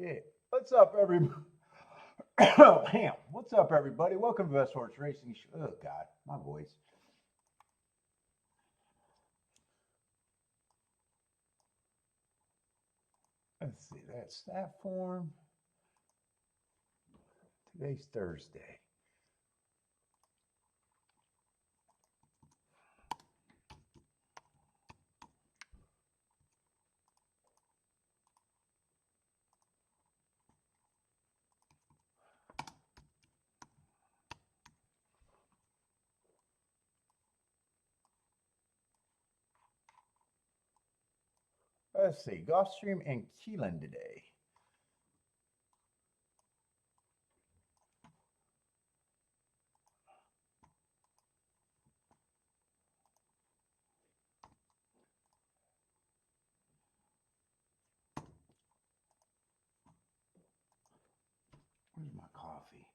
shit. What's up, everybody? Damn. What's up, everybody? Welcome to Best Horse Racing Show. Oh, God, my voice. Let's see. That's that form. Today's Thursday. Let's see. Gulfstream and Keeneland today. Where's my coffee?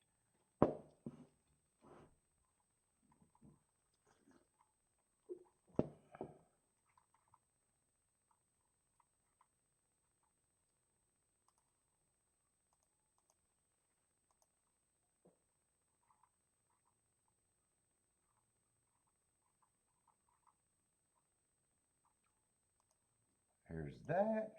Here's that.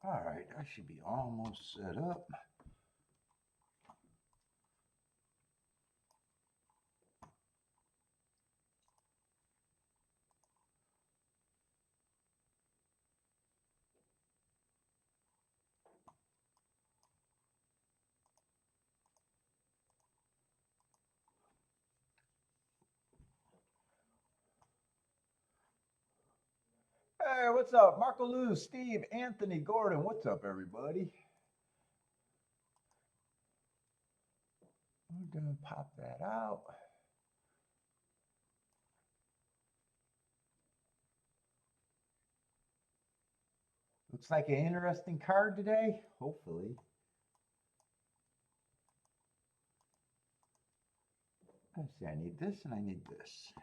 All right, I should be almost set up. Hey, what's up? Marco Lou, Steve, Anthony, Gordon. What's up, everybody? I'm going to pop that out. Looks like an interesting card today, hopefully. Let's see, I need this and I need this.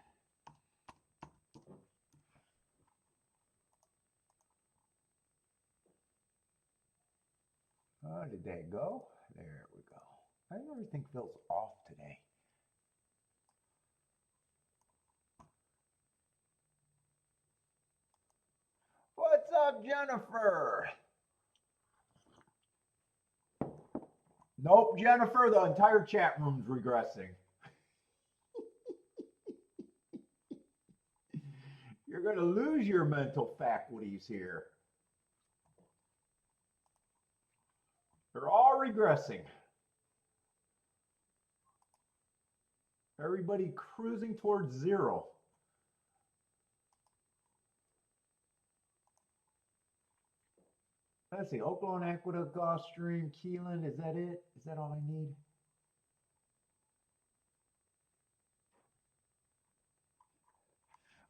Oh, did that go? There we go. I think everything feels off today. What's up, Jennifer? Nope, Jennifer, the entire chat room's regressing. You're going to lose your mental faculties here. They're all regressing. Everybody cruising towards zero. Let's see, Oaklawn, Aqueduct, Gulfstream, Keeneland, is that it? Is that all I need?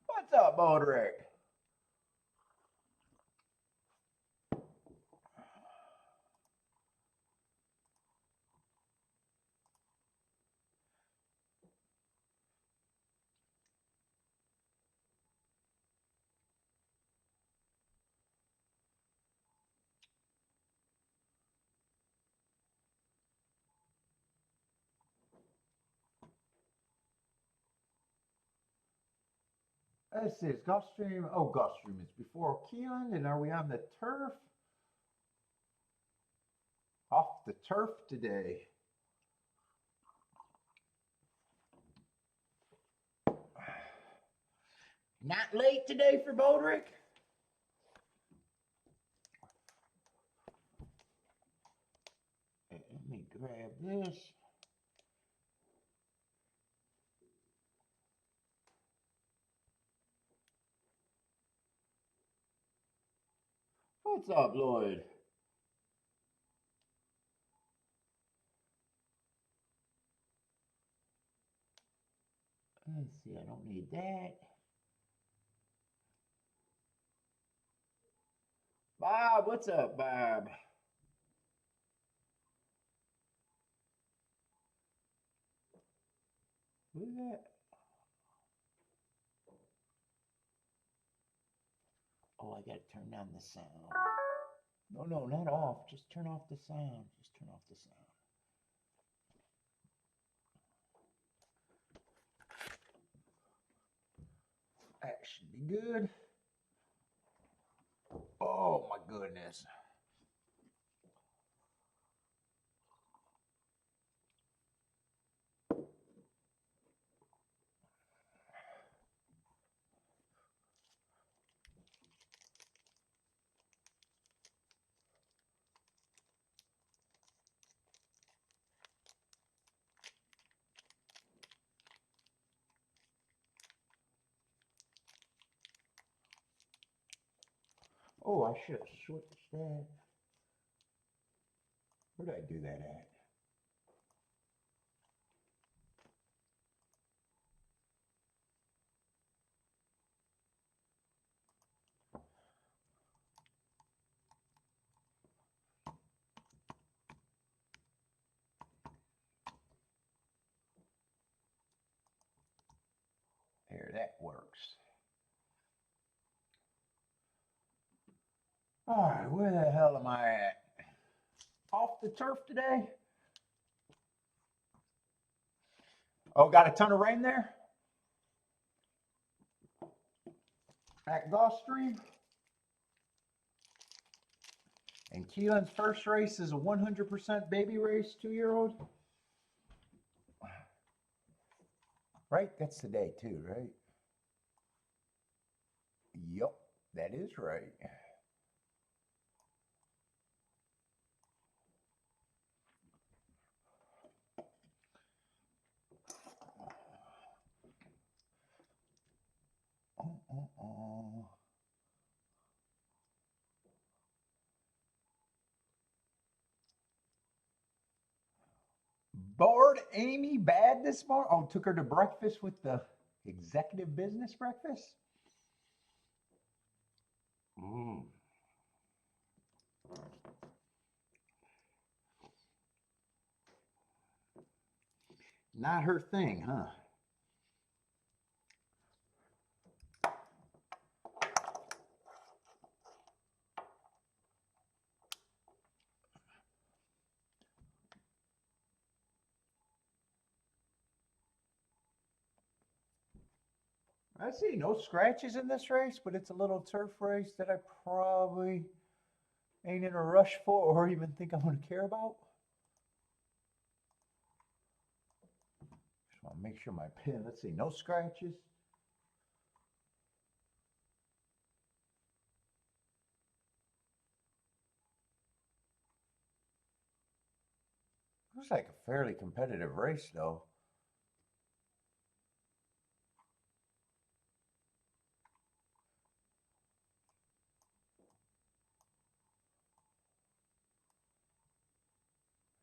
What's up, Bodrick? Let's see, it's Gulfstream. Oh, Gulfstream is before Keeneland, and are we on the turf? Off the turf today. Not late today for Bodrick? Let me grab this. What's up, Lloyd? Let's see, I don't need that. Bob, what's up, Bob? Who's that? I gotta turn down the sound. No, no, not off. Just turn off the sound. Just turn off the sound. That should be good. Oh my goodness. Oh, I should have switched that. Where did I do that at? There, that works. All right, where the hell am I at? Off the turf today? Oh, got a ton of rain there? At Gulfstream? And Keeneland's first race is a 100% baby race, 2-year-old? Right? That's today too, right? Yup, that is right. Bored Amy bad this morning? Oh, took her to breakfast with the executive business breakfast? Not her thing, huh? I see no scratches in this race, but it's a little turf race that I probably ain't in a rush for or even think I'm going to care about. Just want to make sure my pin, let's see, no scratches. Looks like a fairly competitive race, though.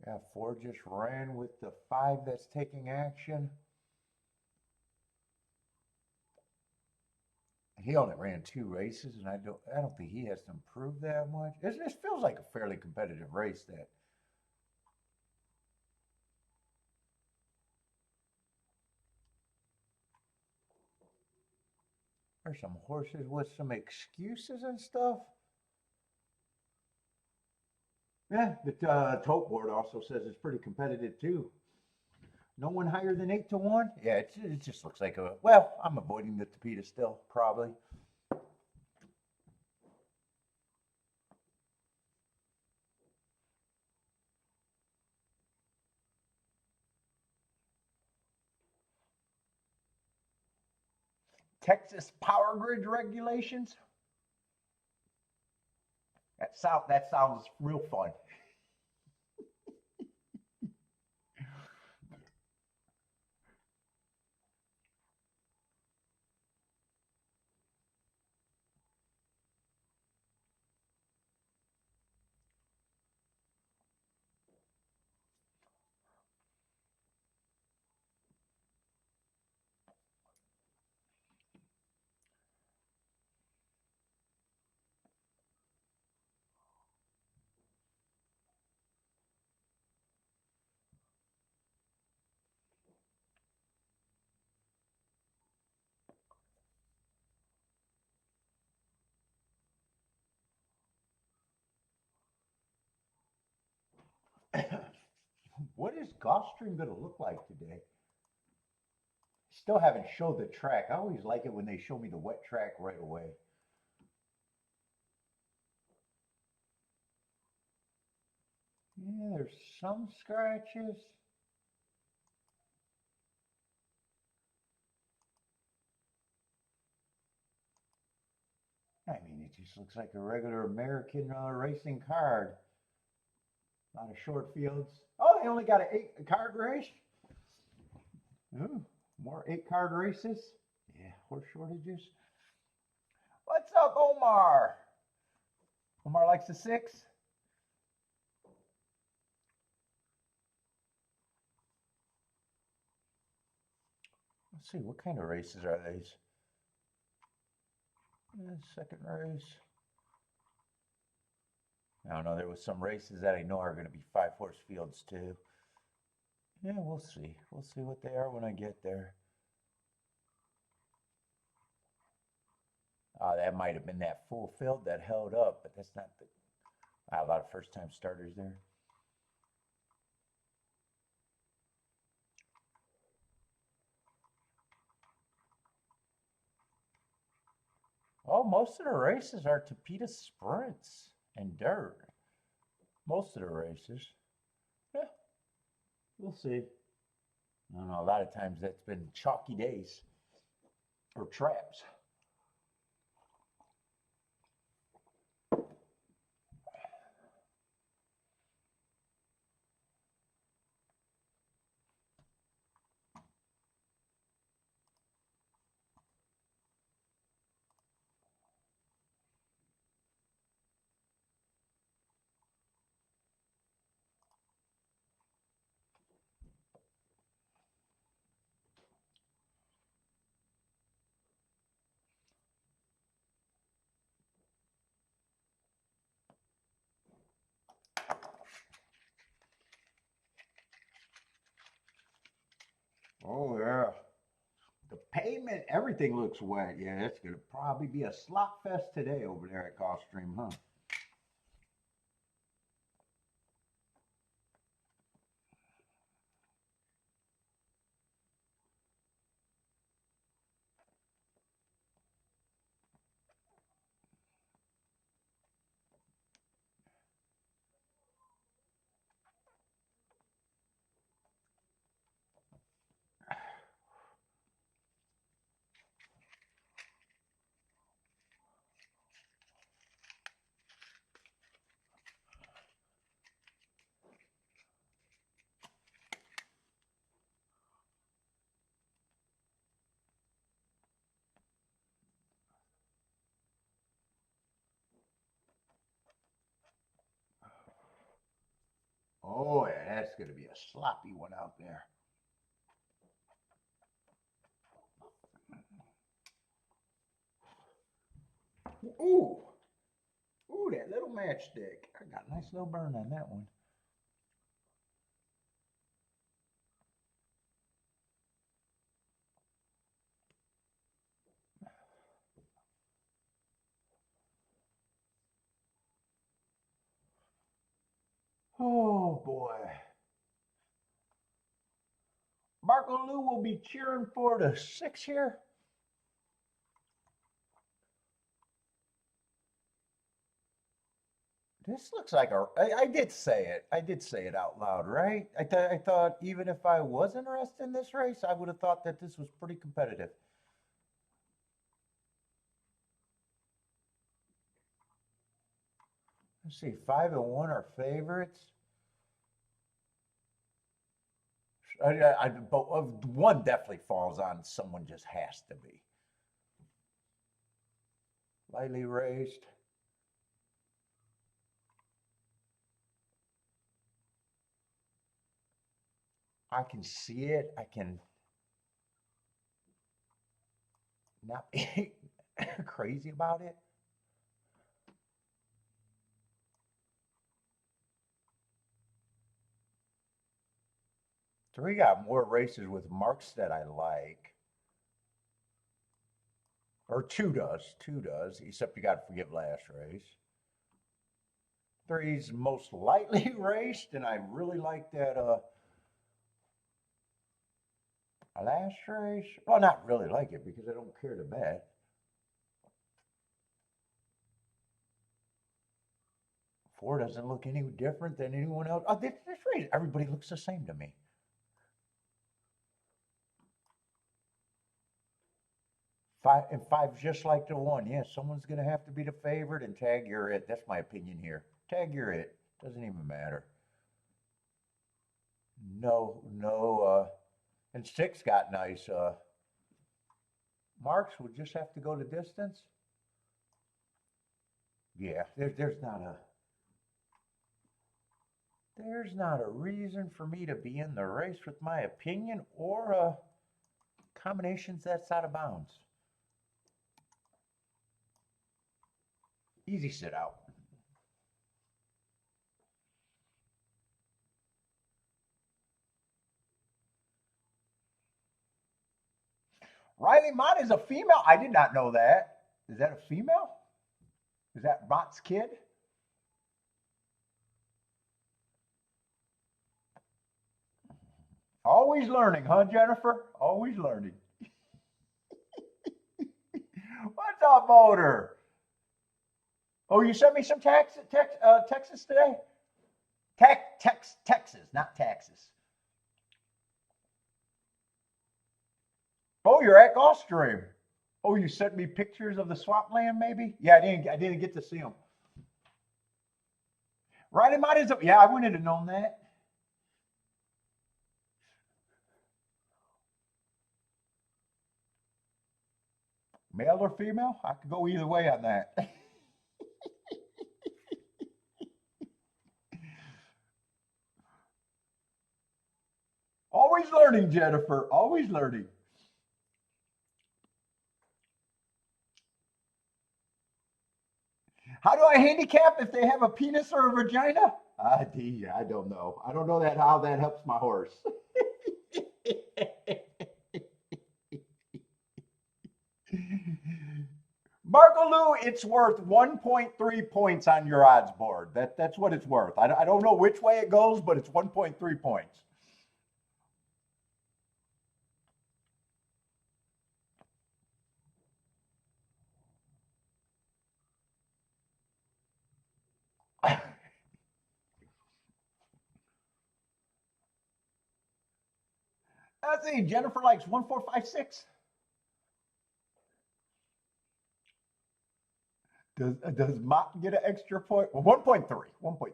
Yeah, 4 just ran with the 5 that's taking action. He only ran 2 races, and I don't think he has to improve that much. It feels like a fairly competitive race. That there's some horses with some excuses and stuff. Yeah, the tote board also says it's pretty competitive too. No one higher than 8-1. Yeah, it just looks like a. Well, I'm avoiding the Tapeta still, probably. Texas power grid regulations. That sounds real fun. What is Gulfstream going to look like today? Still haven't showed the track. I always like it when they show me the wet track right away. Yeah, there's some scratches. I mean, it just looks like a regular American racing card. A lot of short fields. Oh, they only got an 8-card race? Ooh, more 8-card races? Yeah, horse shortages. What's up, Omar? Omar likes the 6? Let's see, what kind of races are these? Second race. I don't know, there was some races that I know are going to be 5-horse fields too. Yeah, we'll see. We'll see what they are when I get there. That might have been that full field that held up, but that's not the... a lot of first-time starters there. Oh, most of the races are Tapeta sprints and dirt. Most of the races. Yeah, we'll see. I don't know, a lot of times that's been chalky days or traps. Oh, yeah. The pavement, everything looks wet. Yeah, it's going to probably be a slop fest today over there at Gulfstream, huh? Oh, yeah, that's going to be a sloppy one out there. Ooh, ooh, that little matchstick. I got a nice little burn on that one. Oh, boy. Marco Lou will be cheering for the 6 here. This looks like I did say it. I did say it out loud, right? I thought even if I was interested in this race, I would have thought that this was pretty competitive. Let's see, 5 and 1 are favorites. But one definitely falls on someone just has to be. Lightly raised. I can see it. I can not be crazy about it. Three got more races with marks that I like. Or two does, except you got to forgive last race. Three's most lightly raced, and I really like that last race. Well, not really like it because I don't care to bet. Four doesn't look any different than anyone else. Oh, this race, everybody looks the same to me. Five and five's just like the one. Yes, someone's gonna have to be the favorite and tag you're it. That's my opinion here. Tag you're it. Doesn't even matter. No, and six got nice. Marks would just have to go the distance. Yeah, there's not a reason for me to be in the race with my opinion or combinations that's out of bounds. Easy sit out. Riley Mott is a female. I did not know that. Is that a female? Is that Mott's kid? Always learning, huh, Jennifer? Always learning. What's up, motor? Oh, you sent me some Texas today? Texas, not taxes. Oh, you're at Gulfstream. Oh, you sent me pictures of the swampland, maybe? Yeah, I didn't get to see them. Riley Mott is. Yeah, I wouldn't have known that. Male or female? I could go either way on that. Always learning, Jennifer. Always learning. How do I handicap if they have a penis or a vagina? I don't know. I don't know how that helps my horse. Marco Lou, it's worth 1.3 points on your odds board. That's what it's worth. I don't know which way it goes, but it's 1.3 points. Let's see. Jennifer likes 1456. Does Mott get an extra point? Well, 1.3. 1.3.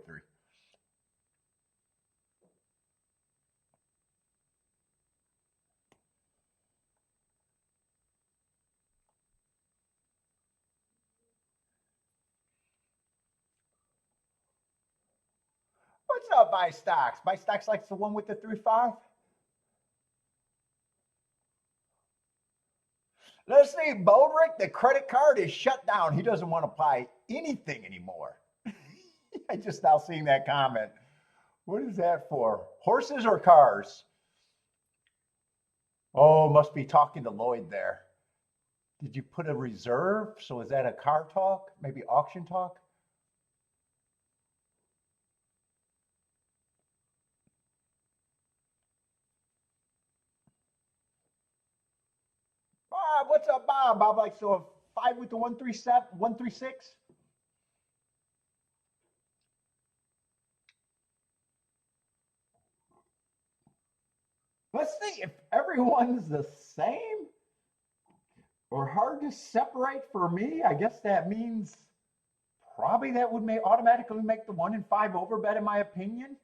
What's up, Buy Stocks? Buy Stocks likes the one with the 3.5. Let's see, Bodrick, the credit card is shut down. He doesn't want to buy anything anymore. I just now seeing that comment. What is that for? Horses or cars? Oh, must be talking to Lloyd there. Did you put a reserve? So is that a car talk? Maybe auction talk? Bob, what's up, Bob? Bob likes to have five with the 137, 136. Let's see if everyone's the same or hard to separate for me. I guess that means probably that would automatically make the 1 and 5 over bet, in my opinion.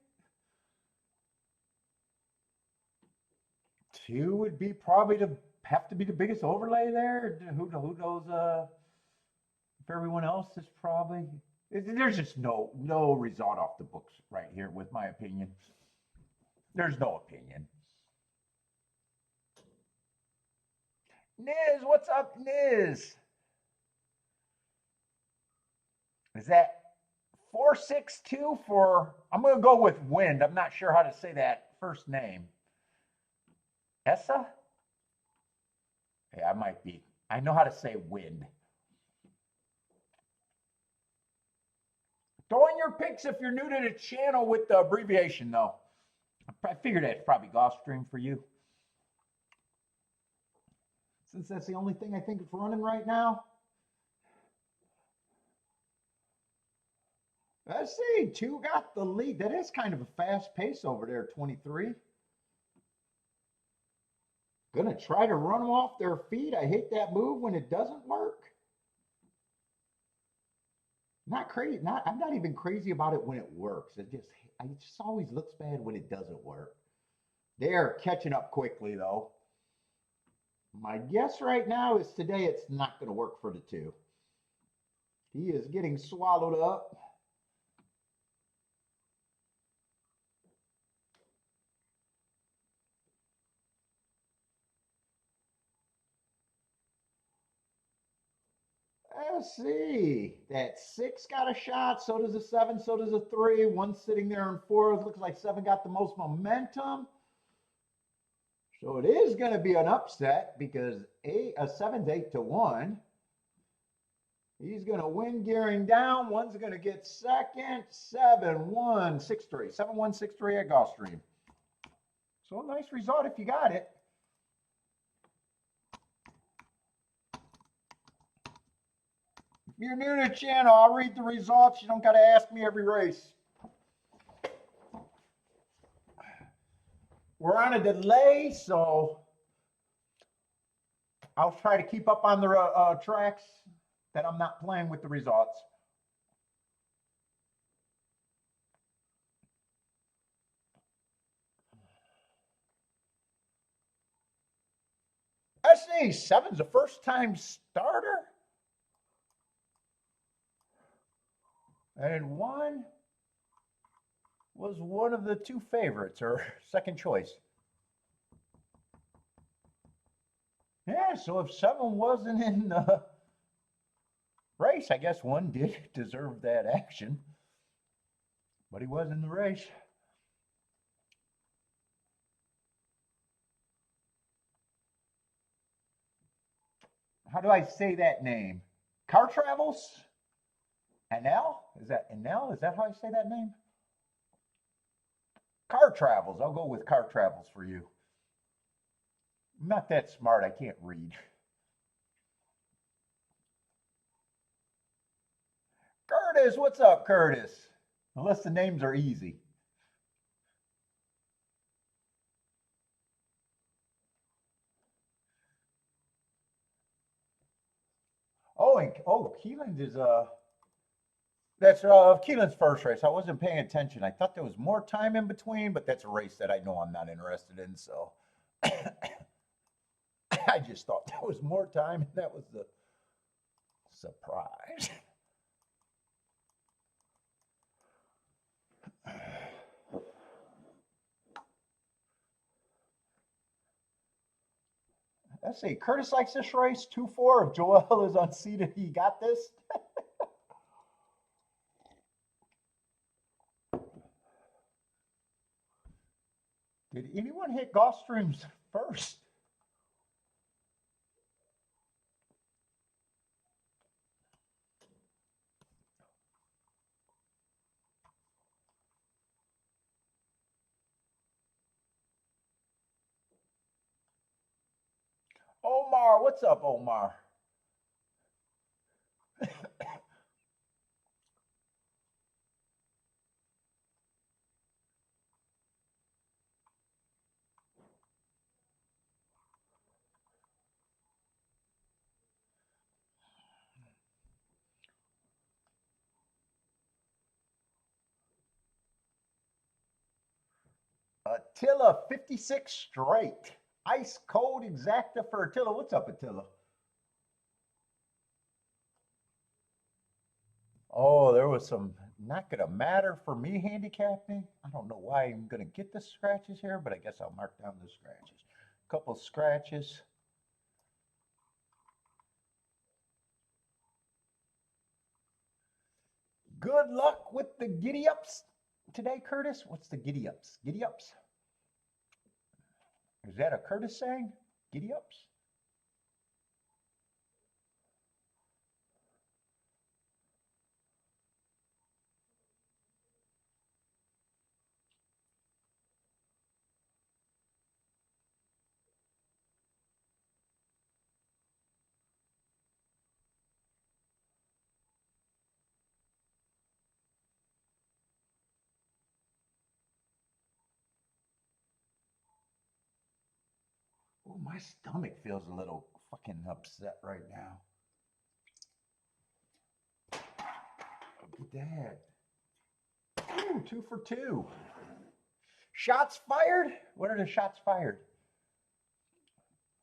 2 would be probably have to be the biggest overlay there. Who knows if everyone else is probably. There's just no result off the books right here with my opinion. There's no opinion. Niz, what's up, Niz? Is that 462 for? I'm going to go with Wind. I'm not sure how to say that first name. Essa? Yeah, I might be. I know how to say Wind. Throw in your picks if you're new to the channel with the abbreviation, though. I figured that's probably Gulfstream for you. Since that's the only thing I think it's running right now. Let's see, 2 got the lead. That is kind of a fast pace over there, 23. Gonna try to run them off their feet. I hate that move when it doesn't work. Not crazy. I'm not even crazy about it when it works. It just always looks bad when it doesn't work. They're catching up quickly though. My guess right now is today it's not going to work for the 2. He is getting swallowed up. Let's see. That 6 got a shot. So does a 7. So does a 3. 1 sitting there in 4. Looks like 7 got the most momentum. So it is going to be an upset because a 7's 8-1. He's going to win gearing down. 1's going to get second. 7-1, 6-3. 7-1, 6-3 at Gulfstream. So a nice result if you got it. If you're new to the channel, I'll read the results. You don't got to ask me every race. We're on a delay, so I'll try to keep up on the tracks that I'm not playing with the results. I see, 7's a first-time starter. And 1 was one of the 2 favorites, or second choice. Yeah, so if 7 wasn't in the race, I guess 1 did deserve that action. But he was in the race. How do I say that name? Car Travels? Enel? Is that Enel? Is that how I say that name? Car Travels. I'll go with Car Travels for you. I'm not that smart. I can't read. Curtis, what's up, Curtis? Unless the names are easy. Keeneland is that's Keeneland's first race. I wasn't paying attention. I thought there was more time in between, but that's a race that I know I'm not interested in. So I just thought there was more time, and that was the surprise. Let's see. Curtis likes this race. 2-4. If Joel is unseated, he got this. Did anyone hit Gulfstream's first? Omar, what's up, Omar? Attila, 56 straight. Ice cold exacta for Attila. What's up, Attila? Oh, there was some not going to matter for me handicapping. I don't know why I'm going to get the scratches here, but I guess I'll mark down the scratches. A couple scratches. Good luck with the giddy ups today, Curtis. What's the giddy ups? Giddy ups? Is that a Curtis saying? Giddy ups? My stomach feels a little fucking upset right now. Look at that. Ooh, 2 for 2. Shots fired? What are the shots fired?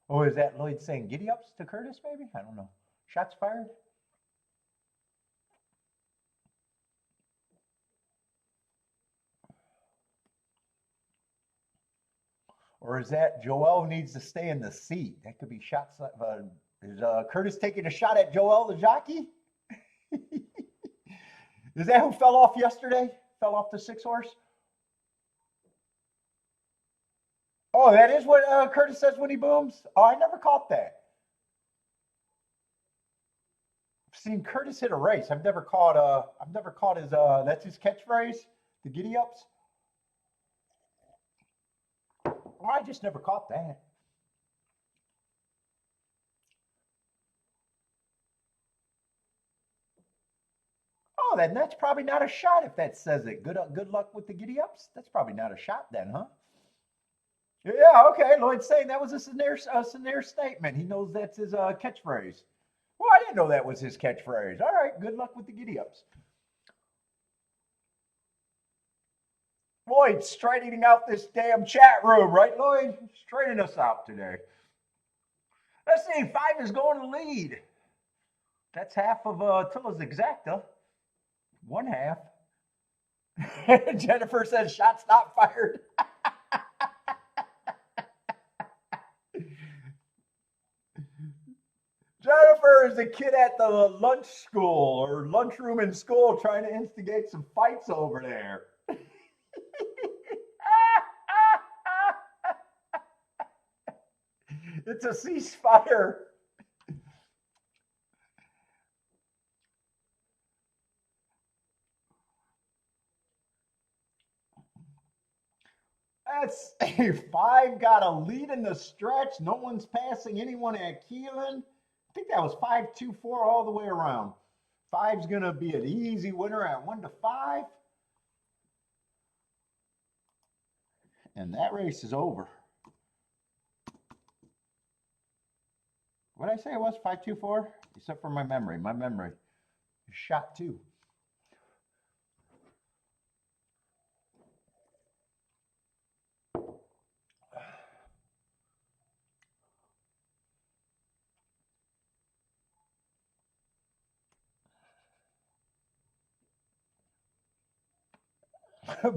Oh, is that Lloyd saying giddy ups to Curtis, maybe? I don't know. Shots fired? Or is that Joel needs to stay in the seat? That could be shots. Is Curtis taking a shot at Joel the jockey? Is that who fell off yesterday? Fell off the 6-horse? Oh, that is what Curtis says when he booms? Oh, I never caught that. I've seen Curtis hit a race. I've never caught his that's his catchphrase, the giddy ups. Oh, I just never caught that. Oh, then that's probably not a shot if that says it. Good luck with the giddy ups. That's probably not a shot then, huh? Yeah, okay. Lloyd's saying that was a Scenair statement. He knows that's his catchphrase. Well, I didn't know that was his catchphrase. All right, good luck with the giddy ups. Lloyd straightening out this damn chat room, right, Lloyd? Straightening us out today. Let's see, 5 is going to lead. That's half of Tilla's exacta. 1 half. Jennifer says shots not fired. Jennifer is a kid at the lunch school or lunchroom in school trying to instigate some fights over there. It's a ceasefire. That's a 5 got a lead in the stretch. No one's passing anyone at Keeneland. I think that was 5-2-4 all the way around. 5's going to be an easy winner at 1-5. And that race is over. What did I say it was? 5-2-4? Except for my memory. My memory is shot 2.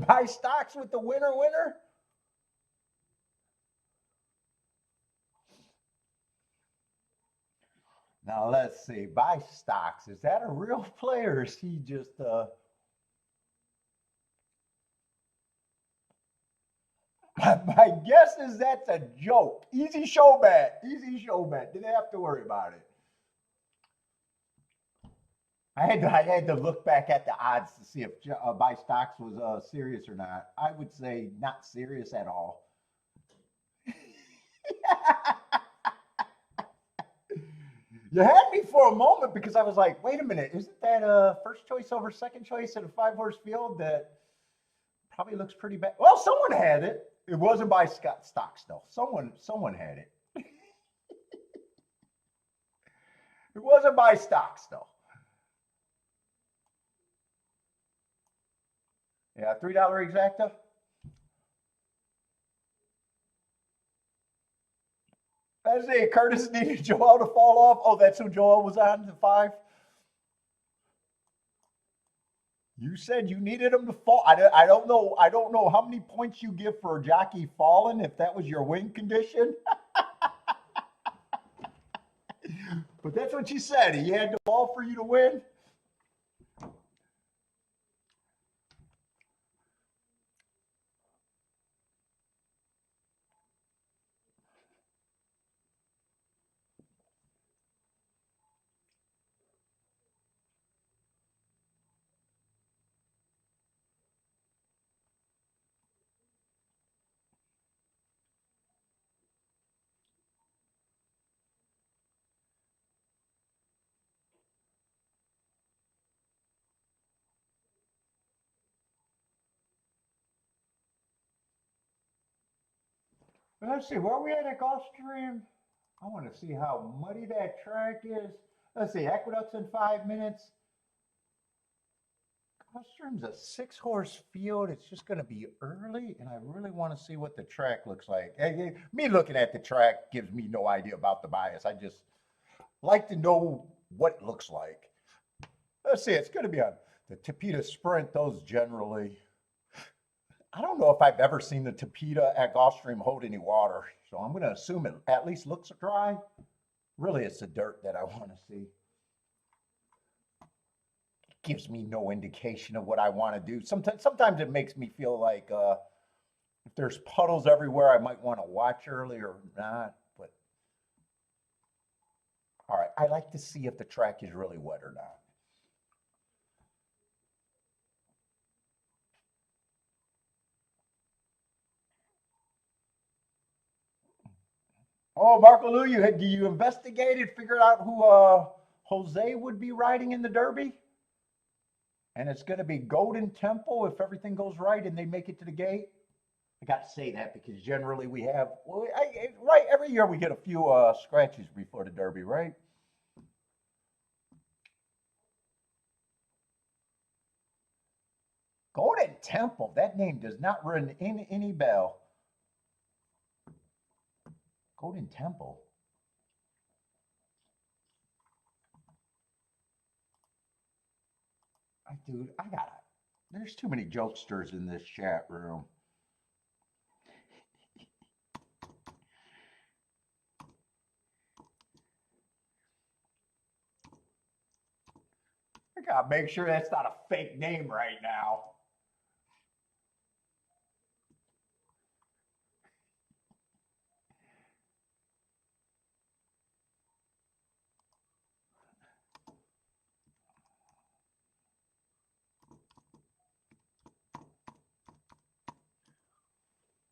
Buy stocks with the winner. Now let's see. Buy stocks. Is that a real player? Or is he just my guess is that's a joke. Easy show bet. Didn't have to worry about it. I had to look back at the odds to see if buy stocks was serious or not. I would say not serious at all. You had me for a moment because I was like, wait a minute, isn't that first choice over second choice in a 5-horse field that probably looks pretty bad? Well, someone had it. It wasn't by stocks though. Someone had it. It wasn't by stocks though. Yeah, $3 exacta. That's it. Curtis needed Joel to fall off. Oh, that's who Joel was on, the 5. You said you needed him to fall. I don't know. I don't know how many points you give for a jockey falling if that was your win condition. But that's what you said. He had to fall for you to win. Let's see, where are we at Gulfstream? I want to see how muddy that track is. Let's see, Aqueduct's in 5 minutes. Gulfstream's a 6-horse field. It's just going to be early, and I really want to see what the track looks like. Me looking at the track gives me no idea about the bias. I just like to know what it looks like. Let's see, it's going to be on the Tapeta Sprint. Those generally, I don't know if I've ever seen the Tapeta at Gulfstream hold any water, so I'm going to assume it at least looks dry. Really, it's the dirt that I want to see. It gives me no indication of what I want to do. Sometimes it makes me feel like if there's puddles everywhere, I might want to watch early or not. But all right, I like to see if the track is really wet or not. Oh, Marco Lou, you investigated, figured out who Jose would be riding in the Derby? And it's going to be Golden Temple if everything goes right and they make it to the gate. I got to say that because generally we have, well, right, every year we get a few scratches before the Derby, right? Golden Temple, that name does not ring in any bell. Golden Temple. Dude, there's too many jokesters in this chat room. I gotta make sure that's not a fake name right now.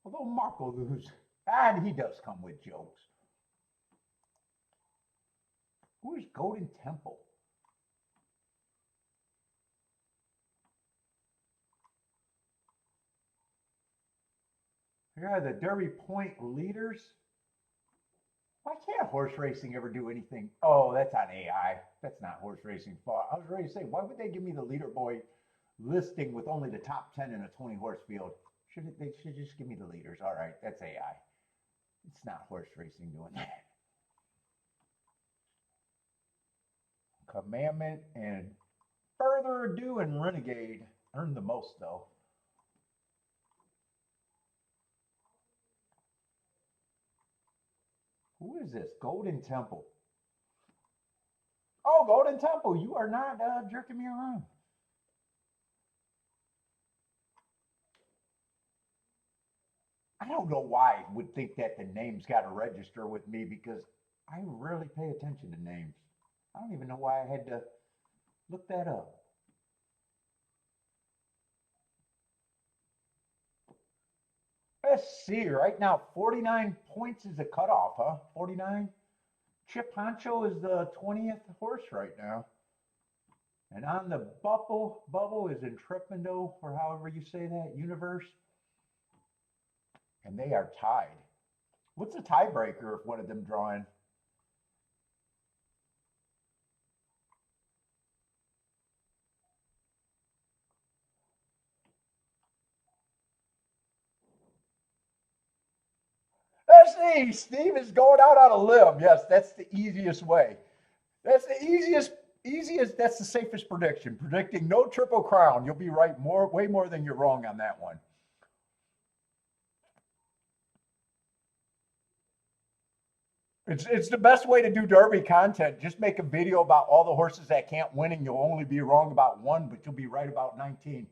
Although Marco Luz, and he does come with jokes. Who is Golden Temple? Here are the Derby Point leaders. Why can't horse racing ever do anything? Oh, that's on AI. That's not horse racing fault. I was ready to say, why would they give me the leaderboard listing with only the top 10 in a 20 horse field? They should just give me the leaders. All right, that's AI. It's not horse racing doing that. Commandment and Further Ado and Renegade earned the most though. Who is this? Golden Temple. Oh, Golden Temple, you are not jerking me around. I don't know why I would think that the name's got to register with me because I rarely pay attention to names. I don't even know why I had to look that up. Let's see, right now 49 points is the cutoff, huh? 49. Chip Honcho is the 20th horse right now. And on the bubble is Intrependo, or however you say that, Universe. And they are tied. What's the tiebreaker if one of them drawing? Let's see, Steve is going out on a limb. Yes, that's the easiest way. That's the easiest, that's the safest prediction. Predicting no Triple Crown. You'll be right way more than you're wrong on that one. It's the best way to do Derby content. Just make a video about all the horses that can't win, and you'll only be wrong about one, but you'll be right about 19.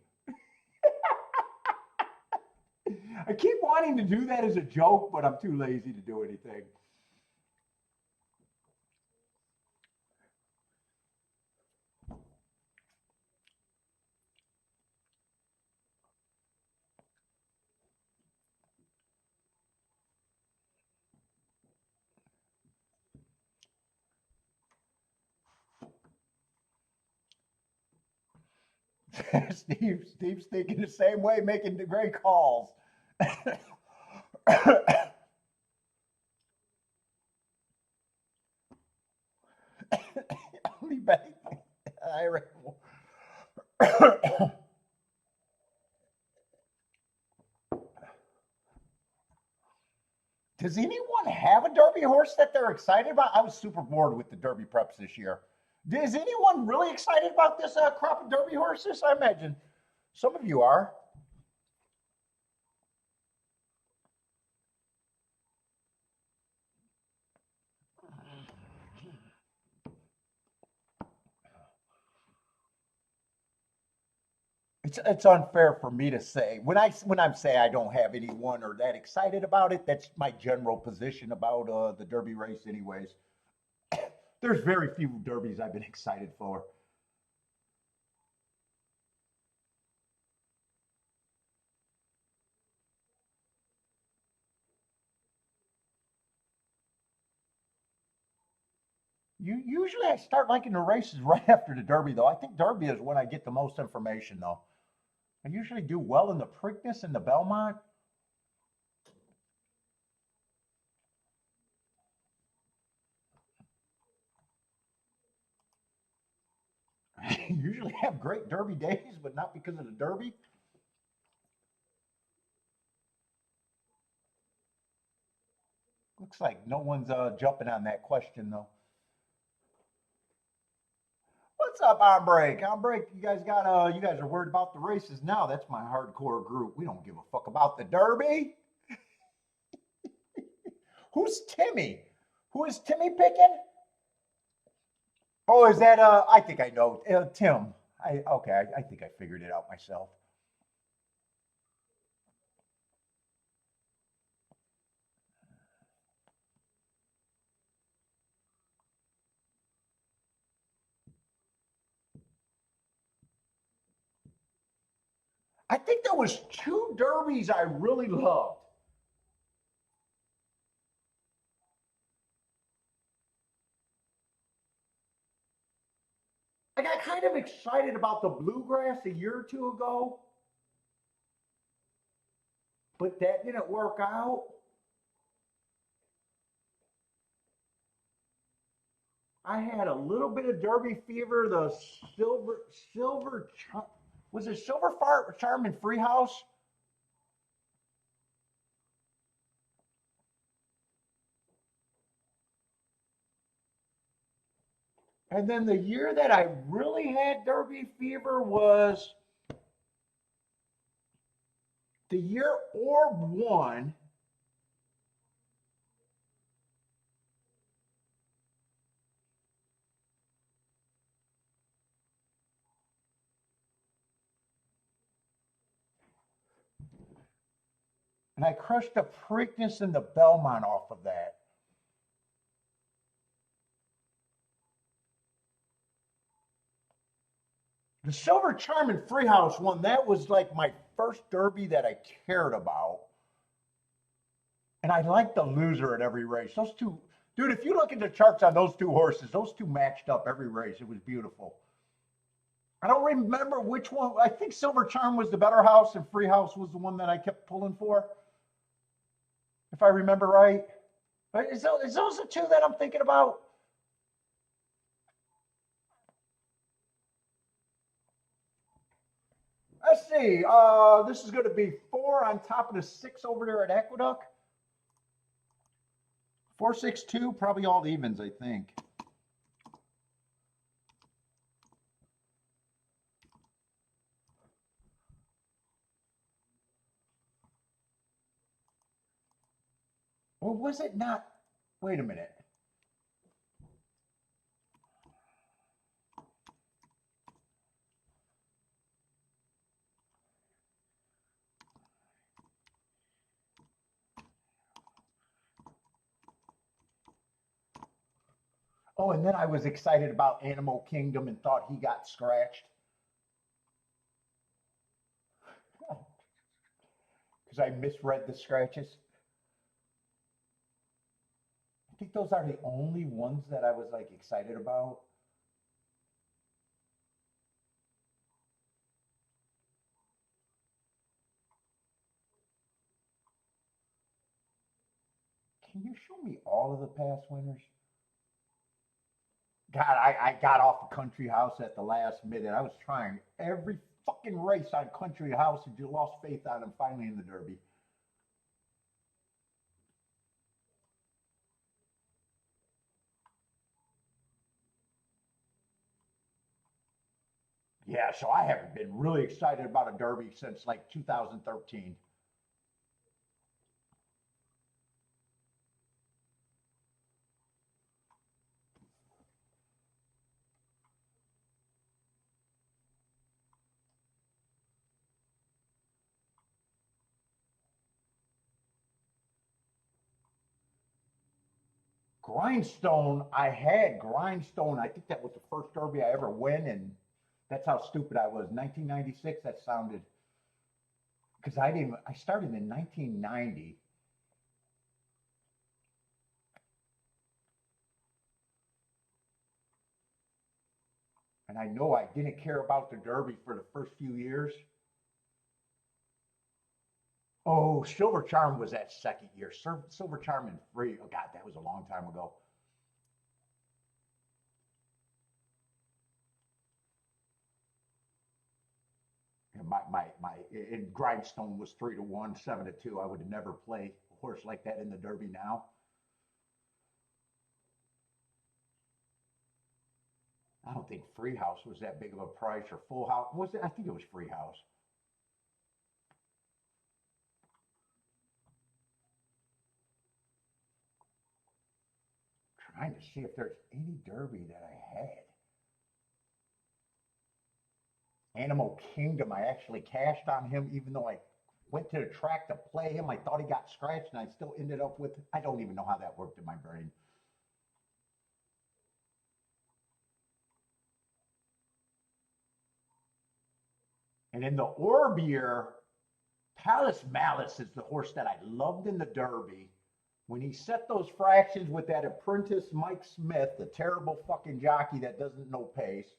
I keep wanting to do that as a joke, but I'm too lazy to do anything. Steve's thinking the same way, making the great calls. siren. Does anyone have a Derby horse that they're excited about? I was super bored with the Derby preps this year. Is anyone really excited about this crop of Derby horses? I imagine some of you are. It's unfair for me to say when I'm saying I don't have anyone or that excited about it. That's my general position about the Derby race, anyways. There's very few Derbies I've been excited for. Usually I start liking the races right after the Derby, though. I think Derby is when I get the most information, though. I usually do well in the Preakness and the Belmont. I usually have great Derby days, but not because of the Derby. Looks like no one's jumping on that question, though. What's up, on break? On break, you guys got you guys are worried about the races now. That's my hardcore group. We don't give a fuck about the Derby. Who's Timmy? Who is Timmy picking? Oh, is that I think I know. Tim. I think I figured it out myself. I think there was two derbies I really loved. I got kind of excited about the bluegrass a year or two ago, but that didn't work out. I had a little bit of Derby fever. The silver was it Silver Charm and Free House? And then the year that I really had Derby fever was the year Orb won. And I crushed the Preakness and the Belmont off of that. The Silver Charm and Free House one, that was like my first Derby that I cared about. And I liked the loser at every race. Those two, dude, if you look at the charts on those two horses, those two matched up every race. It was beautiful. I don't remember which one. I think Silver Charm was the better house and Free House was the one that I kept pulling for, if I remember right. Is those the two that I'm thinking about? Let's see. This is going to be 4 on top of the 6 over there at Aqueduct. 462, probably all evens, I think. Or was it not? Wait a minute. Oh, and then I was excited about Animal Kingdom and thought he got scratched because I misread the scratches. I think those are the only ones that I was like excited about. Can you show me all of the past winners? God, I got off the Country House at the last minute. I was trying every fucking race on Country House and you lost faith on him finally in the Derby. Yeah, so I haven't been really excited about a Derby since like 2013. Grindstone, I had Grindstone. I think that was the first Derby I ever win, and that's how stupid I was. 1996, that sounded, because I started in 1990. And I know I didn't care about the Derby for the first few years. Oh, Silver Charm was that second year. Silver Charm and Free. Oh, God, that was a long time ago. And and Grindstone was 3-1, 7-2. I would have never played a horse like that in the Derby now. I don't think Free House was that big of a price or Full House. Was it? I think it was Free House. Trying to see if there's any Derby that I had. Animal Kingdom, I actually cashed on him, even though I went to the track to play him. I thought he got scratched, and I still ended up with, I don't even know how that worked in my brain. And in the Orb year, Palace Malice is the horse that I loved in the Derby. When he set those fractions with that apprentice Mike Smith, the terrible fucking jockey that doesn't know pace,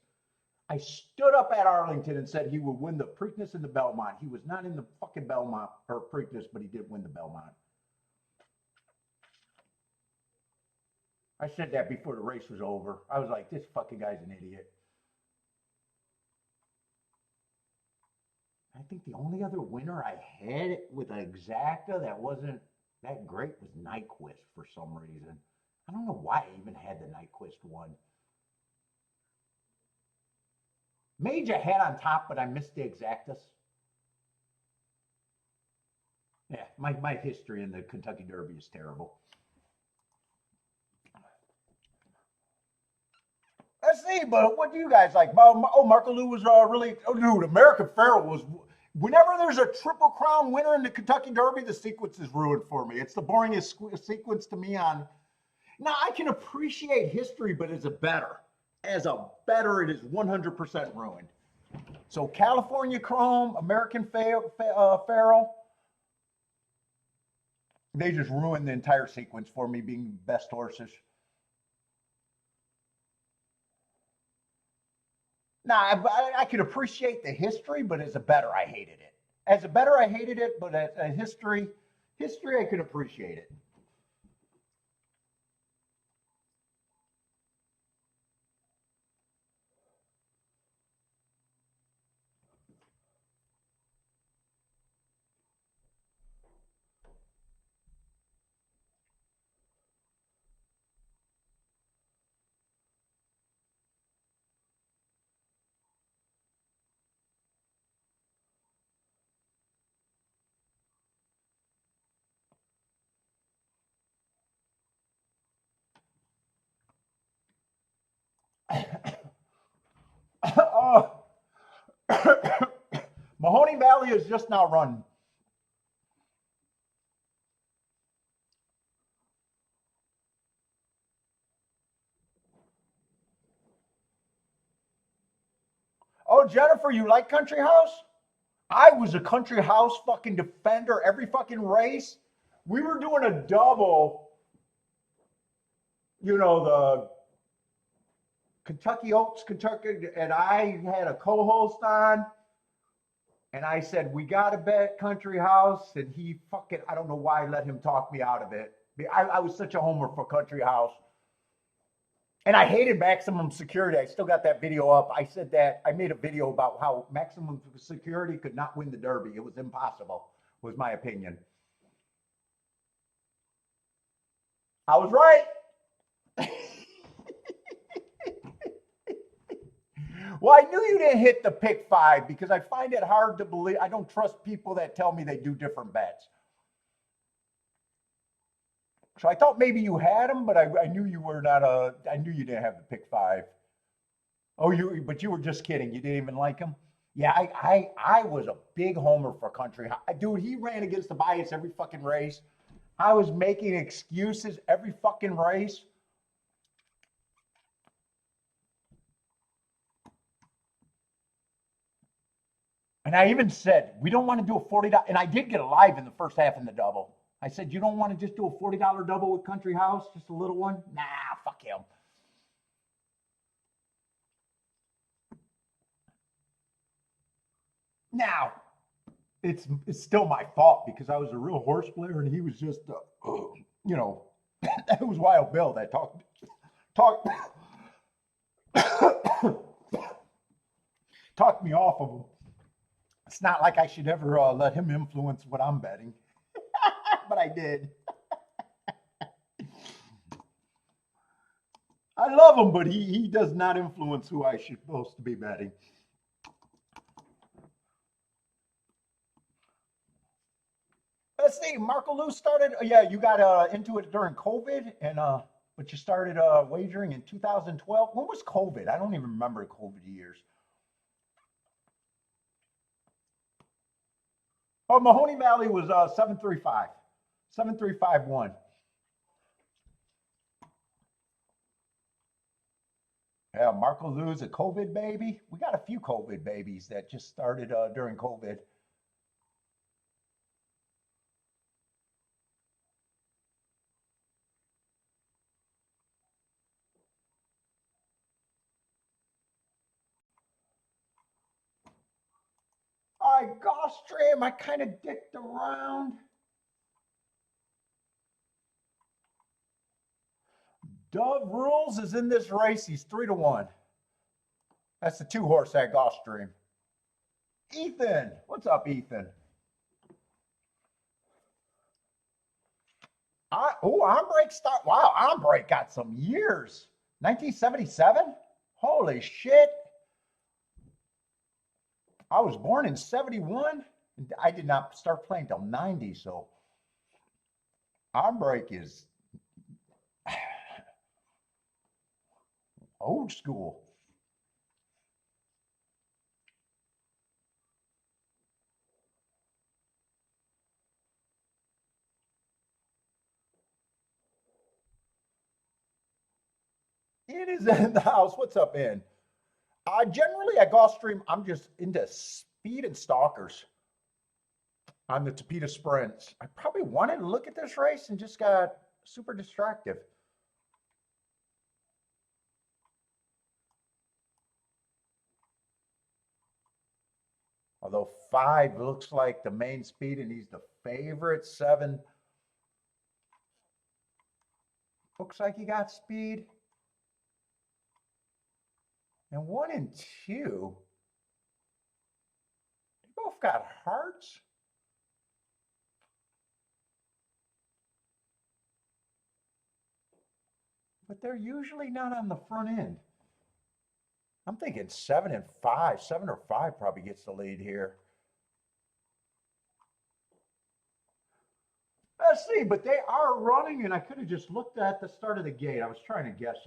I stood up at Arlington and said he would win the Preakness and the Belmont. He was not in the fucking Belmont or Preakness, but he did win the Belmont. I said that before the race was over. I was like, this fucking guy's an idiot. I think the only other winner I had with an exacta that wasn't that great was Nyquist for some reason. I don't know why I even had the Nyquist one. Mage I had on top, but I missed the exactas. Yeah, my history in the Kentucky Derby is terrible. Let's see, but what do you guys like? Oh, Marco Lou was really. Oh, dude, American Pharoah was. Whenever there's a Triple Crown winner in the Kentucky Derby, the sequence is ruined for me. It's the boringest sequence to me on. Now, I can appreciate history, but as a bettor, it is 100% ruined. So, California Chrome, American Pharoah, they just ruined the entire sequence for me being best horses. Now, I could appreciate the history, but as a bettor, I hated it. As a bettor, I hated it, but as a history, I could appreciate it. Oh, Mahoney Valley is just now run. Oh, Jennifer, you like Country House? I was a Country House fucking defender every fucking race. We were doing a double, the Kentucky Oaks, Kentucky, and I had a co-host on, and I said, we got to bet Country House, and he fucking, I don't know why I let him talk me out of it. I was such a homer for Country House. And I hated maximum security. I still got that video up. I said that I made a video about how maximum security could not win the Derby. It was impossible, was my opinion. I was right. Well, I knew you didn't hit the pick five because I find it hard to believe. I don't trust people that tell me they do different bets. So I thought maybe you had them, but I knew you were not a. I knew you didn't have the pick five. Oh, but you were just kidding. You didn't even like him. Yeah, I was a big homer for Country. Dude, he ran against the bias every fucking race. I was making excuses every fucking race. And I even said, we don't want to do a $40. And I did get a live in the first half in the double. I said, you don't want to just do a $40 double with Country House, just a little one? Nah, fuck him. Now, it's still my fault because I was a real horse player and he was just, you know, it was Wild Bill that talked talked me off of him. It's not like I should ever let him influence what I'm betting, but I did. I love him, but he does not influence who I should supposed to be betting. Let's see, Marco Lou started. Yeah, you got into it during COVID, and but you started wagering in 2012. When was COVID? I don't even remember COVID years. Oh, Mahoney Valley was 735, 7351. Yeah, Marco Lou's a COVID baby. We got a few COVID babies that just started during COVID. All right, Gulfstream, I kind of dicked around. Dove Rules is in this race. He's 3-1. That's the two horse at Gulfstream. Ethan, what's up, Ethan? Ombre start. Wow, Ombre got some years. 1977? Holy shit. I was born in 71. I did not start playing till 90, so Ombre is old school. It is in the house. What's up, in? Generally at Gulfstream, I'm just into speed and stalkers on the Tapeta sprints. I probably wanted to look at this race and just got super distracted. Although 5 looks like the main speed and he's the favorite. 7 looks like he got speed. And 1 and 2, they both got hearts. But they're usually not on the front end. I'm thinking 7 and 5. 7 or 5 probably gets the lead here. Let's see, but they are running, and I could have just looked at the start of the gate. I was trying to guess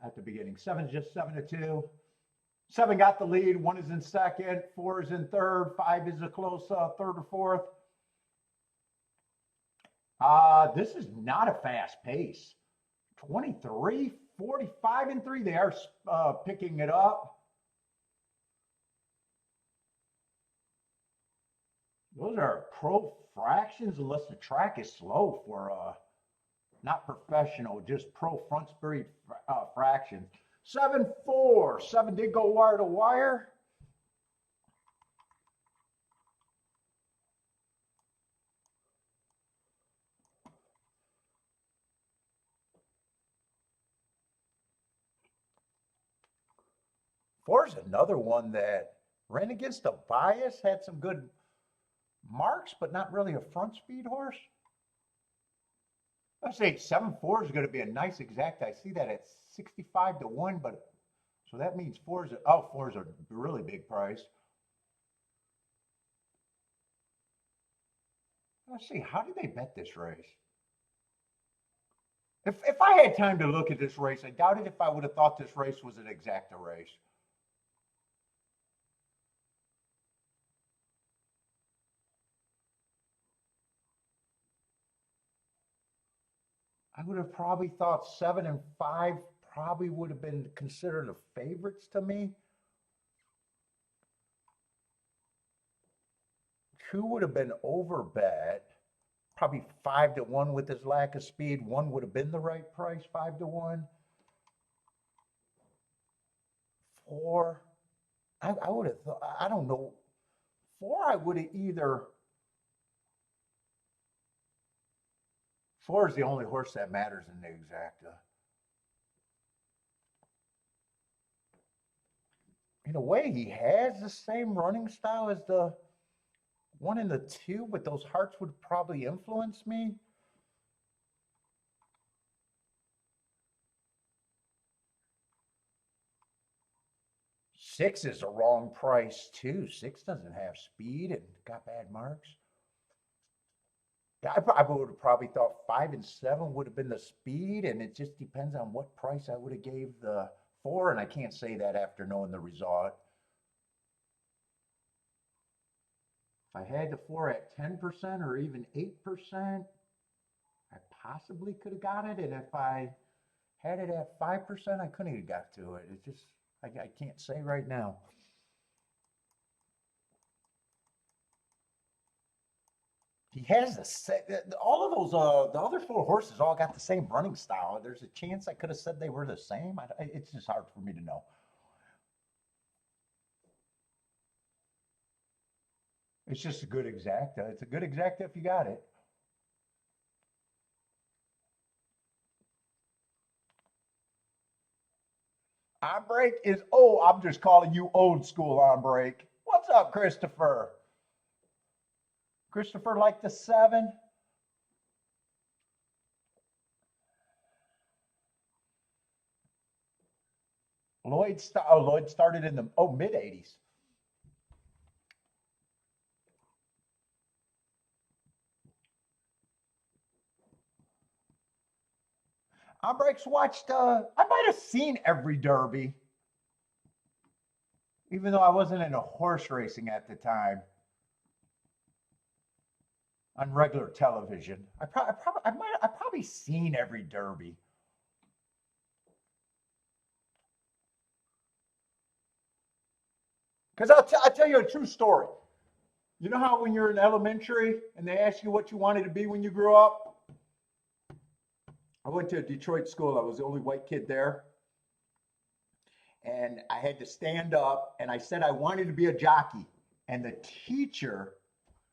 at the beginning. 7's just 7-2. 7 got the lead. 1 is in second. 4 is in third. 5 is a close third or fourth. This is not a fast pace. 23, 45 and 3. They are picking it up. Those are pro fractions unless the track is slow for not professional, just pro front speed fractions. 7-4. 7 did go wire to wire. Four's another one that ran against a bias, had some good marks, but not really a front speed horse. I say 7-4 is going to be a nice exact. I see that at 65 to 1, but so that means fours are a really big price. Let's see, how did they bet this race? If I had time to look at this race, I doubt it if I would have thought this race was an exacta race. I would have probably thought 7 and 5 probably would have been considered the favorites to me. 2 would have been over bet. Probably 5 to 1 with his lack of speed. 1 would have been the right price, 5 to 1. 4, I would have thought, I don't know. 4, I would have either. 4 is the only horse that matters in the exacta. In a way, he has the same running style as the 1 and the 2, but those hearts would probably influence me. Six is the wrong price too. 6 doesn't have speed and got bad marks. I would have probably thought 5 and 7 would have been the speed, and it just depends on what price I would have gave the 4, and I can't say that after knowing the result. If I had the 4 at 10% or even 8%, I possibly could have got it, and if I had it at 5%, I couldn't have got to it. It's just, I can't say right now. He has all of those, the other 4 horses all got the same running style. There's a chance I could have said they were the same. It's just hard for me to know. It's just a good exacta. It's a good exacta if you got it. On break is, oh, I'm just calling you old school on break. What's up, Christopher? Christopher like the 7? Lloyd started in the mid 80s. On breaks watched. I might have seen every Derby, even though I wasn't into horse racing at the time. On regular television, I probably seen every Derby. Because I'll tell you a true story. You know how when you're in elementary and they ask you what you wanted to be when you grew up? I went to a Detroit school. I was the only white kid there. And I had to stand up and I said I wanted to be a jockey. And the teacher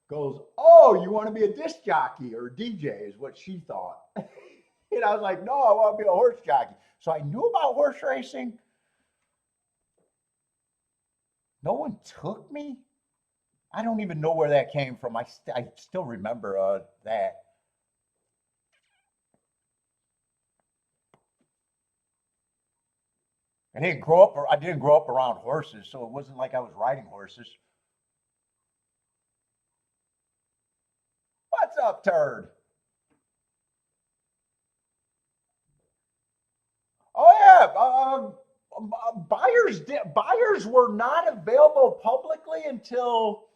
goes, "Oh, you want to be a disc jockey or a DJ," is what she thought. And I was like, "No, I want to be a horse jockey." So I knew about horse racing. No one took me. I don't even know where that came from. I still remember that. I didn't grow up around horses, so it wasn't like I was riding horses. What's up, turd? Oh yeah, buyers were not available publicly until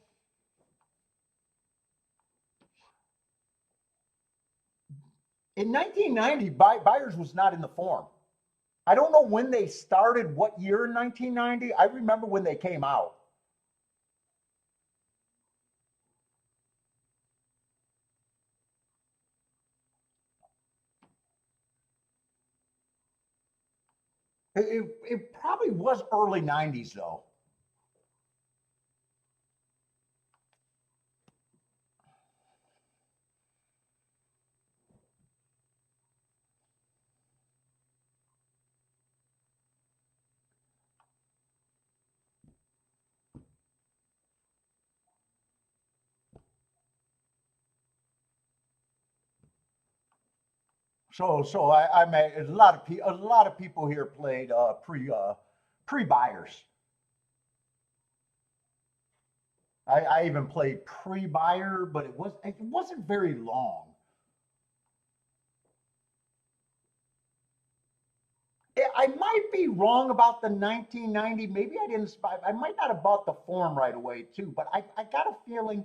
in 1990. Buyers was not in the form. I don't know when they started, what year in 1990. I remember when they came out. It probably was early 90s though. I met a lot of people here played pre buyers. I even played pre buyer, but it wasn't very long. I might be wrong about the 1990. Maybe I didn't spy. I might not have bought the form right away too, but I got a feeling.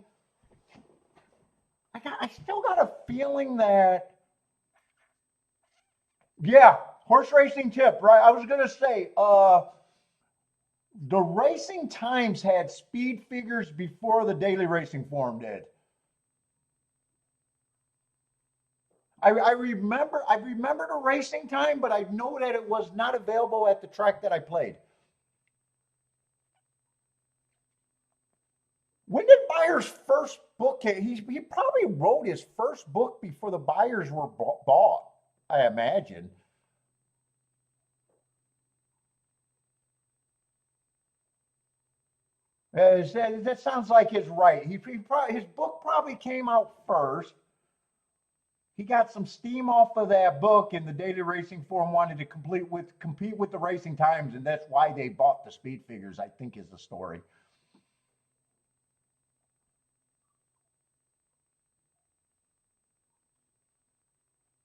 I still got a feeling that. Yeah, horse racing tip, right? I was gonna say, the Racing Times had speed figures before the Daily Racing Form did. I remember the Racing Time, but I know that it was not available at the track that I played. When did Byers' first book? He probably wrote his first book before the Byers were bought, I imagine. That sounds like his right. His book probably came out first. He got some steam off of that book, and the Daily Racing Form wanted to compete with the Racing Times, and that's why they bought the speed figures, I think, is the story.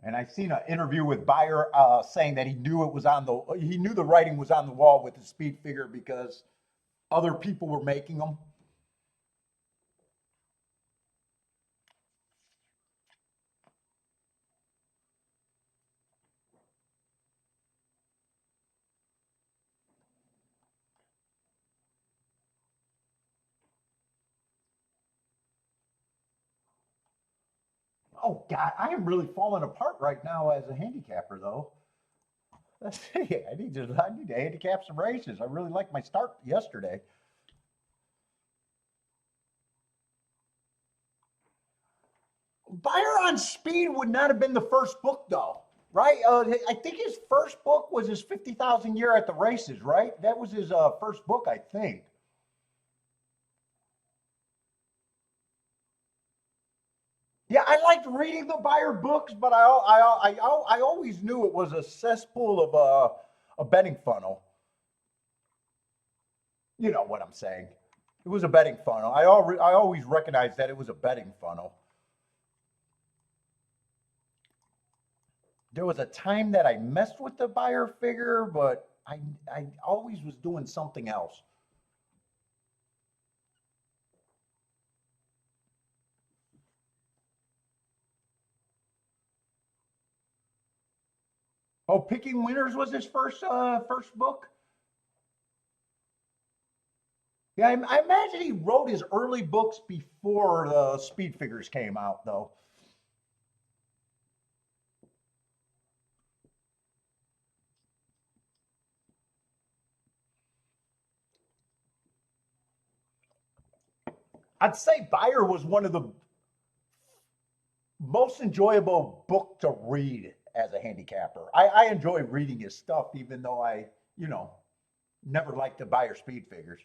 And I seen an interview with Byer saying that he knew the writing was on the wall with the speed figure because other people were making them. Oh God, I am really falling apart right now as a handicapper, though. Let's see. I need to handicap some races. I really liked my start yesterday. Byron on Speed would not have been the first book, though, right? I think his first book was his 50,000 year at the races, right? That was his first book, I think. Yeah, I liked reading the Buyer books, but I always knew it was a cesspool of a betting funnel. You know what I'm saying? It was a betting funnel. I always recognized that it was a betting funnel. There was a time that I messed with the Buyer figure, but I always was doing something else. Oh, Picking Winners was his first book. Yeah, I imagine he wrote his early books before the Speed Figures came out, though. I'd say Buyer was one of the most enjoyable book to read as a handicapper. I enjoy reading his stuff, even though you know, never liked to buy or speed figures.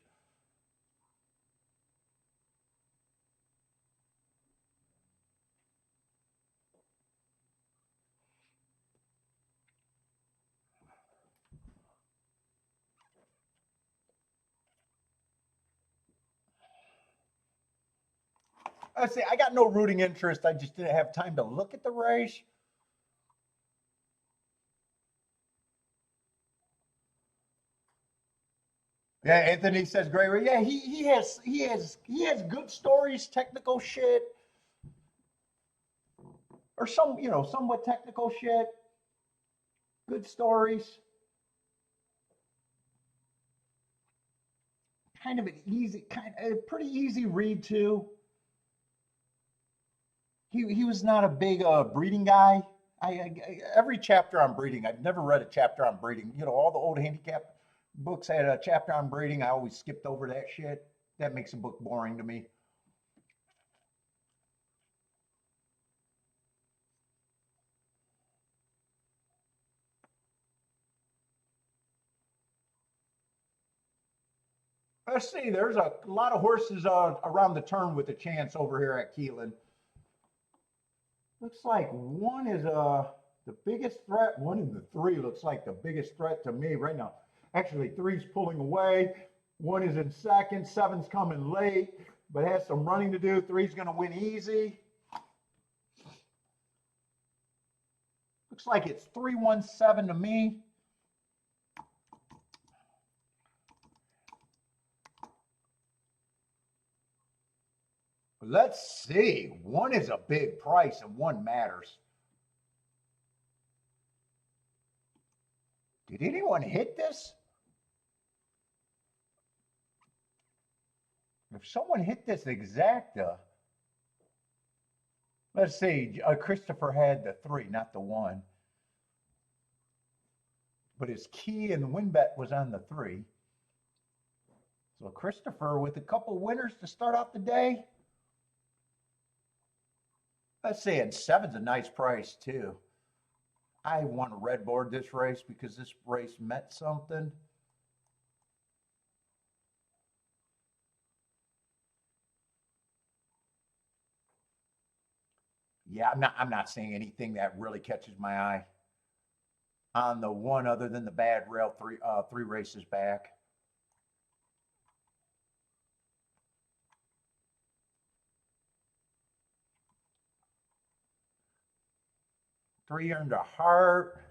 I say I got no rooting interest. I just didn't have time to look at the race. Yeah, Anthony says great. Yeah, he has good stories, technical shit, or somewhat technical shit. Good stories. Kind of an easy, a pretty easy read too. He was not a big breeding guy. Every chapter on breeding, I've never read a chapter on breeding. All the old handicap books had a chapter on breeding. I always skipped over that shit. That makes a book boring to me. Let's see. There's a lot of horses around the turn with a chance over here at Keeneland. Looks like one is. The biggest threat, 1 and the 3 looks like the biggest threat to me right now. Actually, 3's pulling away. 1 is in second. 7's coming late, but has some running to do. 3's going to win easy. Looks like it's 3-1-7 to me. Let's see. 1 is a big price and 1 matters. Did anyone hit this? If someone hit this exacta, let's see. Christopher had the 3, not the 1. But his key and the win bet was on the 3. So Christopher with a couple winners to start off the day. Let's see, and 7's a nice price too. I want to red board this race because this race meant something. Yeah, I'm not seeing anything that really catches my eye on the 1 other than the bad rail 3 races back. Three earned a heart,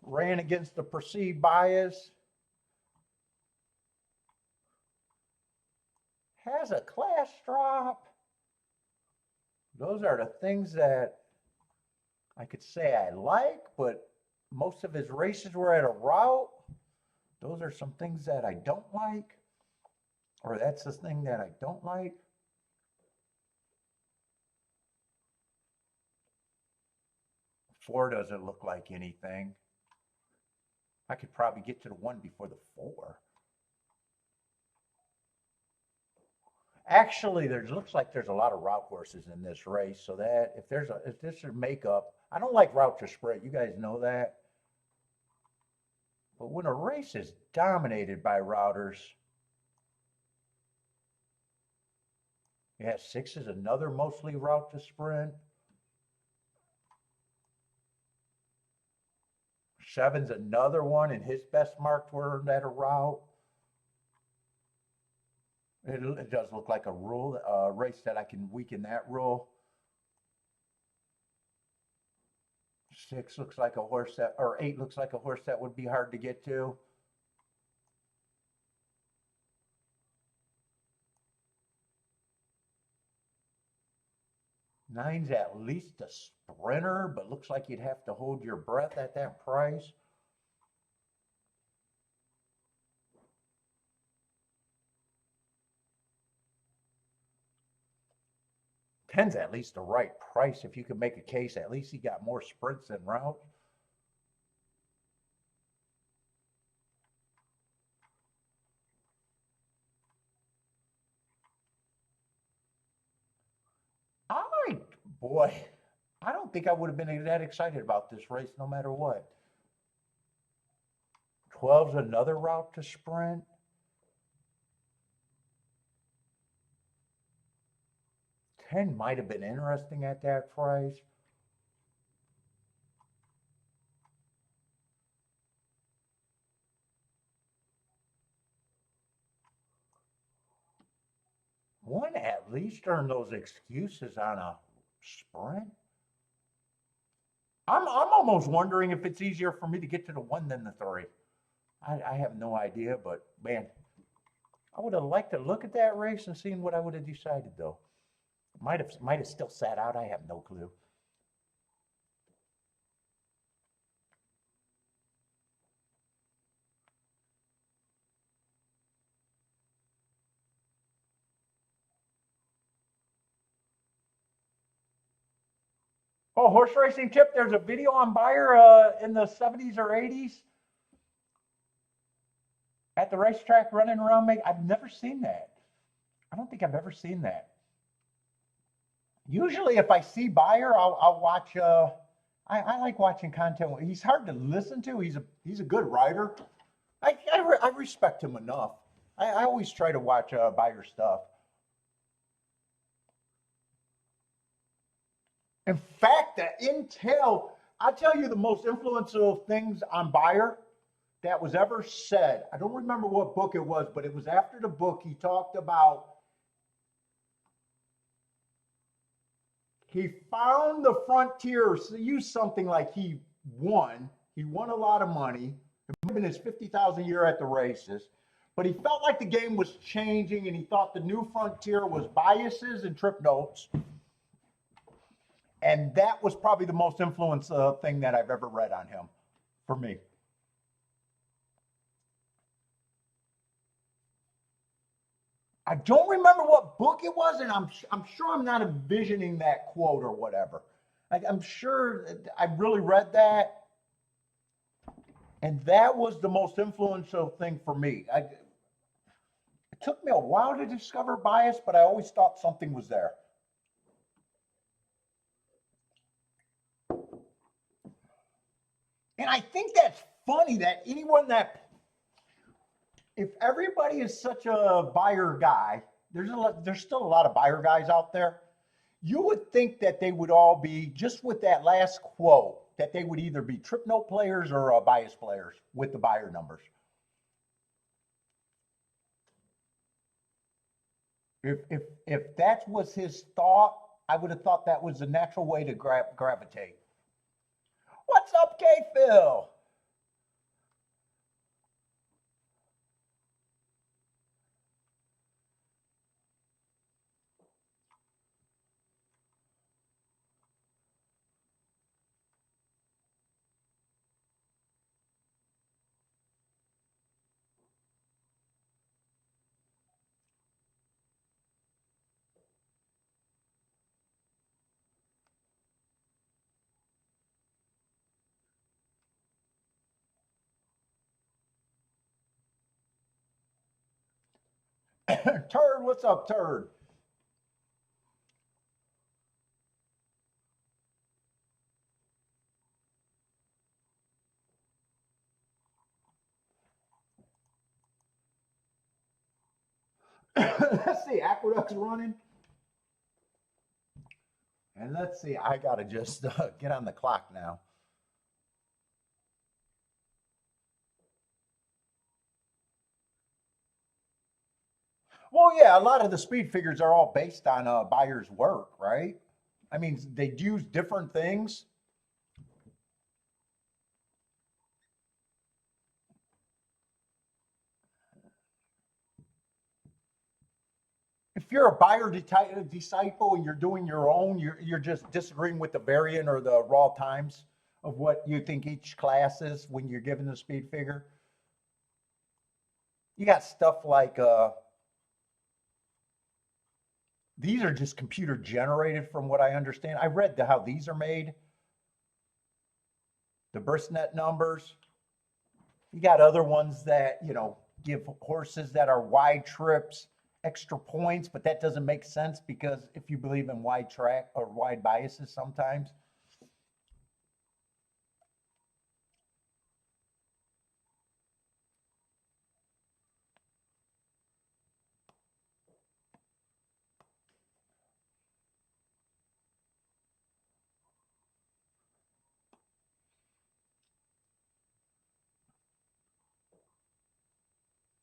ran against the perceived bias, has a class drop. Those are the things that I could say I like, but most of his races were at a route. Those are some things that I don't like, or that's the thing that I don't like. Four doesn't look like anything. I could probably get to the 1 before the 4. Actually, looks like there's a lot of route horses in this race, so that if this is makeup, I don't like route to sprint. You guys know that. But when a race is dominated by routers, yeah, 6 is another mostly route to sprint. 7's another one, and his best marks were at a route. It does look like a rule, race that I can weaken that rule. 6 looks like a horse that, or 8 looks like a horse that would be hard to get to. Nine's at least a sprinter, but looks like you'd have to hold your breath at that price. Ten's at least the right price. If you could make a case, at least he got more sprints than routes. Boy, I don't think I would have been that excited about this race no matter what. 12's another route to sprint. 10 might have been interesting at that price. One at least earned those excuses on a sprint. I'm almost wondering if it's easier for me to get to the 1 than the 3. I have no idea, but man, I would have liked to look at that race and seen what I would have decided though. Might have still sat out. I have no clue. Oh, horse racing tip. There's a video on Beyer in the 70s or 80s at the racetrack running around. I've never seen that. I don't think I've ever seen that. Usually if I see Beyer, I'll watch, I like watching content. He's hard to listen to. He's a good rider. I respect him enough. I always try to watch Beyer stuff. In fact, the Intel I tell you the most influential things on buyer that was ever said. I don't remember what book it was, but it was after the book. He talked about he found the frontier. So used something like he won. He won a lot of money. It might have been his 50,000 a year at the races, but he felt like the game was changing, and he thought the new frontier was biases and trip notes. And that was probably the most influential thing that I've ever read on him for me. I don't remember what book it was, and I'm sure I'm not envisioning that quote or whatever. I'm sure I really read that, and that was the most influential thing for me. It took me a while to discover bias, but I always thought something was there. And I think that's funny that anyone that, if everybody is such a buyer guy, there's still a lot of buyer guys out there. You would think that they would all be, just with that last quote, that they would either be trip note players or bias players with the buyer numbers. If that was his thought, I would have thought that was the natural way to gravitate. What's up, K-Phil? Turd, what's up, Turd? Let's see, Aqueduct's running. And let's see, I got to just get on the clock now. Well, yeah, a lot of the speed figures are all based on buyer's work, right? I mean, they use different things. If you're a buyer disciple and you're doing your own, you're just disagreeing with the variant or the raw times of what you think each class is when you're given the speed figure. You got stuff like these are just computer generated from what I understand. I read how these are made, the BRISnet numbers. You got other ones that, give horses that are wide trips extra points, but that doesn't make sense because if you believe in wide track or wide biases sometimes.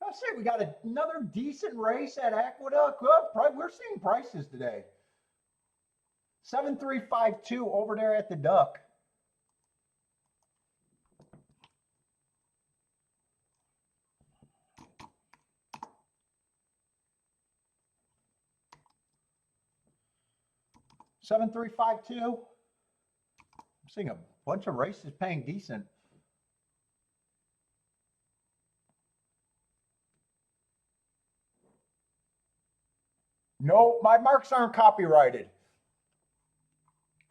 I'll say we got another decent race at Aqueduct. Well, we're seeing prices today. 7352 over there at the Duck. Seven three five two. I'm seeing a bunch of races paying decent. No, my marks aren't copyrighted.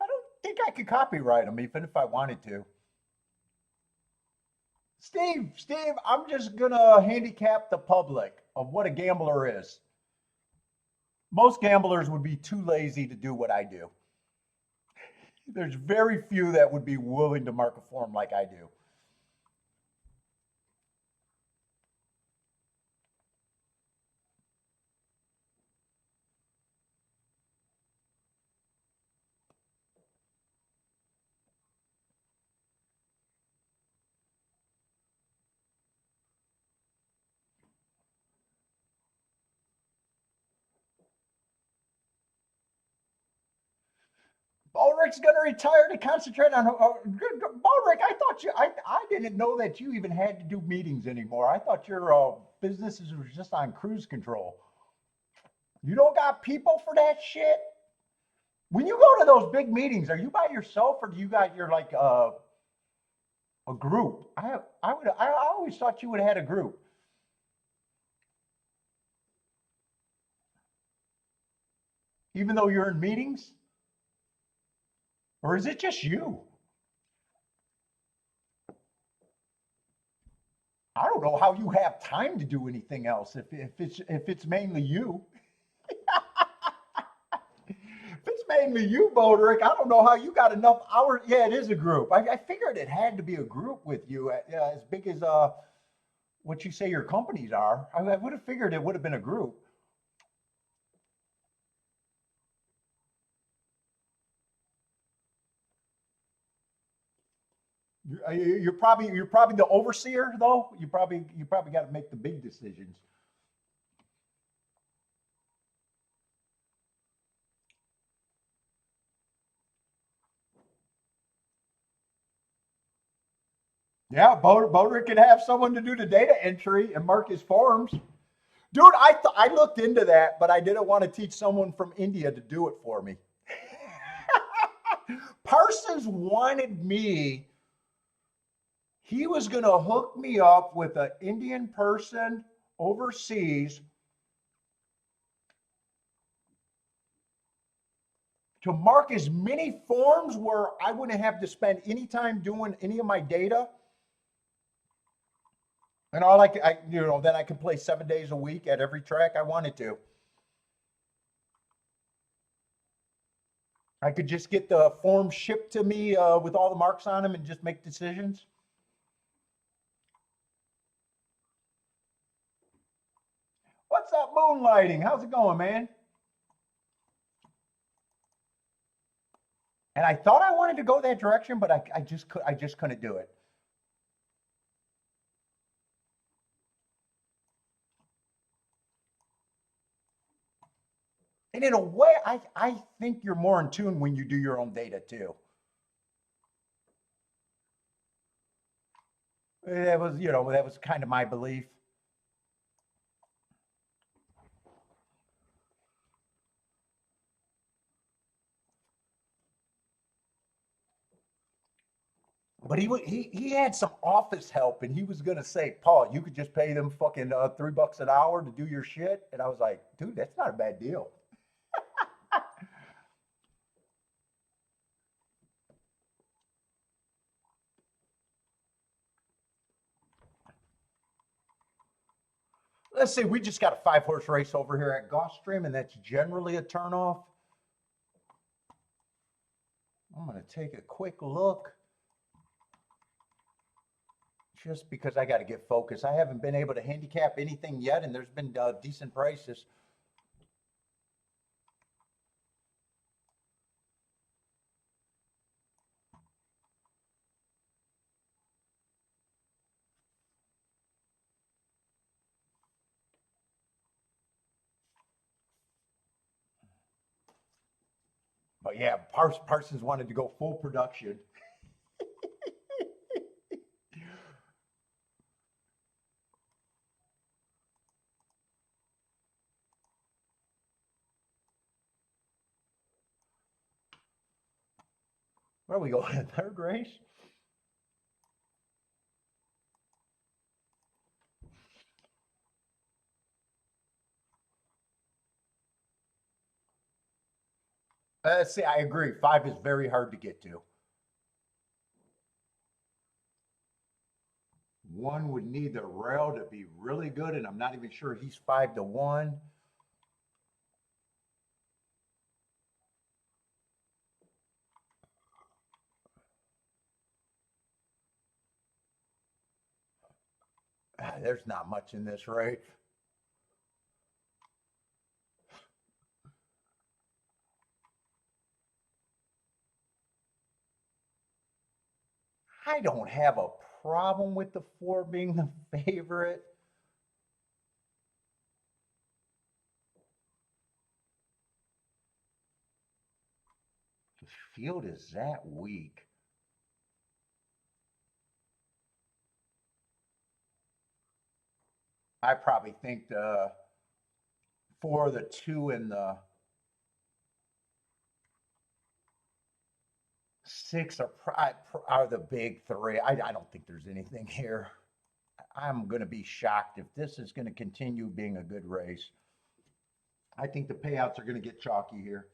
I don't think I could copyright them even if I wanted to. Steve, I'm just gonna handicap the public of what a gambler is. Most gamblers would be too lazy to do what I do. There's very few that would be willing to mark a form like I do. Ulrich's going to retire to concentrate on. Ulrich, I didn't know that you even had to do meetings anymore. I thought your business was just on cruise control. You don't got people for that shit? When you go to those big meetings, are you by yourself or do you got your like a group? I always thought you would have had a group. Even though you're in meetings? Or is it just you? I don't know how you have time to do anything else if it's mainly you. If it's mainly you, Boderick, I don't know how you got enough hours. Yeah, it is a group. I figured it had to be a group with you, as big as what you say your companies are. I would have figured it would have been a group. You're probably the overseer though. You probably got to make the big decisions. Yeah, Boderick can have someone to do the data entry and mark his forms. Dude, I looked into that, but I didn't want to teach someone from India to do it for me. Parsons wanted me, he was going to hook me up with an Indian person overseas to mark as many forms where I wouldn't have to spend any time doing any of my data. And then I could play 7 days a week at every track I wanted to. I could just get the form shipped to me with all the marks on them and just make decisions. What's up, moonlighting? How's it going, man? And I thought I wanted to go that direction, but I just couldn't do it. And in a way, I think you're more in tune when you do your own data too. That was kind of my belief. But he had some office help, and he was gonna say, Paul, you could just pay them fucking $3 an hour to do your shit. And I was like, dude, that's not a bad deal. Let's see, we just got a 5 horse race over here at Gulfstream, and that's generally a turnoff. I'm gonna take a quick look just because I got to get focused. I haven't been able to handicap anything yet, and there's been decent prices. But yeah, Parsons wanted to go full production. Where are we going? Third race? See, I agree. 5 is very hard to get to. One would need the rail to be really good, and I'm not even sure he's 5-1. There's not much in this race. I don't have a problem with the 4 being the favorite. The field is that weak. I probably think the 4, the 2, and the 6 are the big 3. I don't think there's anything here. I'm going to be shocked if this is going to continue being a good race. I think the payouts are going to get chalky here.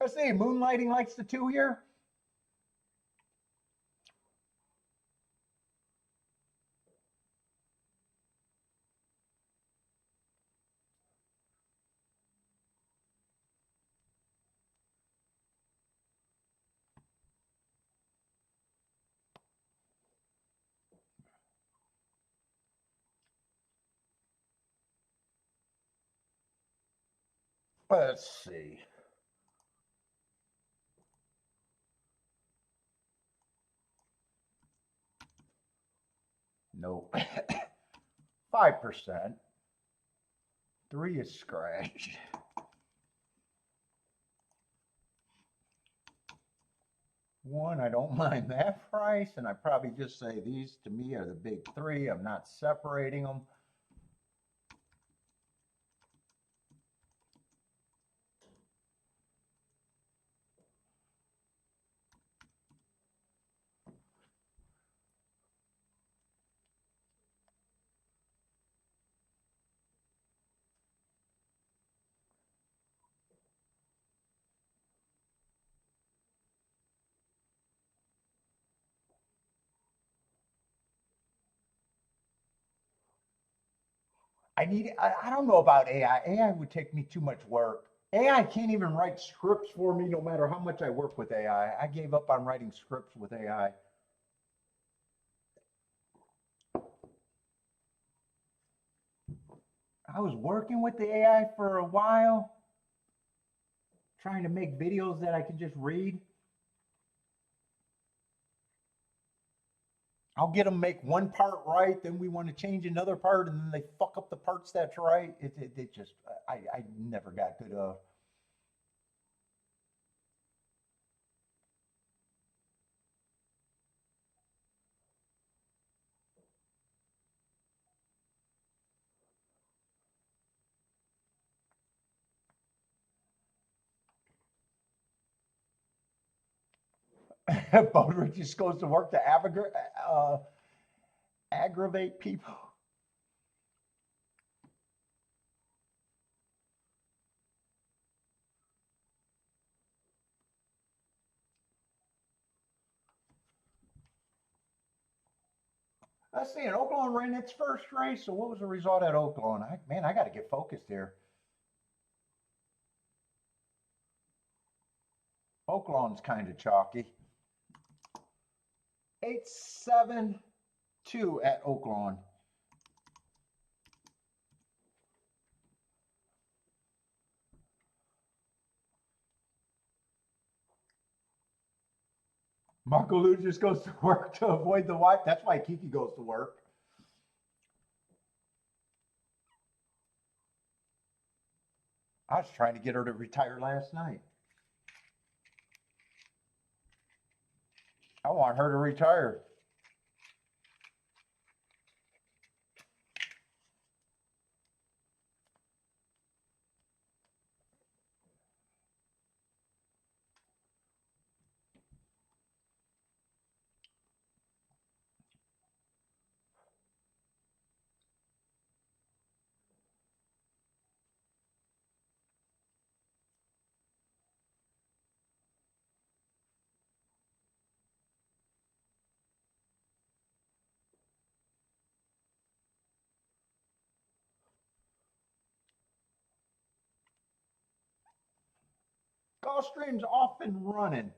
Let's see, Moonlighting likes the 2 here. Let's see. Nope. 5%. 3 is scratched. 1, I don't mind that price, and I probably just say these to me are the big 3. I'm not separating them. I don't know about AI. AI would take me too much work. AI can't even write scripts for me no matter how much I work with AI. I gave up on writing scripts with AI. I was working with the AI for a while, trying to make videos that I can just read. I'll get them make one part right, then we want to change another part, and then they fuck up the parts that's right. It just, I never got good. Boater just goes to work to aggravate people. Let's see, and Oaklawn ran its first race. So what was the result at Oaklawn? Man, I got to get focused here. Oaklawn's kind of chalky. 8-7-2 at Oaklawn. Marco Lou just goes to work to avoid the wife. That's why Kiki goes to work. I was trying to get her to retire last night. I want her to retire. Gulfstream's off and running.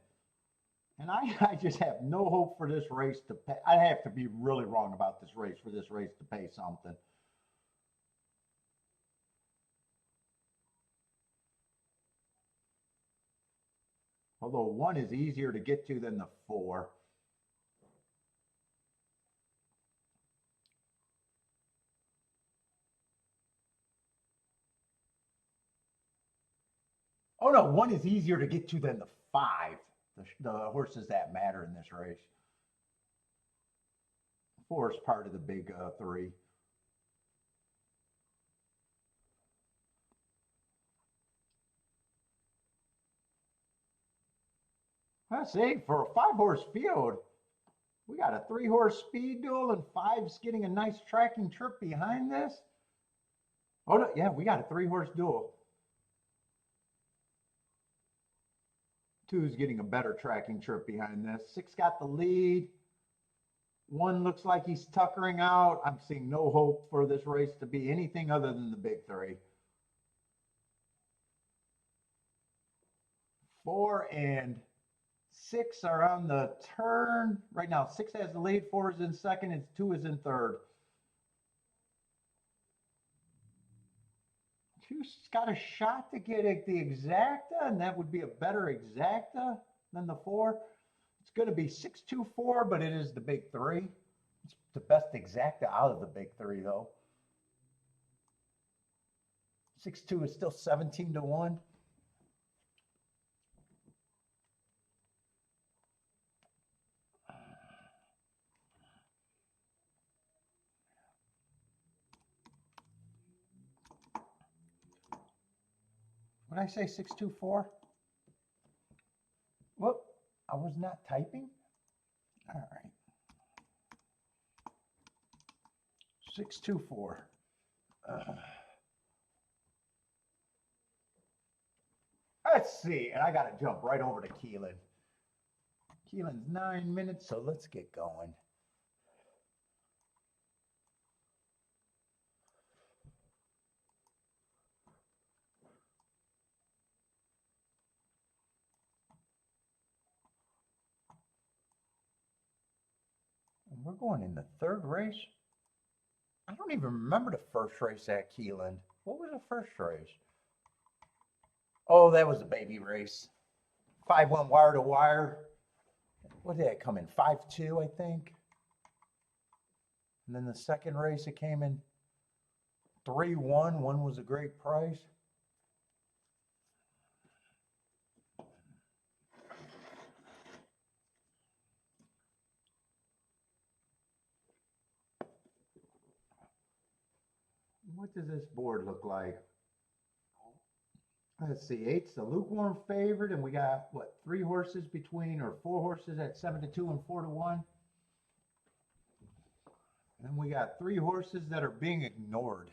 And I just have no hope for this race to pay. I have to be really wrong about this race for this race to pay something. Although 1 is easier to get to than the 4. Oh no, 1 is easier to get to than the 5. The horses that matter in this race. 4 is part of the big 3. Let's see, for a 5-horse field, we got a 3-horse speed duel and 5's getting a nice tracking trip behind this. Oh no, yeah, we got a 3-horse duel. 2's getting a better tracking trip behind this. 6 got the lead. 1 looks like he's tuckering out. I'm seeing no hope for this race to be anything other than the big 3. 4 and 6 are on the turn. Right now, 6 has the lead, 4 is in second, and 2 is in third. 2's got a shot to get the exacta, and that would be a better exacta than the 4. It's going to be 6-2-4, but it is the big 3. It's the best exacta out of the big 3, though. 6-2 is still 17-1. What did I say, 6-2-4? Whoop, I was not typing. All right. 6-2-4. Let's see, and I got to jump right over to Keeneland. Keeneland's 9 minutes, so let's get going. And we're going in the 3rd race. I don't even remember the first race at Keeneland. What was the first race? Oh, that was a baby race. 5 went wire to wire. What did that come in? 5-2, I think. And then the second race, it came in 3-1. 1 was a great price. What does this board look like? Let's see, 8's the lukewarm favorite, and we got, what, 3 horses between, or 4 horses at 7-2 and 4-1. And we got 3 horses that are being ignored.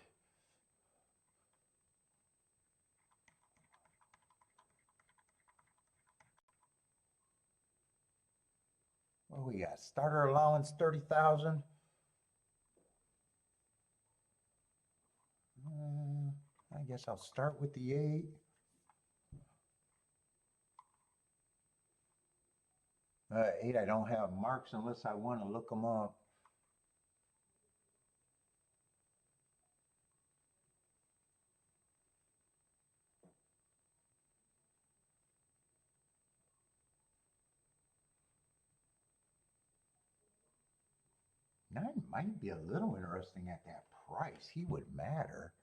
What we got? Starter allowance 30,000. I guess I'll start with the 8. Eight, I don't have marks unless I want to look them up. Nine might be a little interesting at that price. He would matter.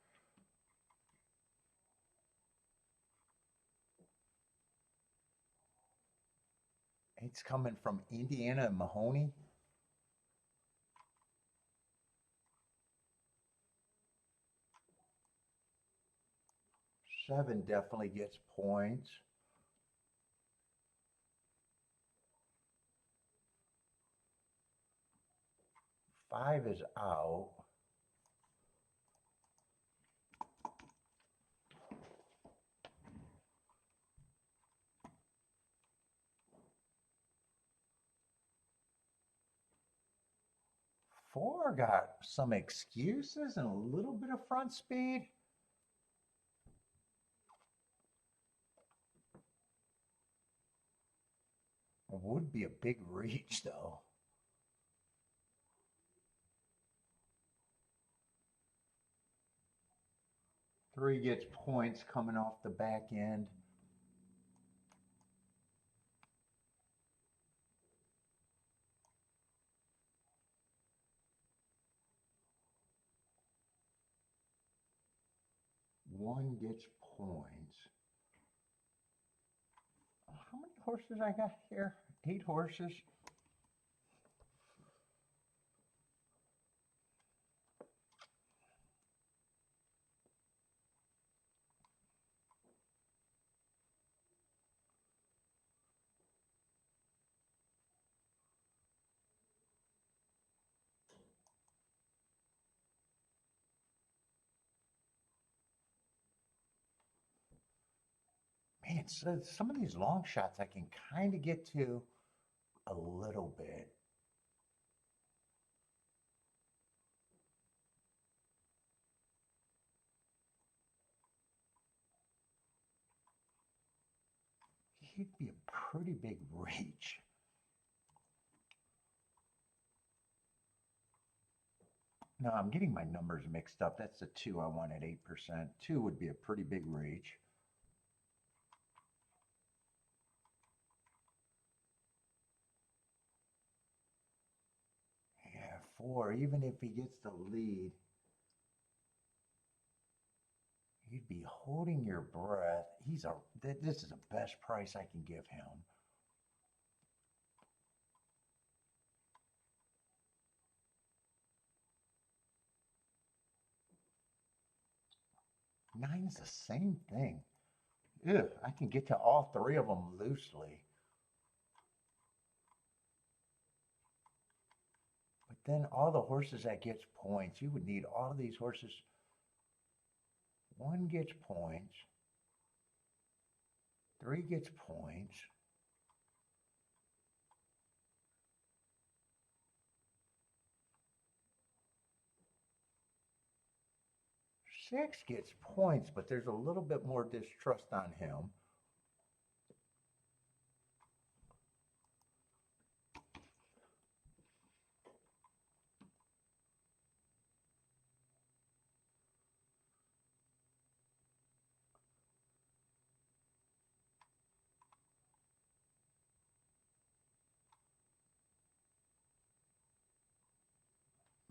It's coming from Indiana and Mahoney. Seven definitely gets points. Five is out. Four got some excuses and a little bit of front speed. It would be a big reach, though. Three gets points coming off the back end. One gets points. horses I got here? 8 horses. Man, so some of these long shots I can kind of get to a little bit. He'd be a pretty big reach. No, I'm getting my numbers mixed up. That's the 2 I want at 8%. 2 would be a pretty big reach. Yeah, 4, even if he gets the lead, you'd be holding your breath. This is the best price I can give him. Nine's the same thing. Ugh, I can get to all 3 of them loosely. But then all the horses that gets points, you would need all of these horses. 1 gets points. 3 gets points. 6 gets points, but there's a little bit more distrust on him.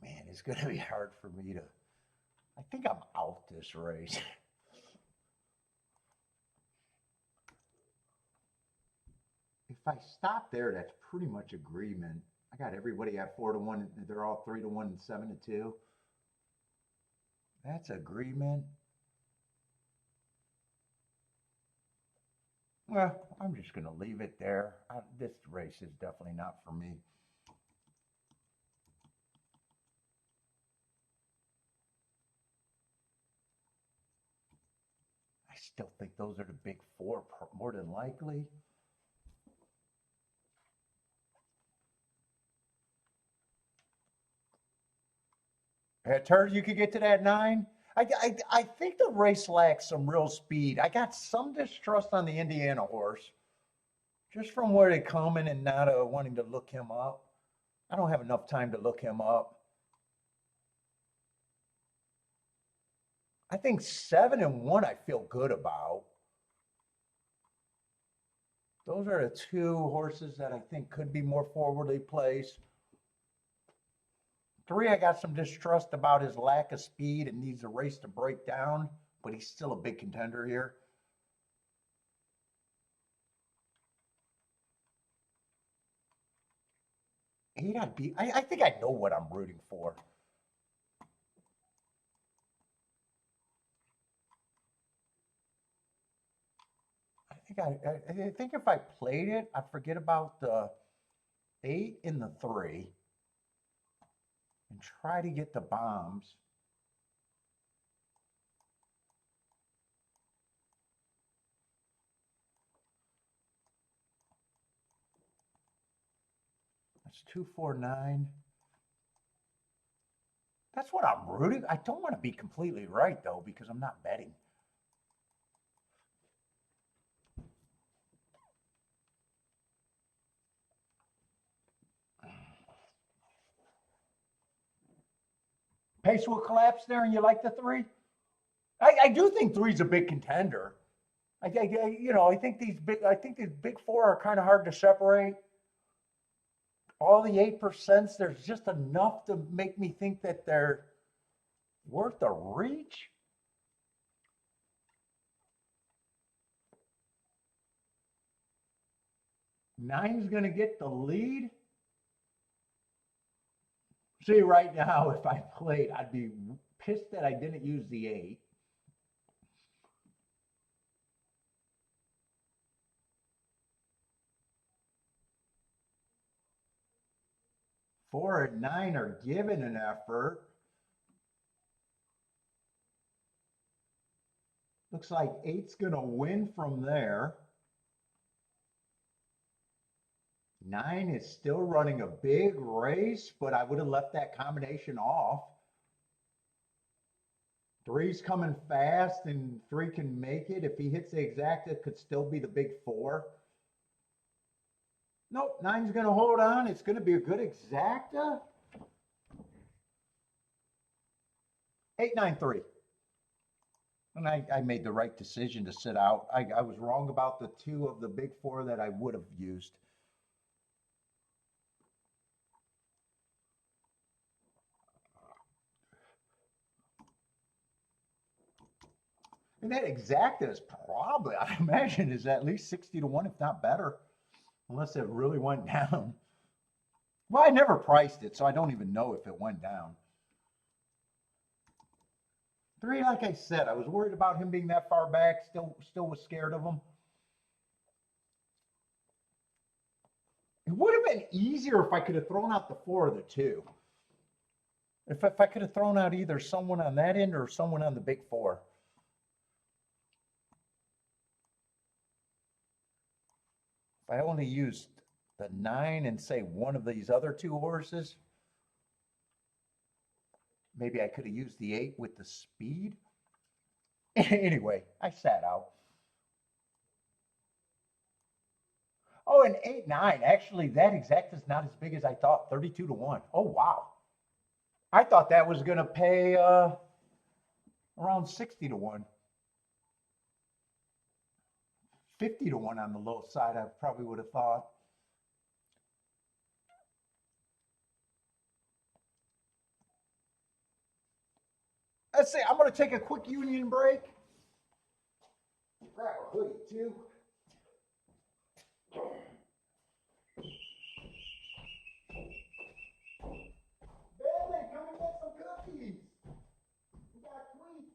Man, it's going to be hard for me to. I think I'm out this race. If I stop there, that's pretty much agreement. I got everybody at 4 to 1. They're all 3 to 1 and 7 to 2. That's agreement. Well, I'm just going to leave it there. This race is definitely not for me. I still think those are the big 4 more than likely. At turns, you could get to that 9. I think the race lacks some real speed. I got some distrust on the Indiana horse, just from where they coming and not wanting to look him up. I don't have enough time to look him up. I think 7 and 1 I feel good about. Those are the 2 horses that I think could be more forwardly placed. 3, I got some distrust about his lack of speed and needs a race to break down, but he's still a big contender here. 8, I think I know what I'm rooting for. I think if I played it, I'd forget about the 8 and the 3 and try to get the bombs. That's 249. That's what I'm rooting. I don't want to be completely right though, because I'm not betting. Pace will collapse there, and you like the 3? I do think 3's a big contender. I think these big 4 are kind of hard to separate. All the 8%, there's just enough to make me think that they're worth a reach. Nine's going to get the lead. See, right now, if I played, I'd be pissed that I didn't use the 8. Four and 9 are giving an effort. Looks like 8's going to win from there. 9 is still running a big race, but I would have left that combination off. 3's coming fast, and 3 can make it. If he hits the exacta, it could still be the big 4. Nope, 9's going to hold on. It's going to be a good exacta. 8-9-3. And I made the right decision to sit out. I was wrong about the 2 of the big 4 that I would have used. And that exacta is probably, I imagine, is at least 60 to 1, if not better, unless it really went down. Well, I never priced it, so I don't even know if it went down. 3, like I said, I was worried about him being that far back, still was scared of him. It would have been easier if I could have thrown out the 4 or the 2. If I could have thrown out either someone on that end or someone on the big 4. If I only used the 9 and say one of these other 2 horses, maybe I could have used the 8 with the speed. Anyway, I sat out. Oh, and 8-9. Actually, that exact is not as big as I thought. 32 to 1. Oh, wow. I thought that was going to pay around 60 to 1. 50 to 1 on the low side, I probably would have thought. Let's see, I'm going to take a quick union break. Grab a hoodie, too. Billy, come and get some cookies. We got tweets.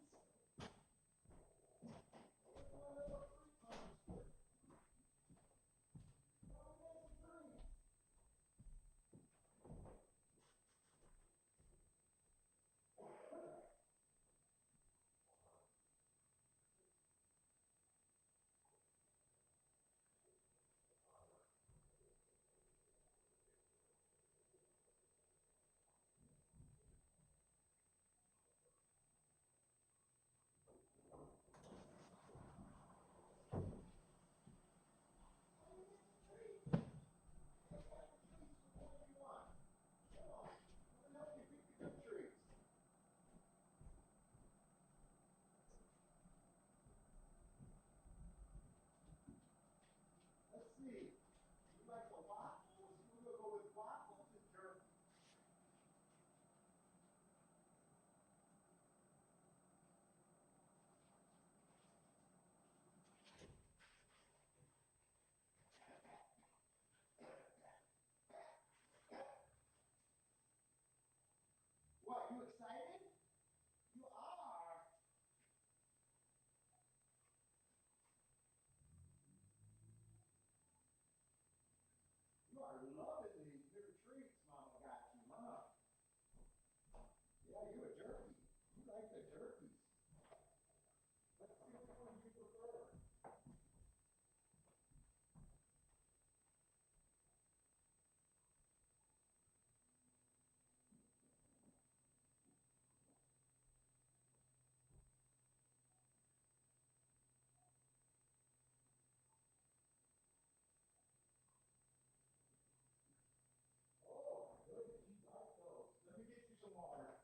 Let's see. You like the waffles? We're going to go with waffles and jerky. What, you excited? You are. You are loving these new treats Mama got you, huh? Yeah, you a jerky. You like the jerkies. Let's see which one you prefer. Oh, goodness, you like those. Let me get you some water.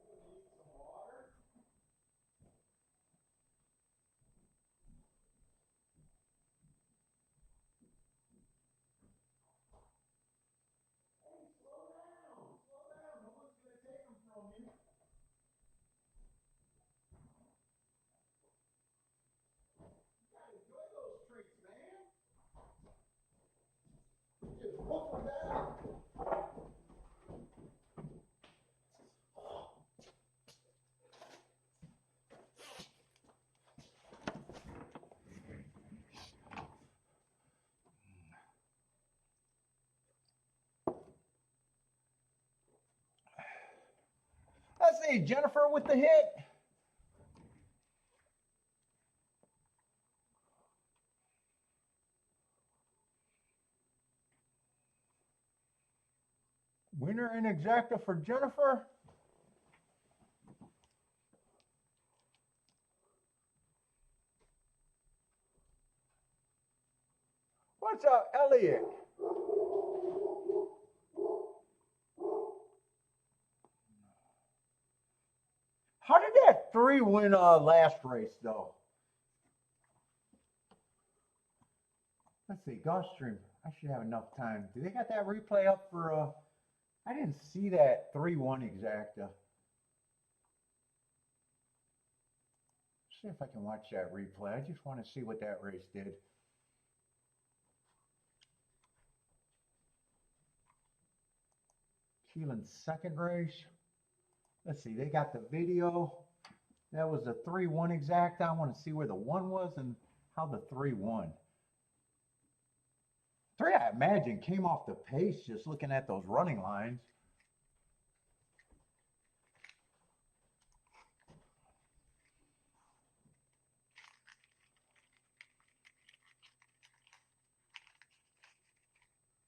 You need some water? see, Jennifer with the hit. Winner in exacta for Jennifer. What's up, Elliot? How did that 3 win last race, though? Let's see, Gulfstream. I should have enough time. Do they got that replay up for, I didn't see that 3-1 exacta. See if I can watch that replay. I just want to see what that race did. Keeneland's second race. Let's see, they got the video. That was a 3-1 exacta. I want to see where the 1 was and how the 3-1. 3, I imagine, came off the pace just looking at those running lines.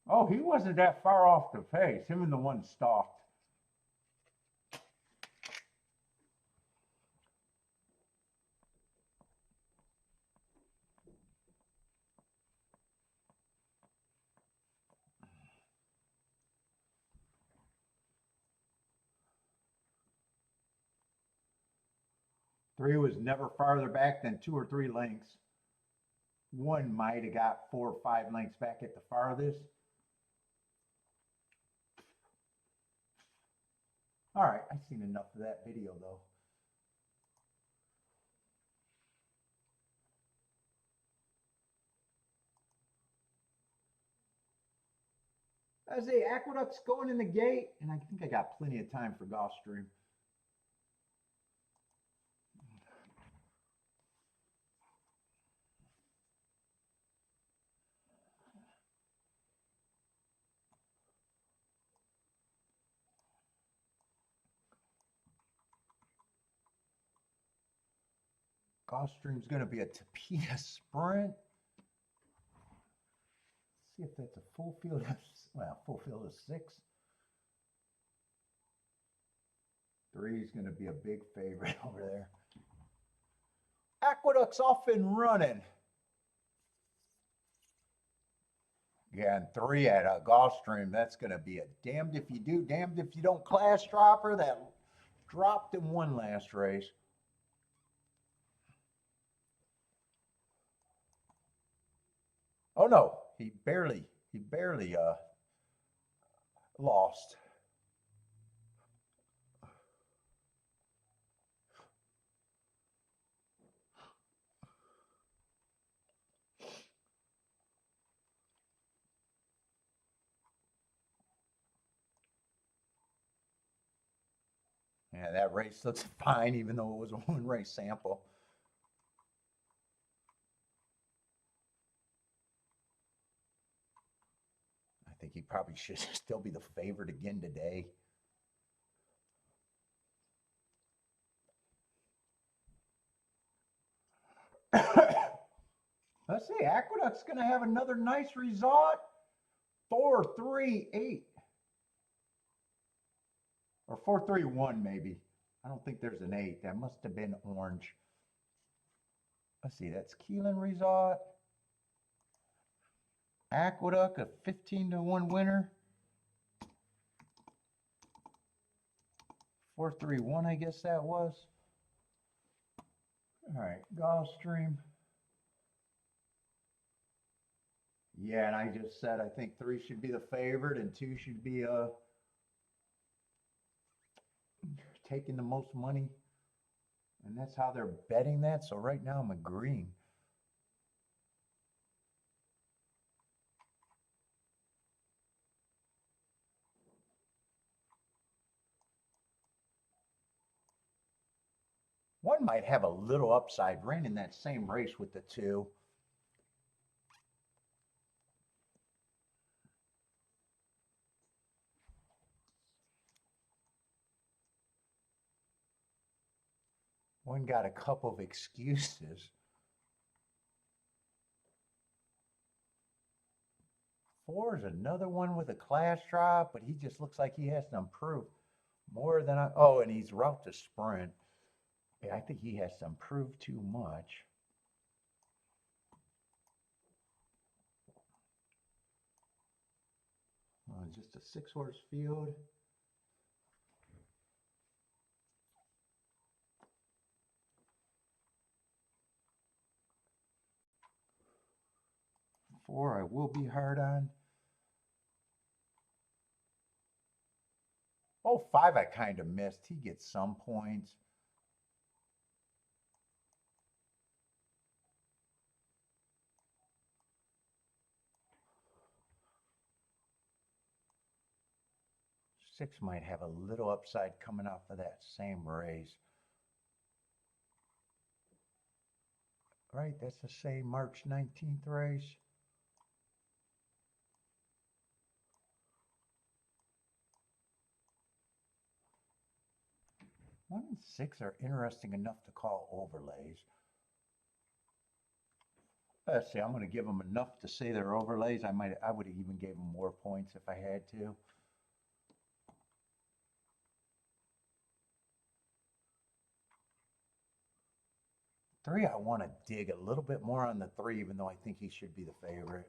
Oh, he wasn't that far off the pace. Him and the 1 stalked. Three was never farther back than 2 or 3 lengths. 1 might have got 4 or 5 lengths back at the farthest. All right, I've seen enough of that video, though. As the Aqueduct's going in the gate, and I think I got plenty of time for Gulfstream. Gulfstream's going to be a Tapia sprint. Let's see if that's a full field of, well, full field of 6. 3 is going to be a big favorite over there. Aqueduct's off and running. Yeah, and 3 at a Gulfstream. That's going to be a damned if you do, damned if you don't class dropper. That dropped and won last race. Oh no, he barely lost. Yeah, that race looks fine, even though it was a 1 race sample. I think he probably should still be the favorite again today. Let's see, Aqueduct's going to have another nice result. 4-3-8. Or 4-3-1 maybe. I don't think there's an 8. That must have been orange. Let's see, that's Keeneland result. Aqueduct, a 15-1 winner. 4-3-1, I guess that was. All right, Gulfstream. Yeah, and I just said I think 3 should be the favorite and 2 should be taking the most money. And that's how they're betting that. So right now I'm agreeing. One might have a little upside. Ran in that same race with the 2. One got a couple of excuses. 4 is another one with a class drop, but he just looks like he has to improve more than I. Oh, and he's route to sprint. Yeah, I think he has to improve too much. Just a 6-horse field. Four, I will be hard on. Oh, 5, I kind of missed. He gets some points. Six might have a little upside coming off of that same race. Right, that's the same March 19th race. One and 6 are interesting enough to call overlays. Let's see, I'm going to give them enough to say they're overlays. I would have even gave them more points if I had to. Three, I want to dig a little bit more on the 3, even though I think he should be the favorite.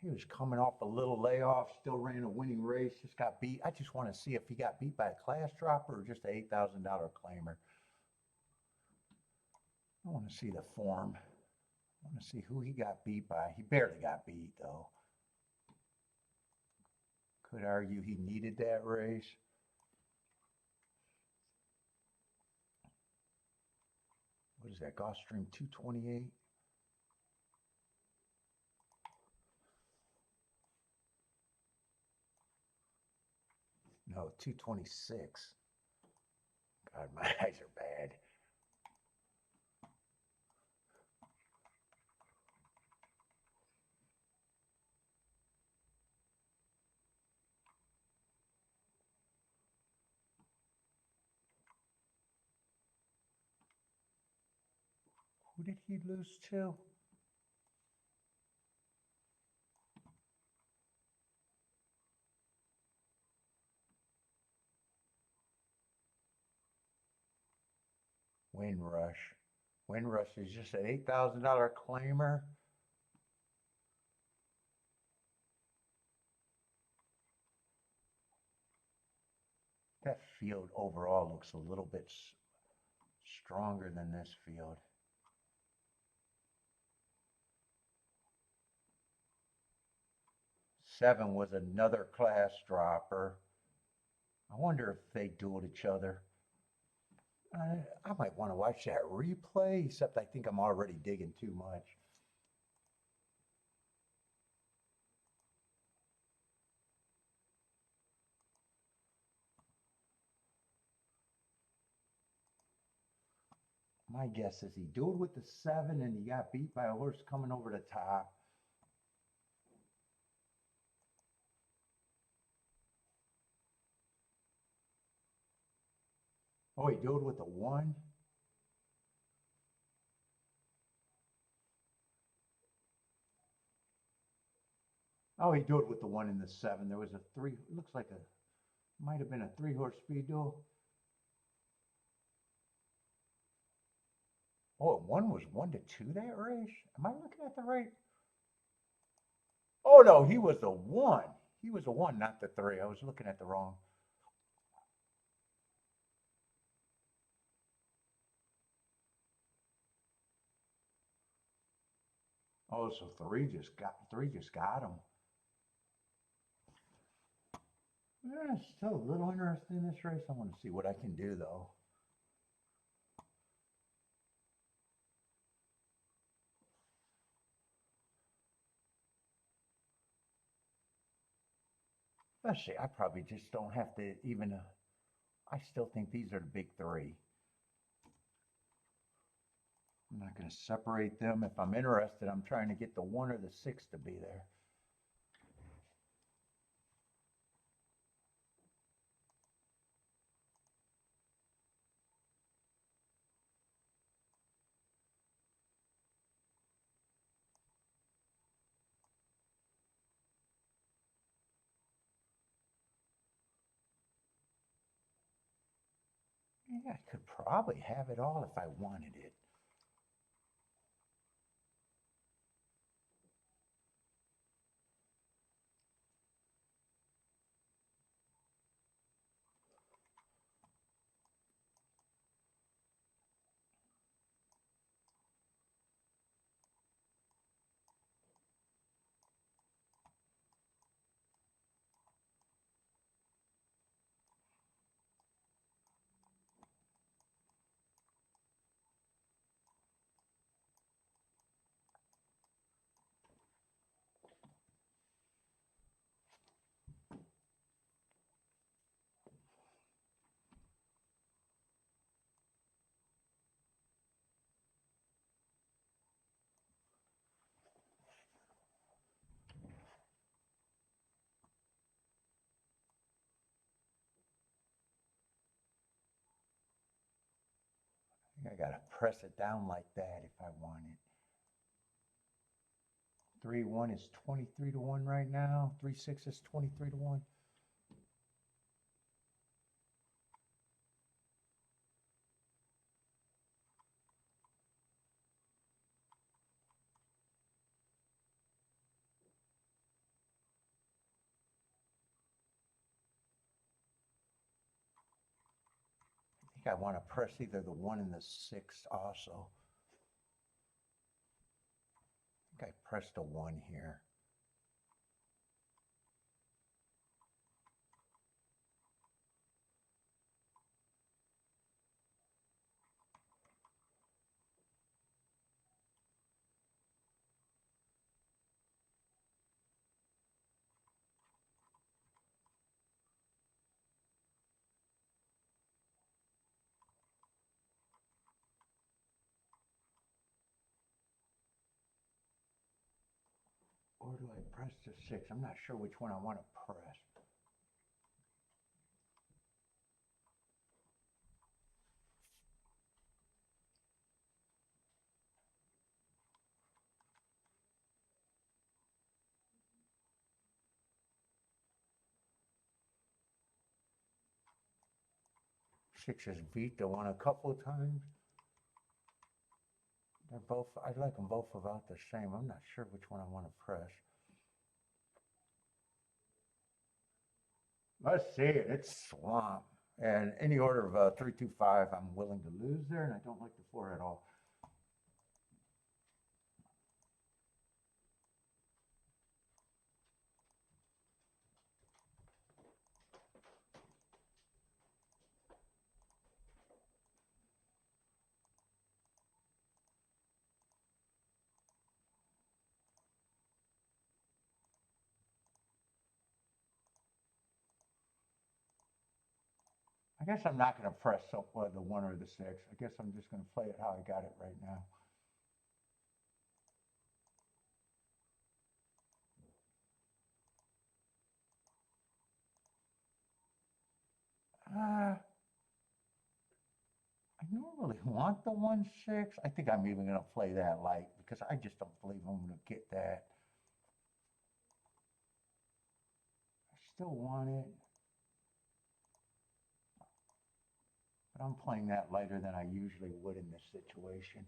He was coming off a little layoff, still ran a winning race, just got beat. I just want to see if he got beat by a class dropper or just an $8,000 claimer. I want to see the form. I want to see who he got beat by. He barely got beat, though. Could argue he needed that race. What is that, Gulfstream 228? No, 226. God, my eyes are bad. Who did he lose to? Windrush. Windrush is just an $8,000 claimer. That field overall looks a little bit stronger than this field. Seven was another class dropper. I wonder if they dueled each other. I might want to watch that replay, except I think I'm already digging too much. My guess is he dueled with the 7 and he got beat by a horse coming over the top. Oh, he dueled with the 1? Oh, he dueled with the 1 and the 7. There was a 3, looks like might have been a 3-horse speed duel. Oh, 1 was 1-2 that race? Am I looking at the right? Oh, no, he was the 1. He was the 1, not the 3. I was looking at the wrong. Oh, so 3 just got him. Yeah, still a little interested in this race. I want to see what I can do, though. Let's see, I probably just don't have to even, I still think these are the big 3. I'm not going to separate them. If I'm interested, I'm trying to get the 1 or the 6 to be there. Yeah, I could probably have it all if I wanted it. I gotta press it down like that if I want it. 3-1 is 23 to 1 right now. 3-6 is 23 to 1. I think I want to press either the 1 and the 6 also. I think I pressed a 1 here. Or do I press the 6? I'm not sure which one I want to press. Sixes beat the 1 a couple of times. They're both, I like them both about the same. I'm not sure which one I want to press. Let's see it. It's swamp. And any order of 3, 2, 5, I'm willing to lose there, and I don't like the 4 at all. I guess I'm not going to press the 1 or the 6. I guess I'm just going to play it how I got it right now. I normally want the 1, 6. I think I'm even going to play that light because I just don't believe I'm going to get that. I still want it. But I'm playing that lighter than I usually would in this situation.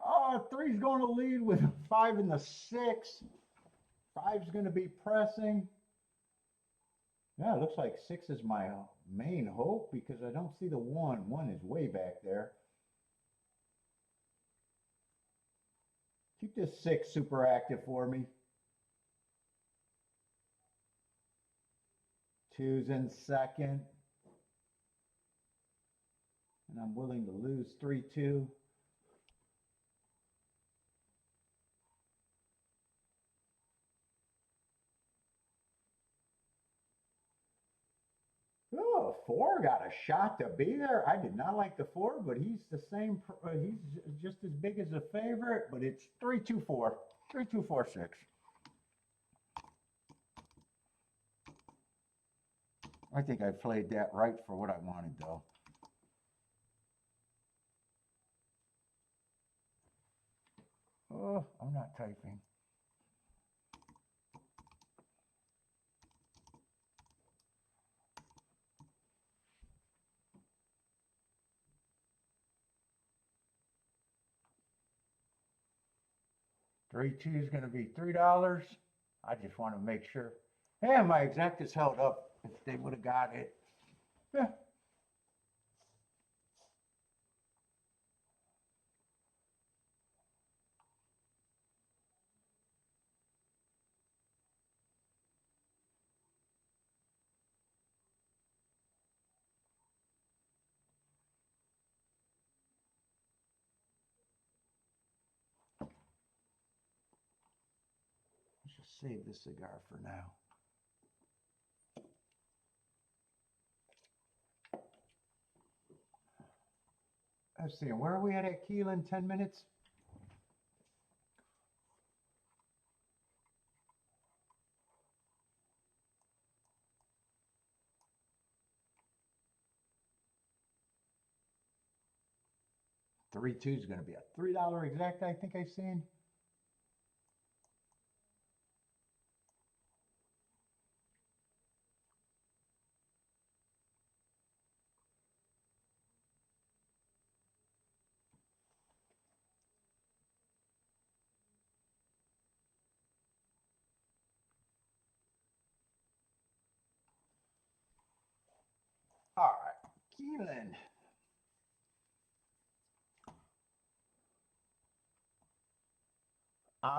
Oh, 3's going to lead with 5 and the 6. 5's going to be pressing. Yeah, it looks like 6 is my main hope because I don't see the 1. 1 is way back there. Keep this 6 super active for me. 2's in second. And I'm willing to lose 3, 2. Oh, the 4 got a shot to be there. I did not like the 4, but he's the same. He's just as big as the favorite, but it's 3-2-4, 3-2-4-6. I think I played that right for what I wanted, though. Oh, I'm not typing. $3-2 is going to be $3. I just want to make sure. Yeah, my exact is held up. If they would have got it. Yeah. Let's just save this cigar for now. Let's see, where are we at Keeneland? 10 minutes? $3-2 is going to be a $3 exact, I think I've seen. All right, Keeneland.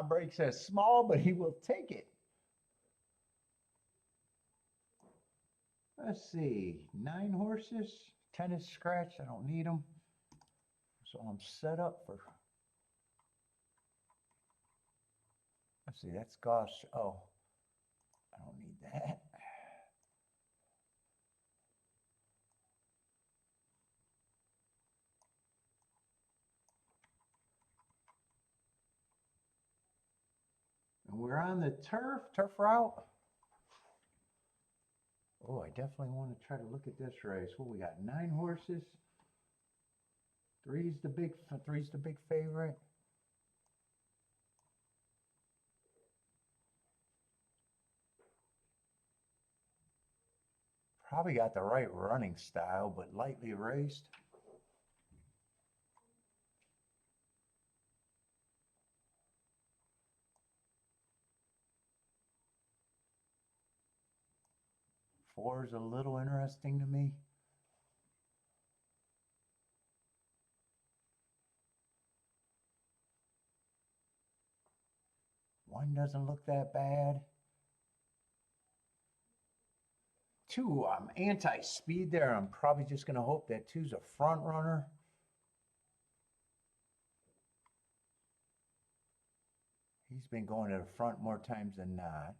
Break says small, but he will take it. Let's see, 9 horses, 10 is scratched. I don't need them. So I'm set up for. Let's see, that's gosh. Oh, I don't need that. And we're on the turf route. Oh, I definitely want to try to look at this race. Well, we got 9 horses. Three's the big favorite. Probably got the right running style, but lightly raced. Four is a little interesting to me. One doesn't look that bad. 2, I'm anti-speed there. I'm probably just going to hope that 2's a front runner. He's been going to the front more times than not.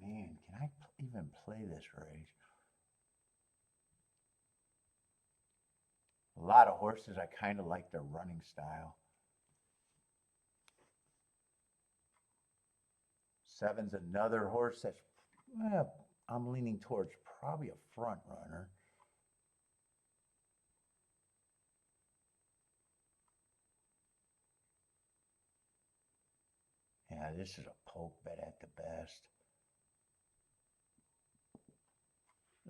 Man, can I even play this race? A lot of horses, I kind of like their running style. 7's another horse that's, I'm leaning towards probably a front runner. Yeah, this is a poke bet at the best.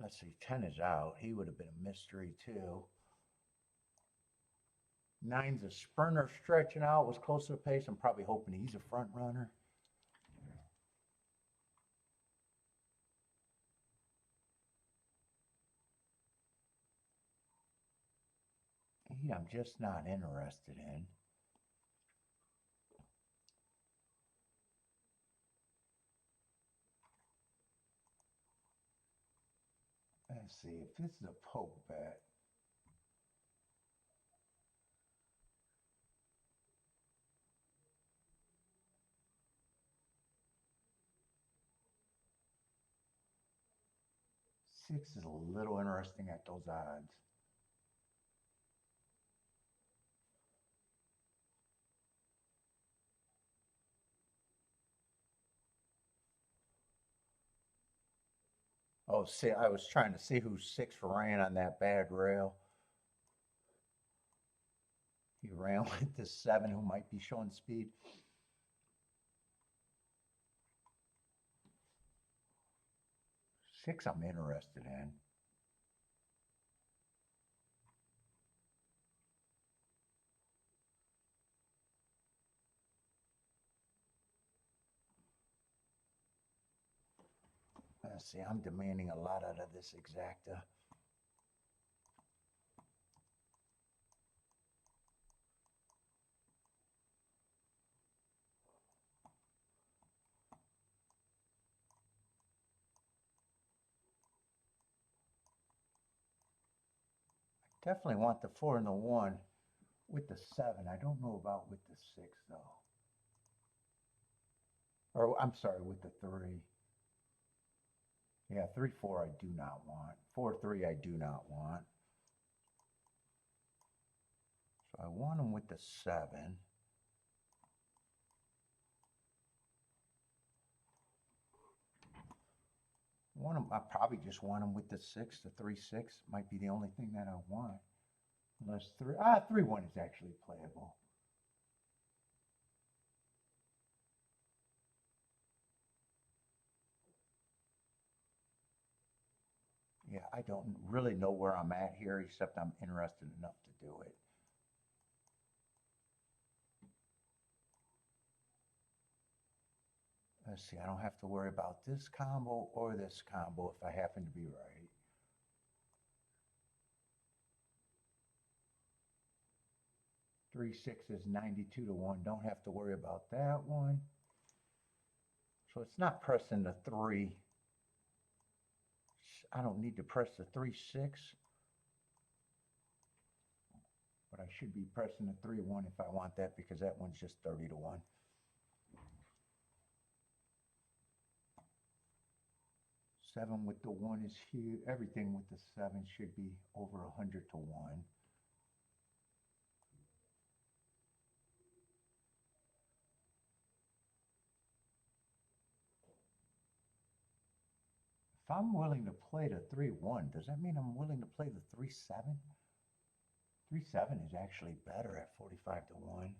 Let's see, 10 is out. He would have been a mystery too. 9's a sprinter stretching out, was close to the pace. I'm probably hoping he's a front runner. I'm just not interested in. Let's see, if this is a poke bet. 6 is a little interesting at those odds. Oh, see, I was trying to see who 6 ran on that bad rail. He ran with the 7 who might be showing speed. Six I'm interested in. Let's see, I'm demanding a lot out of this exacta. Definitely want the 4 and the 1 with the 7. I don't know about with the 6 though. Or I'm sorry, with the 3. Yeah, 3, 4 I do not want. 4, 3 I do not want. So I want them with the 7. I probably just want them with the 6. The 3, 6 might be the only thing that I want. Unless 3, 1 is actually playable. Yeah, I don't really know where I'm at here, except I'm interested enough to do it. Let's see, I don't have to worry about this combo or this combo if I happen to be right. Three, 6 is 92 to 1. Don't have to worry about that one. So it's not pressing the 3. I don't need to press the 3, 6. But I should be pressing the 3, 1 if I want that, because that one's just 30 to 1. Seven with the 1 is here. Everything with the 7 should be over 100 to 1. If I'm willing to play the 3, 1, does that mean I'm willing to play the 3, 7? 3, 7 is actually better at 45 to 1.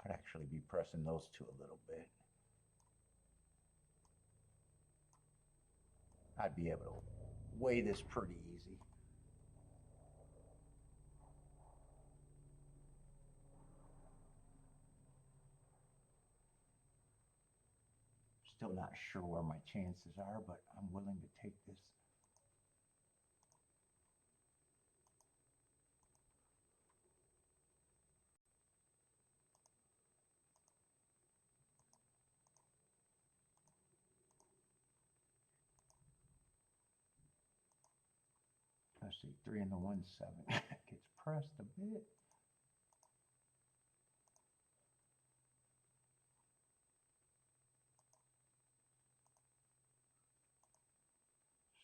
I'd actually be pressing those two a little bit. I'd be able to weigh this pretty easy. Still not sure where my chances are, but I'm willing to take this. Let's see, 3 and the 1, 7. Gets pressed a bit.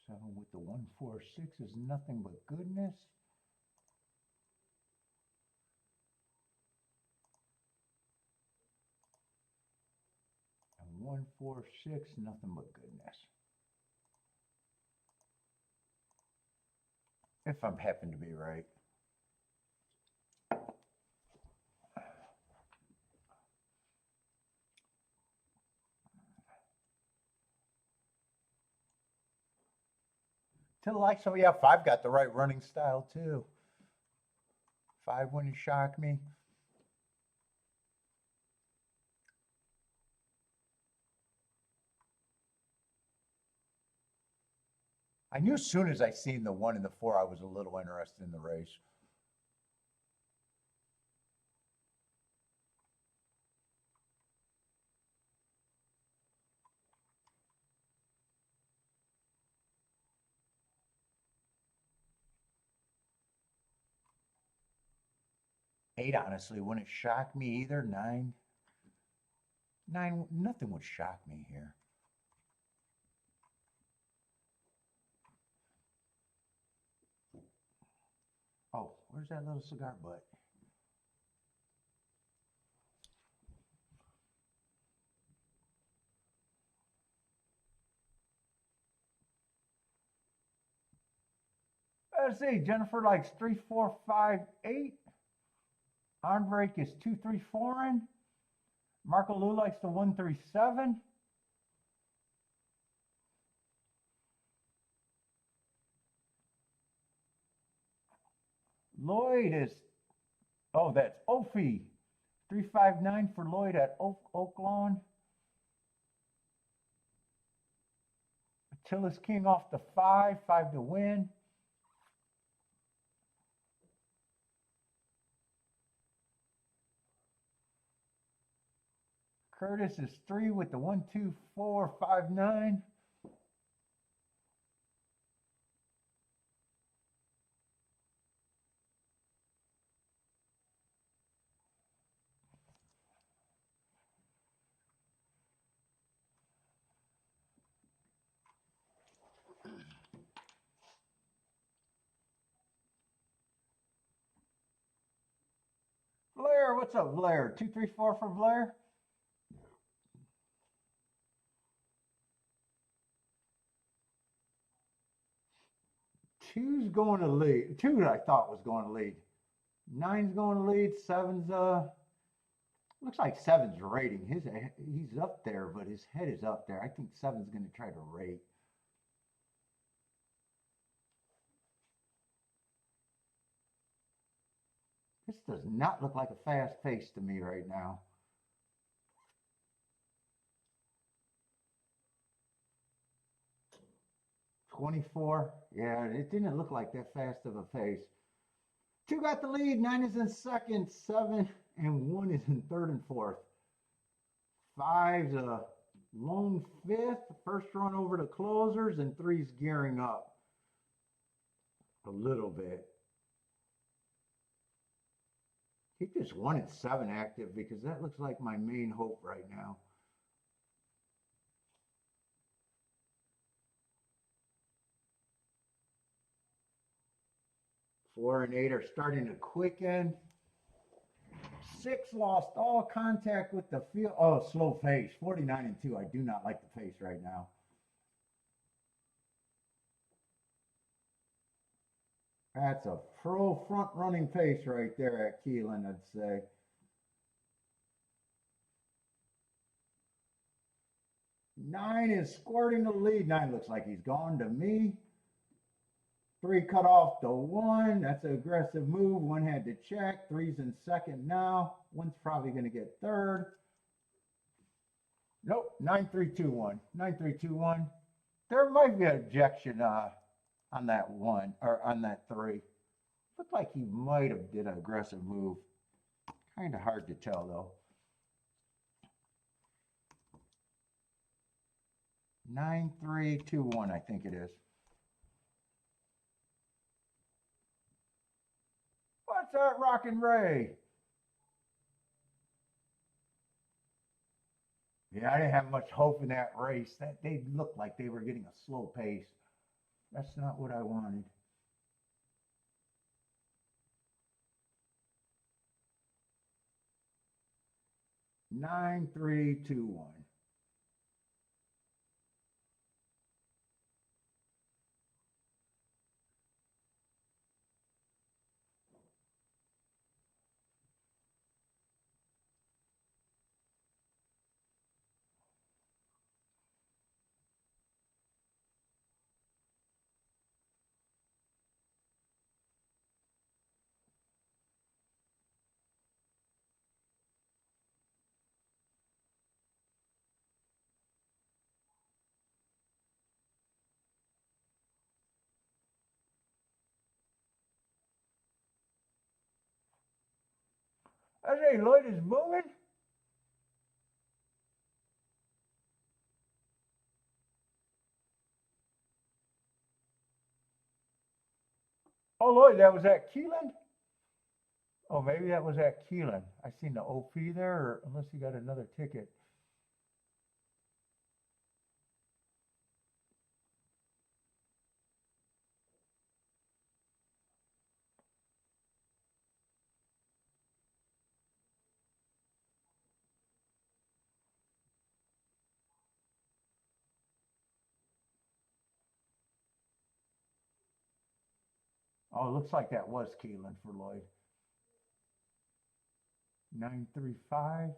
Seven with the 1, 4, 6 is nothing but goodness. And 1, 4, 6, nothing but goodness. If I'm happen to be right. To the likes of, yeah, 5 got the right running style too. 5 wouldn't shock me. I knew as soon as I seen the 1 and the 4, I was a little interested in the race. Eight honestly wouldn't shock me either. 9. 9, nothing would shock me here. Oh, where's that little cigar butt? Let's see, Jennifer likes 3, 4, 5, 8. Andre is 2, 3 foreign. Marco Lou likes the 1, 3, 7. Lloyd is, oh, that's Ophi. 3, 5, 9 for Lloyd at Oaklawn. Attila's King off the 5, 5 to win. Curtis is 3 with the 1, 2, 4, 5, 9. Blair, what's up, Blair? 2, 3, 4 for Blair. Two's going to lead. 2 I thought was going to lead. 9's going to lead. 7's looks like 7's rating. He's up there, but his head is up there. I think 7's going to try to rate. This does not look like a fast pace to me right now. $24. Yeah, it didn't look like that fast of a pace. 2 got the lead. 9 is in second. 7 and 1 is in third and fourth. 5's a lone fifth. First run over to closers, and 3's gearing up a little bit. Keep this 1 and 7 active because that looks like my main hope right now. Four and 8 are starting to quicken. 6 lost all contact with the field. Oh, slow pace. 49 and 2. I do not like the pace right now. That's a pro front running pace right there at Keeneland, I'd say. Nine is squirting the lead. 9 looks like he's gone to me. 3 cut off the 1. That's an aggressive move. 1 had to check. 3's in second now. 1's probably going to get third. Nope. 9, 3, 2, 1. 9, 3, 2, 1. There might be an ejection on that 1 or on that 3. Looked like he might have did an aggressive move. Kind of hard to tell though. 9, 3, 2, 1. I think it is. What's that, Rockin' Ray? Yeah, I didn't have much hope in that race. They looked like they were getting a slow pace. That's not what I wanted. 9, 3, 2, 1. I say Lloyd is moving. Oh, Lloyd, that was at Keeneland? Oh, maybe that was at Keeneland. I seen the OP there, or unless you got another ticket. Oh, it looks like that was Keeneland for Lloyd. 935.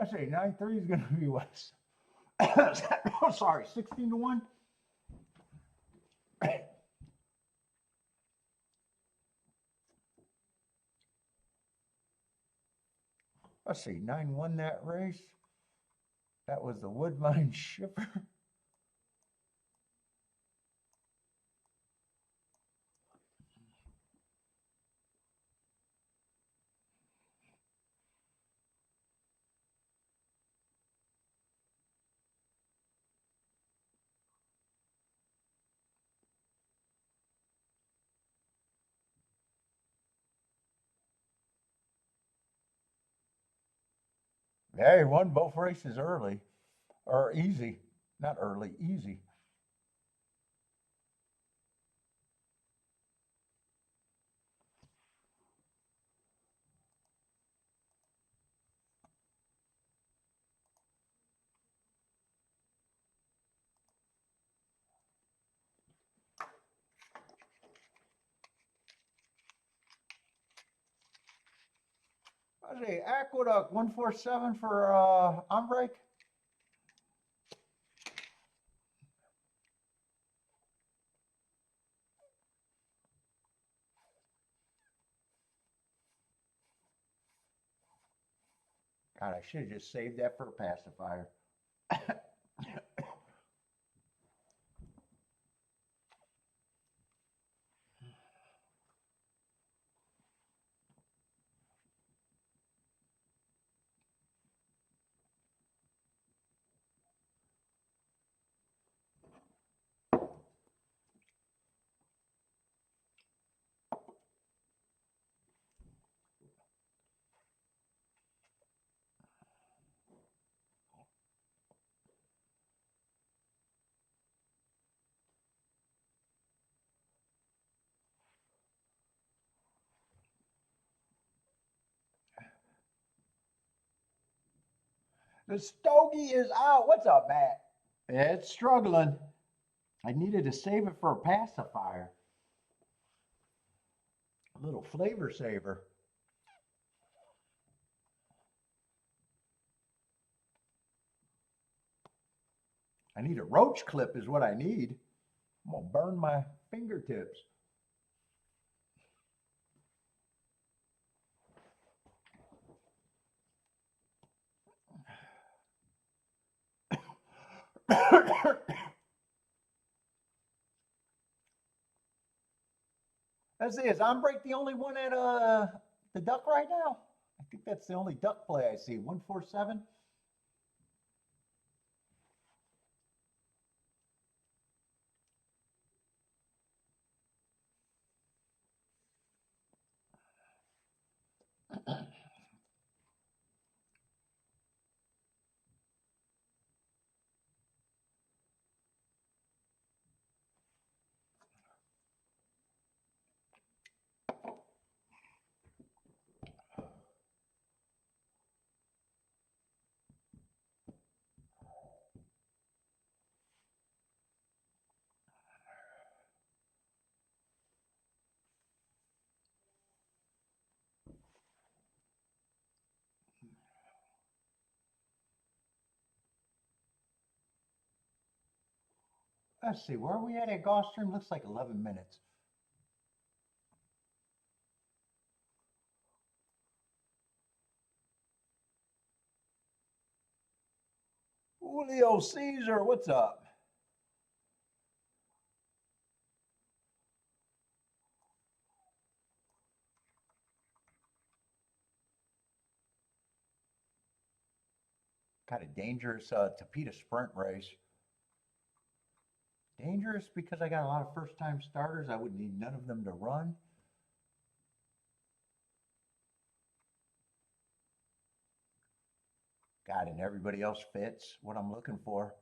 I say 9-3 is going to be what? Oh, sorry, 16 to 1. Let's see, 9 won that race. That was the Woodbine Shipper. Yeah, he won both races early, or easy. Not early, easy. I say Aqueduct 147 for on break. God, I should have just saved that for a pacifier. The stogie is out. What's up, Matt? It's struggling. I needed to save it for a pacifier. A little flavor saver. I need a roach clip is what I need. I'm gonna burn my fingertips. Let's see, is Ombrake the only one at the duck right now? I think that's the only duck play I see. 147. Let's see, where are we at Gulfstream? Looks like 11 minutes. Julio Caesar, what's up? Kind of dangerous Tapeta sprint race. Dangerous because I got a lot of first time starters. I would need none of them to run. God, and everybody else fits what I'm looking for.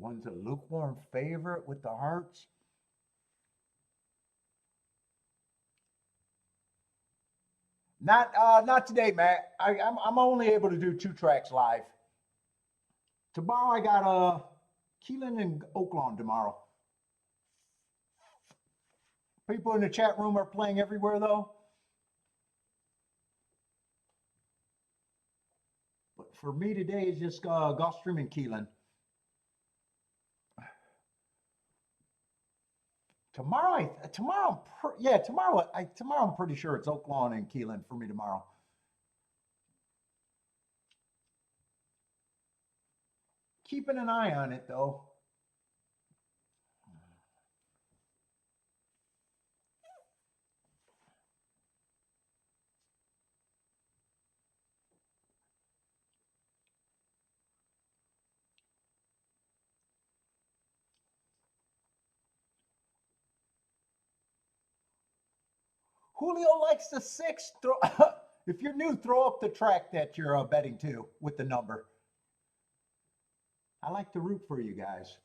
One's a lukewarm favorite with the hearts. Not today, Matt. I'm only able to do 2 tracks live. Tomorrow I got Keeneland and Oaklawn tomorrow. People in the chat room are playing everywhere though. But for me today is just Gulfstream and Keeneland. Tomorrow I'm pretty sure it's Oaklawn and Keeneland for me tomorrow. Keeping an eye on it though. Julio likes the 6. If you're new, throw up the track that you're betting to with the number. I like to root for you guys.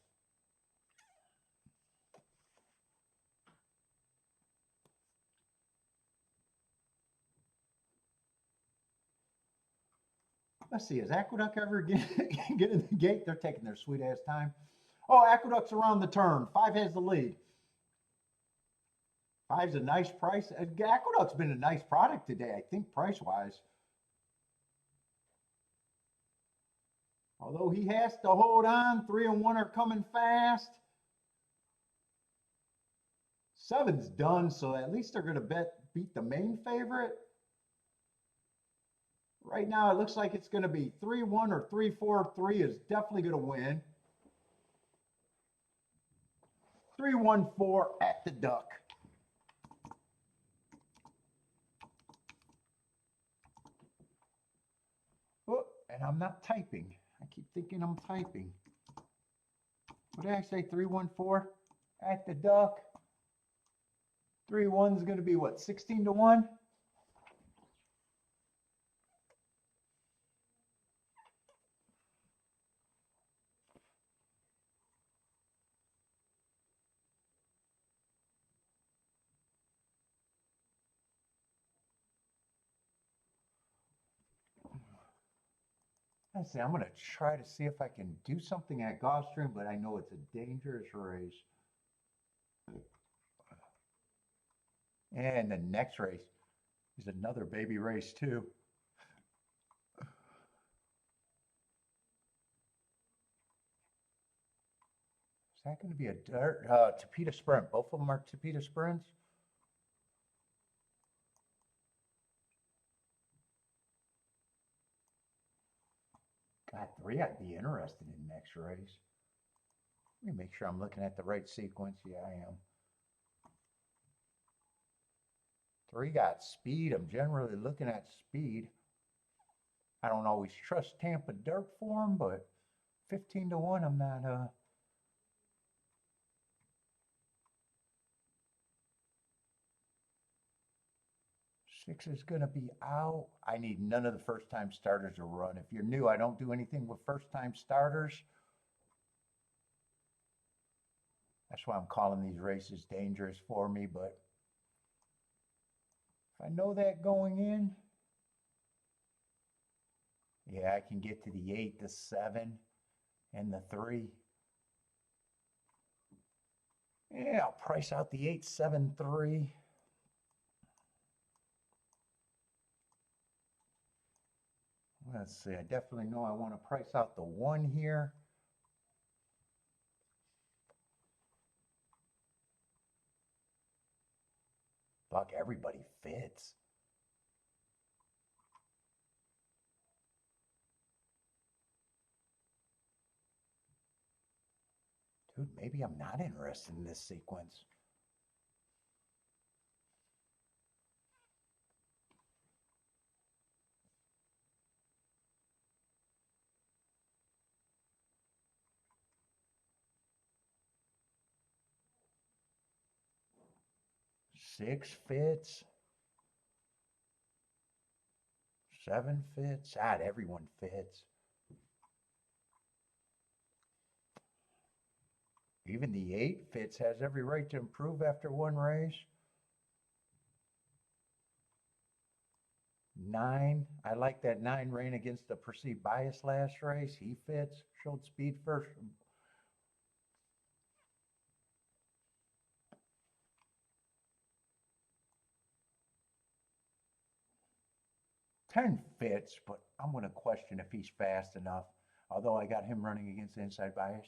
Let's see, is Aqueduct ever get in the gate? They're taking their sweet ass time. Oh, Aqueduct's around the turn. 5 has the lead. 5's a nice price. Aqueduct's been a nice product today, I think, price-wise. Although he has to hold on. 3 and 1 are coming fast. 7's done, so at least they're going to beat the main favorite. Right now, it looks like it's going to be 3-1 or 3-4. 3 is definitely going to win. 3-1-4 at the Duck. Oh, and I'm not typing. I keep thinking I'm typing. What did I say? 3-1-4 at the Duck. 3-1 is going to be what? 16-1? Let's see, I'm going to try to see if I can do something at Gulfstream, but I know it's a dangerous race. And the next race is another baby race too. Is that going to be a Tapeta sprint? Both of them are Tapeta sprints. God, 3 I'd be interested in next race. Let me make sure I'm looking at the right sequence. Yeah, I am. 3 got speed. I'm generally looking at speed. I don't always trust Tampa dirt for him, but 15-1, I'm not. 6 is going to be out. I need none of the first-time starters to run. If you're new, I don't do anything with first-time starters. That's why I'm calling these races dangerous for me, but if I know that going in, yeah, I can get to the 8, the 7, and the 3. Yeah, I'll price out the 8, 7, 3. Let's see, I definitely know I want to price out the 1 here. Fuck, everybody fits. Dude, maybe I'm not interested in this sequence. Six fits. 7 fits. God, everyone fits. Even the 8 fits, has every right to improve after one race. 9, I like that 9 ran against the perceived bias last race. He fits, showed speed first. 10 fits, but I'm going to question if he's fast enough, although I got him running against the inside bias.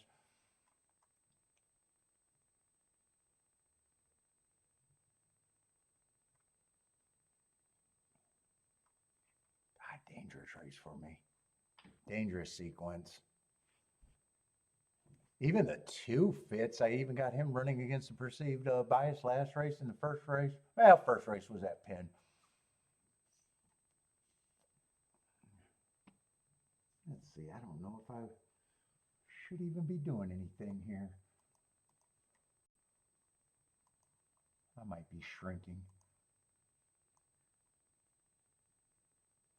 God, dangerous race for me. Dangerous sequence. Even the 2 fits. I even got him running against the perceived bias last race in the first race. Well, first race was at Penn. Let's see. I don't know if I should even be doing anything here. I might be shrinking.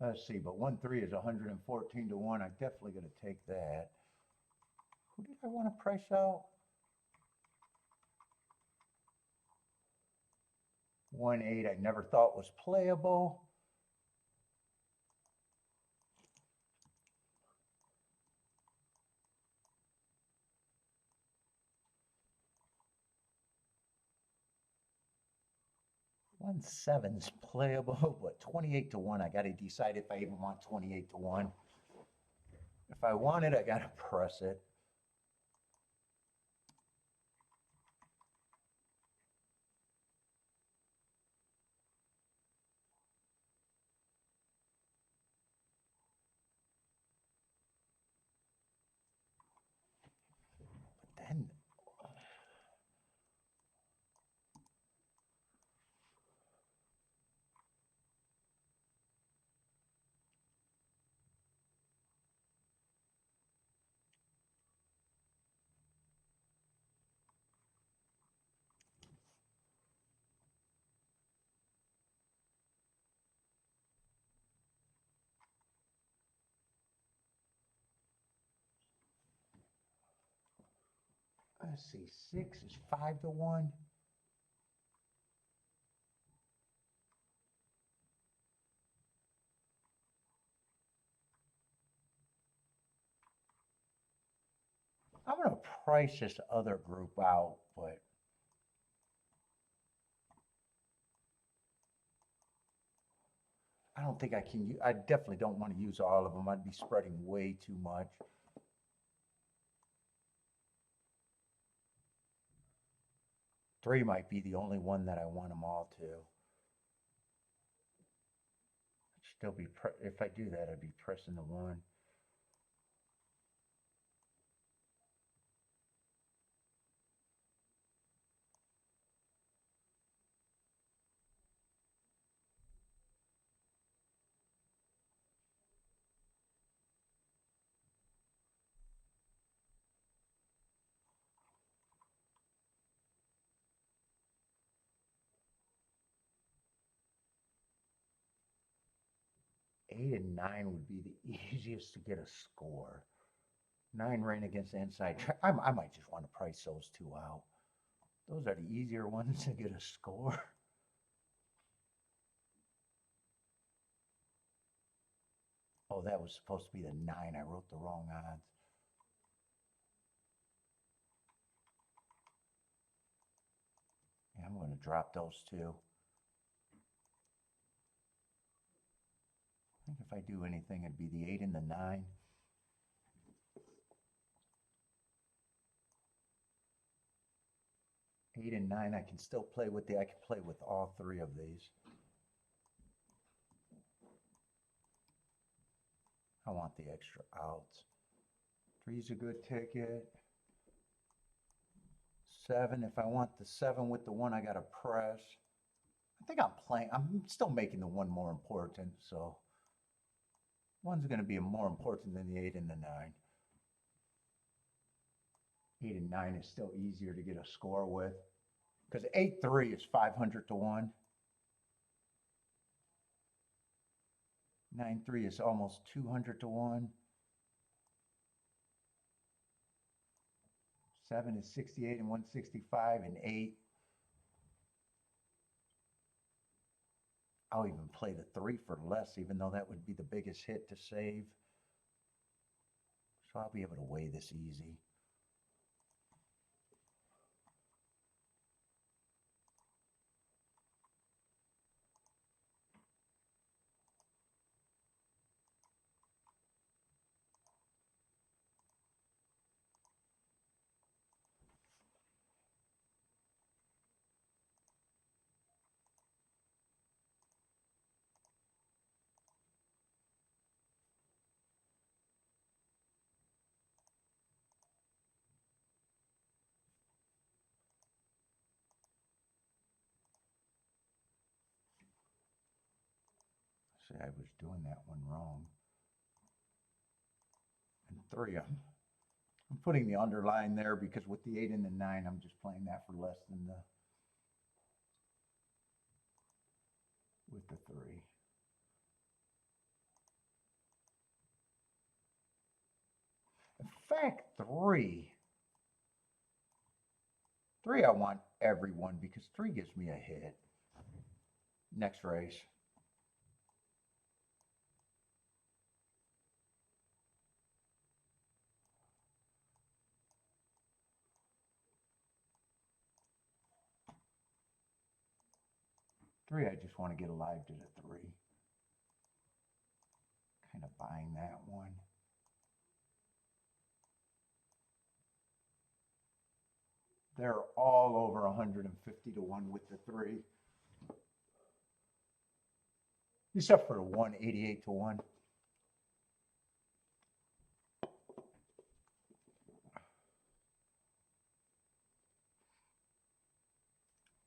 Let's see, but 1-3 is 114 to 1. I'm definitely going to take that. Who did I want to price out? 1-8 I never thought was playable. One seven's playable, but 28 to 1. I got to decide if I even want 28 to 1. If I want it, I got to press it. But then let's see, 6 is 5 to 1. I'm going to price this other group out, but I don't think I can. I definitely don't want to use all of them. I'd be spreading way too much. Three might be the only one that I want them all to. Still be if I do that, I'd be pressing the 1. Eight and 9 would be the easiest to get a score. 9 ran against the inside. I might just want to price those 2 out. Those are the easier ones to get a score. Oh, that was supposed to be the 9. I wrote the wrong odds. Yeah, I'm going to drop those 2. I think if I do anything, it'd be the 8 and the 9. Eight and 9, I can still play with I can play with all 3 of these. I want the extra outs. 3's a good ticket. 7, if I want the 7 with the 1, I got to press. I think I'm still making the 1 more important, so 1's going to be more important than the 8 and the 9. 8 and 9 is still easier to get a score with, because 8-3 is 500 to 1. 9-3 is almost 200 to 1. 7 is 68 and 165 and 8. I'll even play the 3 for less, even though that would be the biggest hit to save. So I'll be able to weigh this easy. See, I was doing that one wrong. And 3, I'm putting the underline there because with the 8 and the 9, I'm just playing that for less than the, with the 3. In fact, 3 I want everyone because 3 gives me a hit. Next race. I just want to get alive to the 3. Kind of buying that one. They're all over 150 to 1 with the 3. Except for 188 to 1.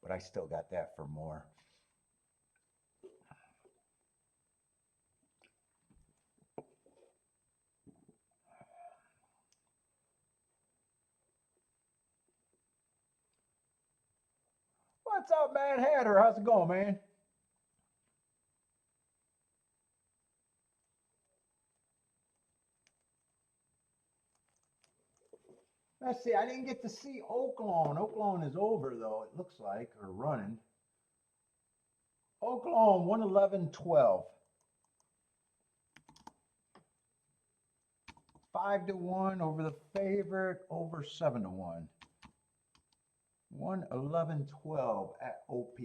But I still got that for more. What's up, Mad Hatter? How's it going, man? Let's see. I didn't get to see Oaklawn. Oaklawn is over, though, it looks like, or running. Oaklawn, 111.12. 5 to 1 over the favorite, over 7 to 1. 111.12 at OP.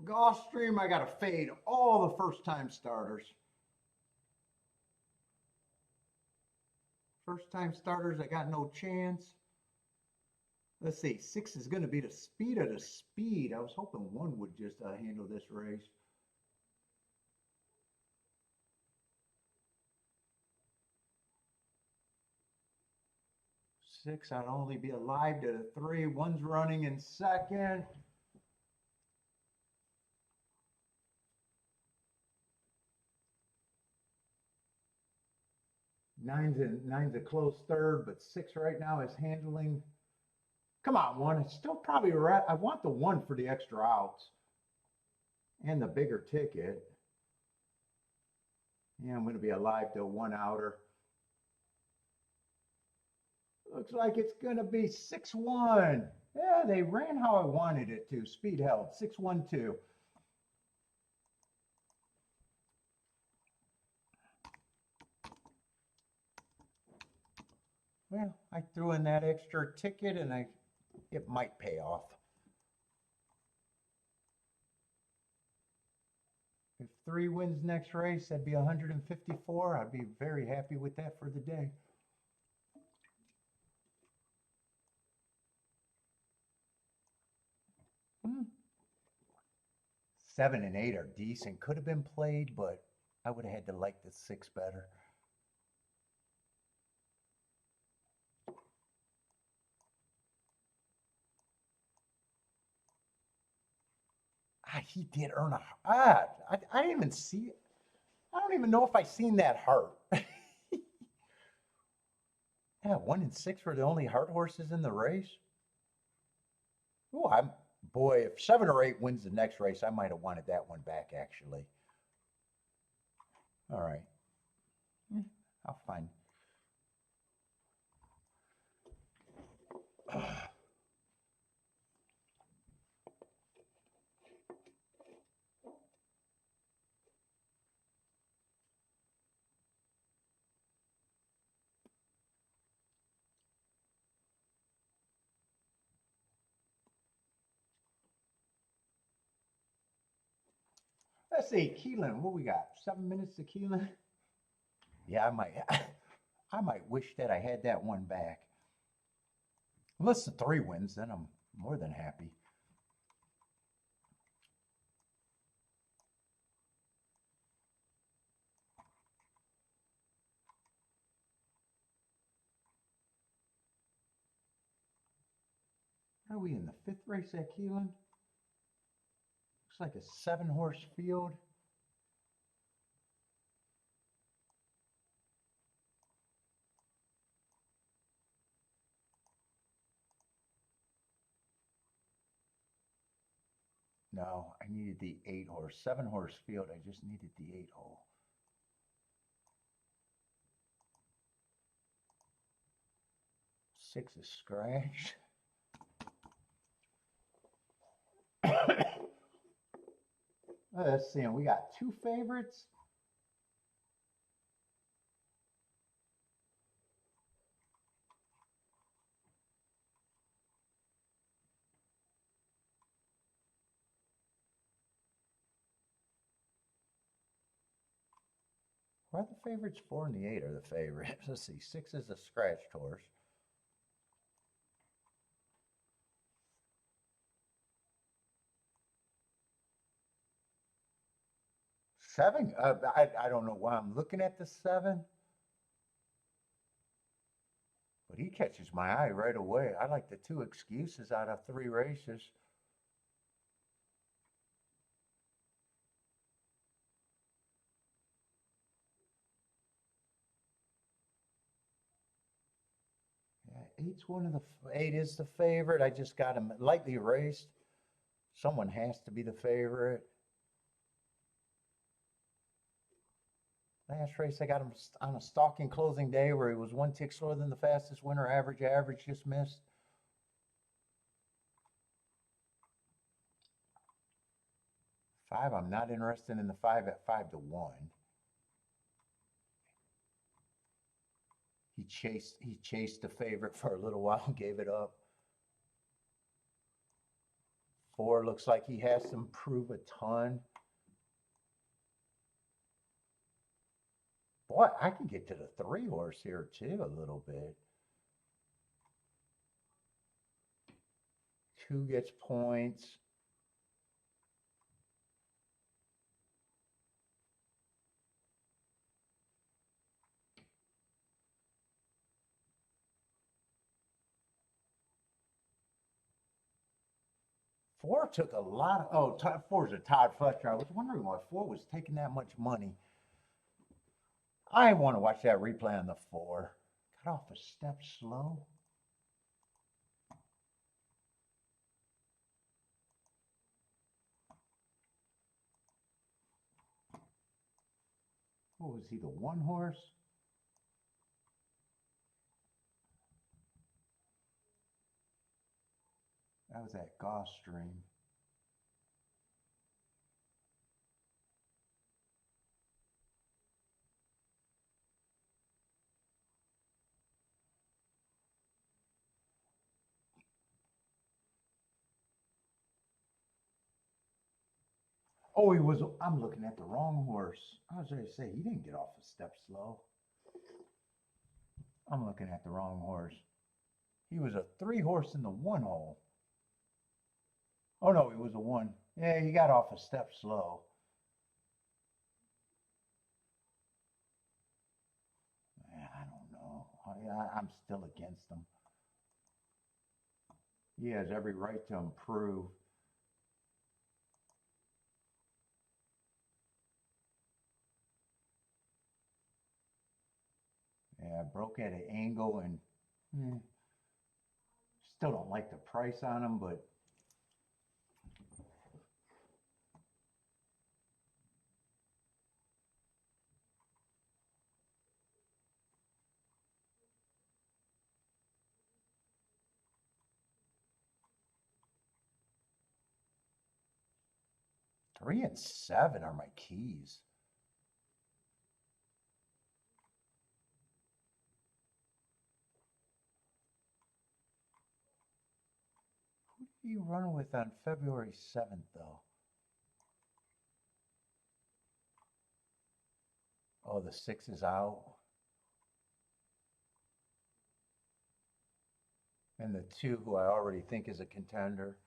Gulfstream, I got to fade all the first-time starters. First-time starters, I got no chance. Let's see, 6 is going to be the speed of the speed. I was hoping 1 would just handle this race. Six, I'd only be alive to the 3. 1's running in second. Nine's a close third, but 6 right now is handling. Come on, 1. It's still probably right. I want the 1 for the extra outs and the bigger ticket. Yeah, I'm going to be alive to a 1 outer. Looks like it's going to be 6-1. Yeah, they ran how I wanted it to. Speed held 6-1-2. Well, I threw in that extra ticket and it might pay off. If 3 wins next race, that'd be 154. I'd be very happy with that for the day. Hmm. 7 and 8 are decent. Could have been played, but I would have had to like the 6 better. He did earn a. I didn't even see it. I don't even know if I seen that heart. Yeah, 1 and 6 were the only heart horses in the race. Oh, boy, if 7 or 8 wins the next race, I might have wanted that one back actually. All right. I'll find. Let's see, Keeneland. What we got? 7 minutes to Keeneland. Yeah, I might. I might wish that I had that one back. Unless the 3 wins, then I'm more than happy. Are we in the 5th race at Keeneland? Looks like a 7-horse field. No, I needed the 8-horse. 7-horse field, I just needed the 8-hole. Six is scratched. Let's see, we got 2 favorites. Why are the favorites? 4 and the 8 are the favorites. Let's see, 6 is a scratched horse. 7? I don't know why I'm looking at the 7. But he catches my eye right away. I like the 2 excuses out of 3 races. Yeah, 8 is the favorite. I just got him lightly erased. Someone has to be the favorite. Last race, I got him on a stalking closing day where he was 1 tick slower than the fastest winner. Average just missed. Five, I'm not interested in the 5 at 5-1. He chased the favorite for a little while and gave it up. 4 looks like he has to improve a ton. Boy, I can get to the 3-horse here too a little bit. 2 gets points. Four took a lot of, 4's a Todd Fletcher. I was wondering why 4 was taking that much money. I want to watch that replay on the 4. Got off a step slow. What was he, the 1-horse? That was at Gulfstream. Oh, he was, I'm looking at the wrong horse. I was ready to say, he didn't get off a step slow. I'm looking at the wrong horse. He was a 3-horse in the 1-hole. Oh no, he was a 1. Yeah, he got off a step slow. Yeah, I don't know. I'm still against him. He has every right to improve. Yeah, broke at an angle and still don't like the price on him, but 3 and 7 are my keys. Who did you run with on February 7th, though? Oh, the 6 is out. And the 2, who I already think is a contender.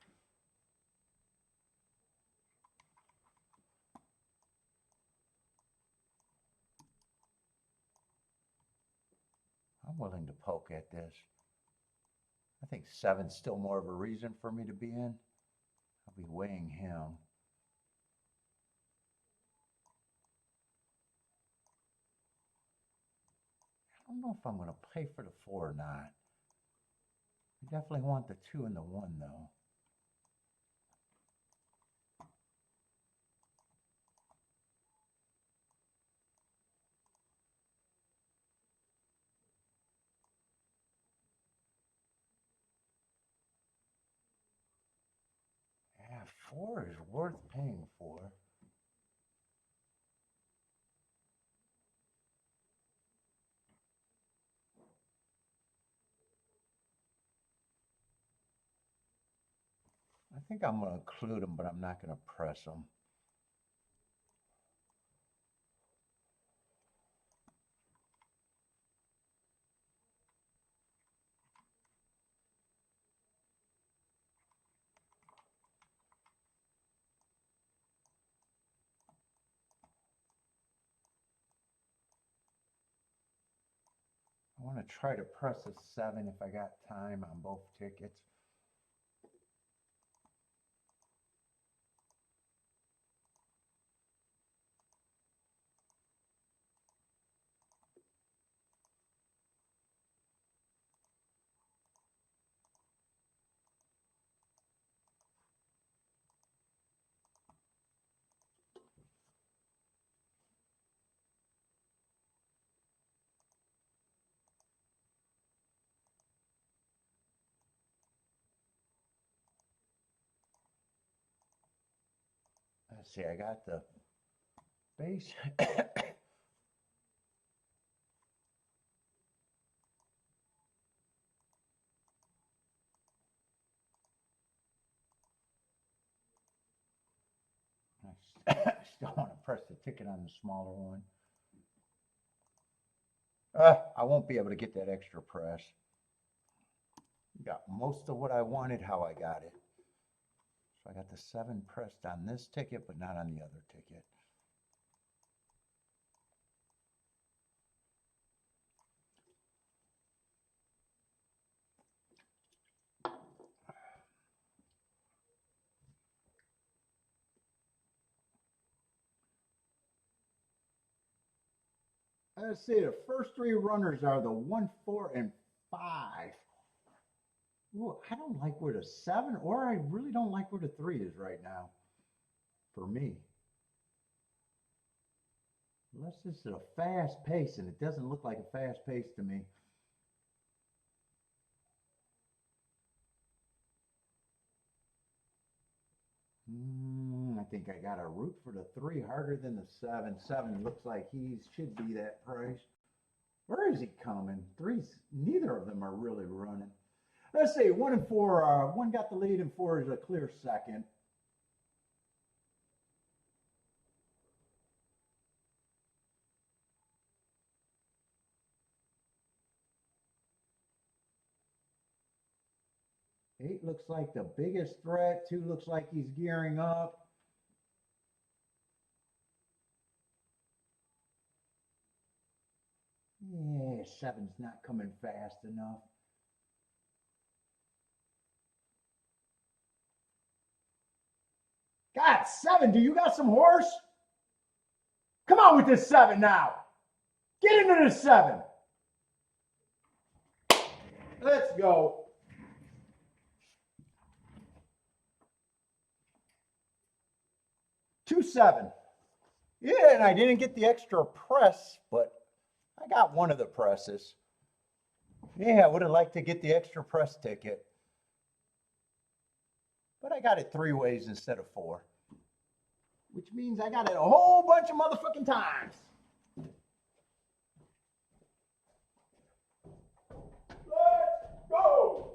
I'm willing to poke at this. I think 7's still more of a reason for me to be in. I'll be weighing him. I don't know if I'm going to play for the 4 or not. I definitely want the 2 and the 1, though. Yeah, 4 is worth paying for. I think I'm going to include them, but I'm not going to press them. I want to try to press a 7 if I got time on both tickets. Let's see, I got the base. I still want to press the ticket on the smaller one. I won't be able to get that extra press. Got most of what I wanted, how I got it. So I got the 7 pressed on this ticket, but not on the other ticket. Let's see, the first 3 runners are the 1, 4, and 5. Well, I don't like where the 7, or I really don't like where the 3 is right now, for me. Unless this is a fast pace, and it doesn't look like a fast pace to me. I think I got to root for the 3 harder than the 7. 7 looks like he should be that price. Where is he coming? 3's, neither of them are really running. Let's see, 1 and 4, 1 got the lead and 4 is a clear second. Eight looks like the biggest threat. 2 looks like he's gearing up. Yeah, 7's not coming fast enough. God, 7, do you got some horse? Come on with this 7 now. Get into this 7. Let's go. Two 7. Yeah, and I didn't get the extra press, but I got one of the presses. Yeah, I would have liked to get the extra press ticket. But I got it 3 ways instead of 4. which means I got it a whole bunch of motherfucking times. Let's go!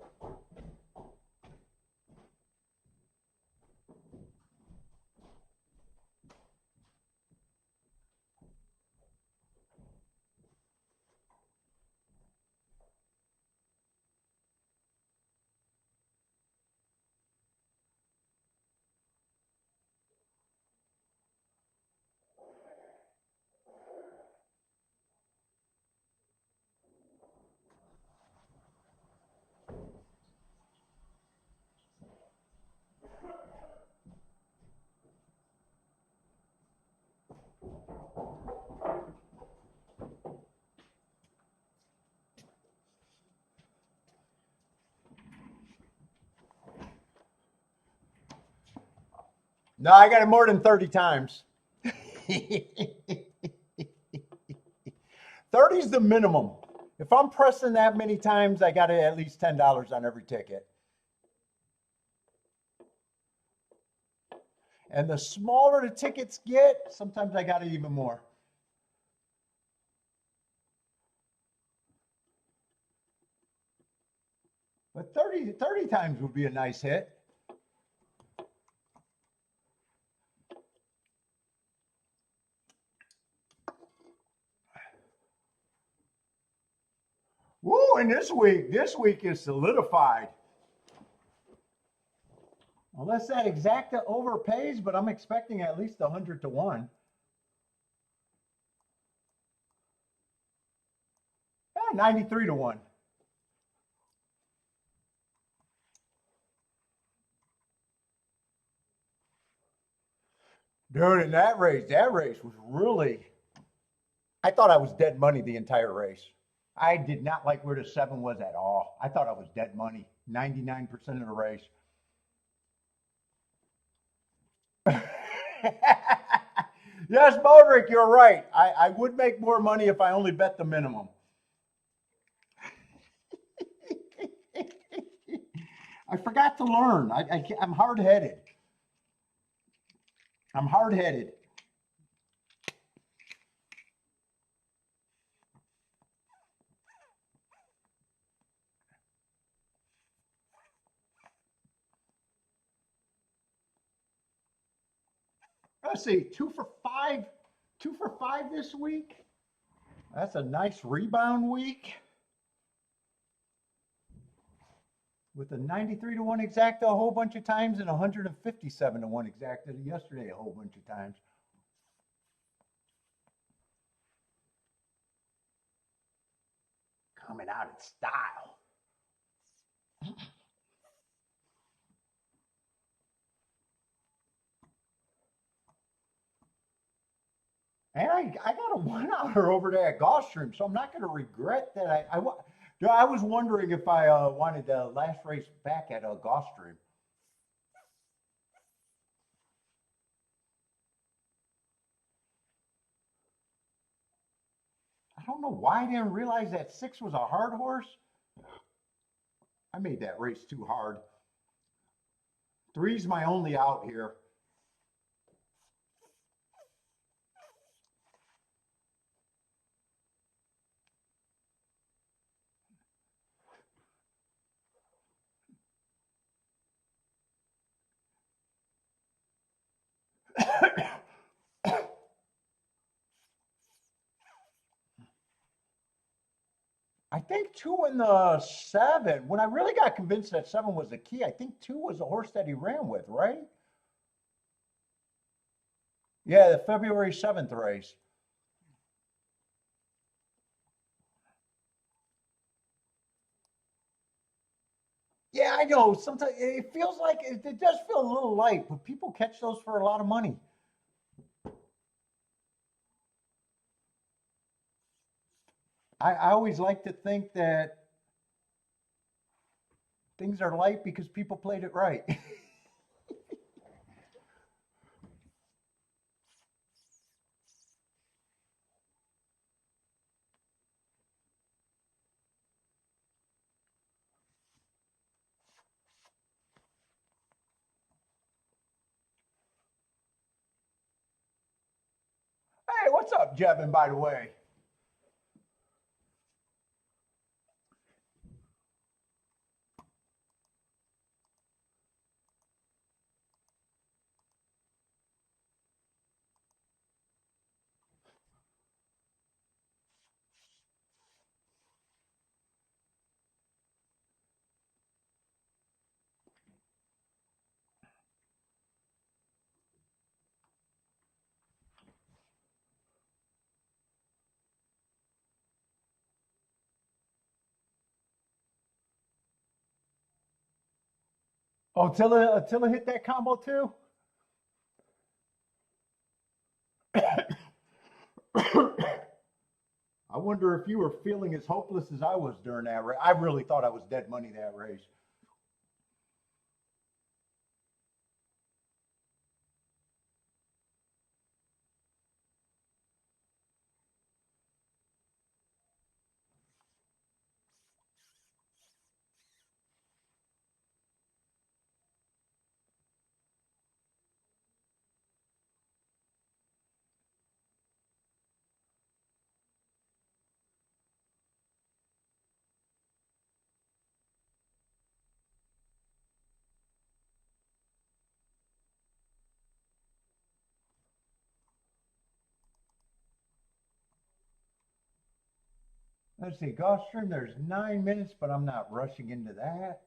No, I got it more than 30 times. 30 is the minimum. If I'm pressing that many times, I got it at least $10 on every ticket. And the smaller the tickets get, sometimes I got it even more. But 30 times would be a nice hit. Woo, and this week is solidified. Unless that exacta overpays, but I'm expecting at least 100 to 1. Yeah, 93 to 1. Dude, in that race was really, I thought I was dead money the entire race. I did not like where the 7 was at all. I thought I was dead money 99% of the race. Yes, Modric, you're right. I would make more money if I only bet the minimum. I forgot to learn. I'm hard-headed. I'm hard-headed. Let's see, 2 for 5. 2 for 5 this week. That's a nice rebound week. With a 93 to 1 exacta a whole bunch of times and 157 to 1 exacta yesterday a whole bunch of times. Coming out in style. And I got a 1-outer over there at Gulfstream, so I'm not going to regret that. I was wondering if I wanted the last race back at Gulfstream. I don't know why I didn't realize that 6 was a hard horse. I made that race too hard. 3's my only out here. I think 2 and the 7. When I really got convinced that 7 was the key, I think 2 was the horse that he ran with, right? Yeah, the February 7th race. Yeah, I know. Sometimes it feels like it does feel a little light, but people catch those for a lot of money. I always like to think that things are light because people played it right. what's up, Jevin, by the way? Oh, Attila hit that combo too? I wonder if you were feeling as hopeless as I was during that race. I really thought I was dead money that race. Let's see, Gulfstream, there's 9 minutes, but I'm not rushing into that.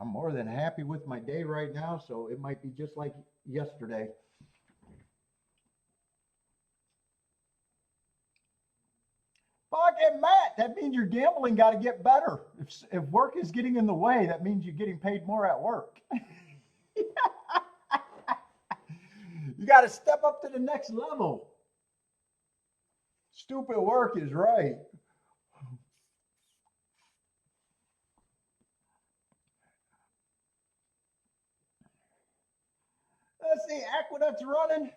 I'm more than happy with my day right now, so it might be just like yesterday. Fucking Matt, that means your gambling got to get better. If work is getting in the way, that means you're getting paid more at work. You got to step up to the next level. Stupid work is right. Let's see, Aqueduct's running.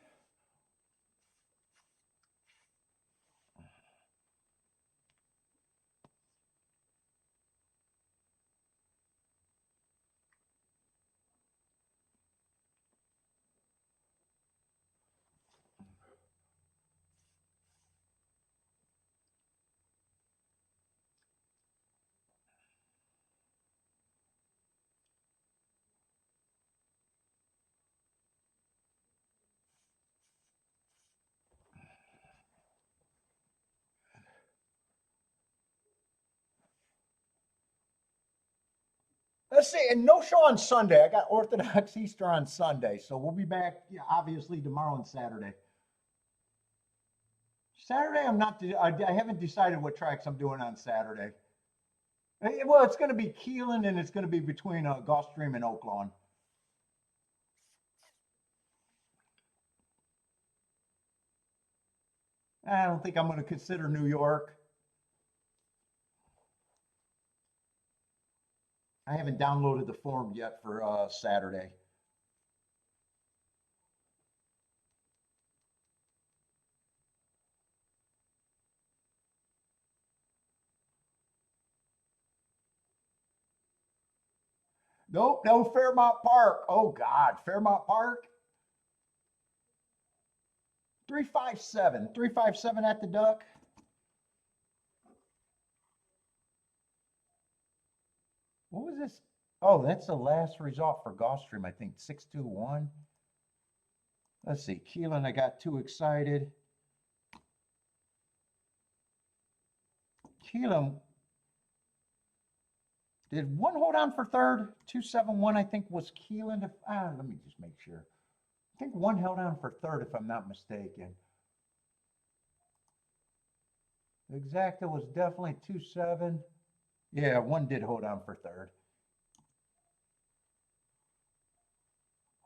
Let's see, and no show on Sunday. I got Orthodox Easter on Sunday, so we'll be back, yeah, obviously tomorrow and Saturday. Saturday, I'm not. I haven't decided what tracks I'm doing on Saturday. Well, it's going to be Keeneland, and it's going to be between Gulfstream and Oaklawn. I don't think I'm going to consider New York. I haven't downloaded the form yet for Saturday. Nope, no Fairmont Park. Oh God, Fairmont Park. 357. 357 at the Duck. What was this? Oh, that's the last result for Gulfstream, I think. 621. Let's see. Keeneland, I got too excited. Keeneland, did one hold on for third? 271, I think, was Keeneland. Let me just make sure. I think one held on for third, if I'm not mistaken. Exacta was definitely 27. Yeah, one did hold on for third.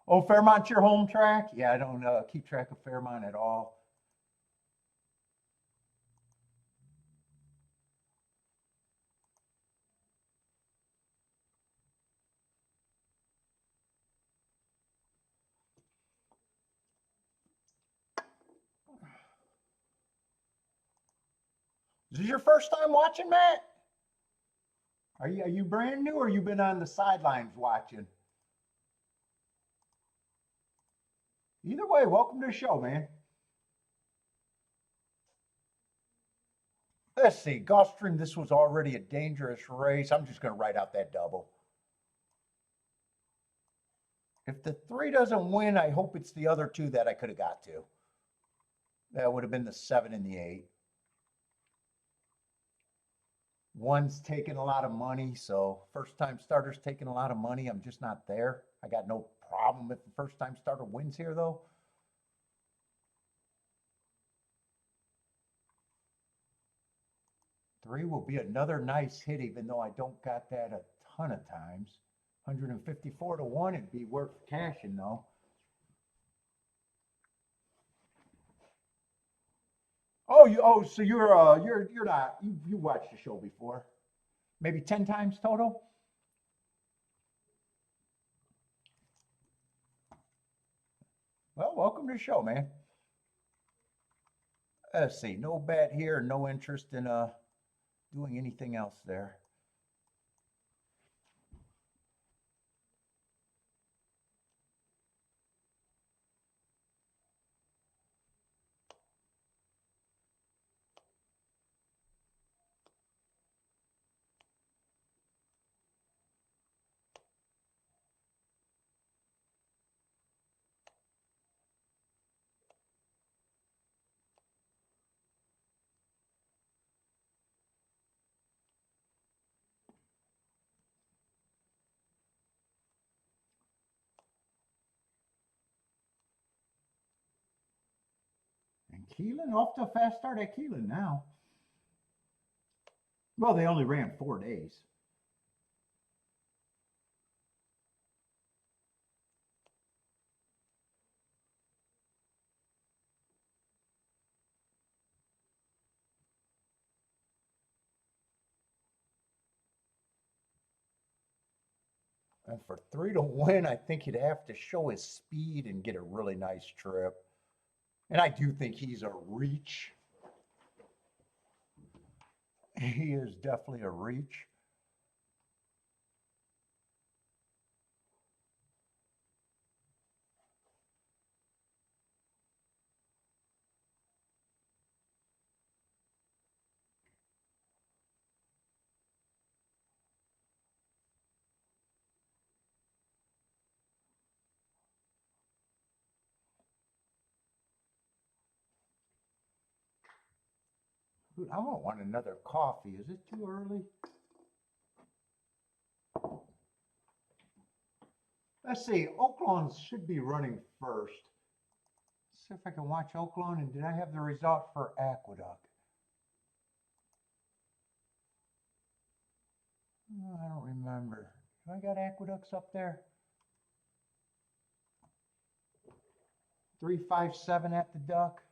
Oh, Fairmont's your home track? Yeah, I don't keep track of Fairmont at all. Is this your first time watching, Matt? Are you brand new, or you been on the sidelines watching? Either way, welcome to the show, man. Let's see, Gulfstream, this was already a dangerous race. I'm just going to write out that double. If the 3 doesn't win, I hope it's the other 2 that I could have got to. That would have been the 7 and the 8. 1's taking a lot of money, so first-time starter's taking a lot of money. I'm just not there. I got no problem if the first-time starter wins here, though. Three will be another nice hit, even though I don't got that a ton of times. 154 to 1, it'd be worth cashing, though. So you're not, you watched the show before. Maybe 10 times total? Well, welcome to the show, man. Let's see, no bet here, no interest in doing anything else there. And Keeneland, off to a fast start at Keeneland now. Well, they only ran 4 days. And for 3 to win, I think he'd have to show his speed and get a really nice trip. And I do think he's a reach. He is definitely a reach. Dude, I won't want another coffee. Is it too early? Let's see. Oaklawn should be running first. Let's see if I can watch Oaklawn. And did I have the result for Aqueduct? Oh, I don't remember. Do I got Aqueducts up there? 357 at the Duck.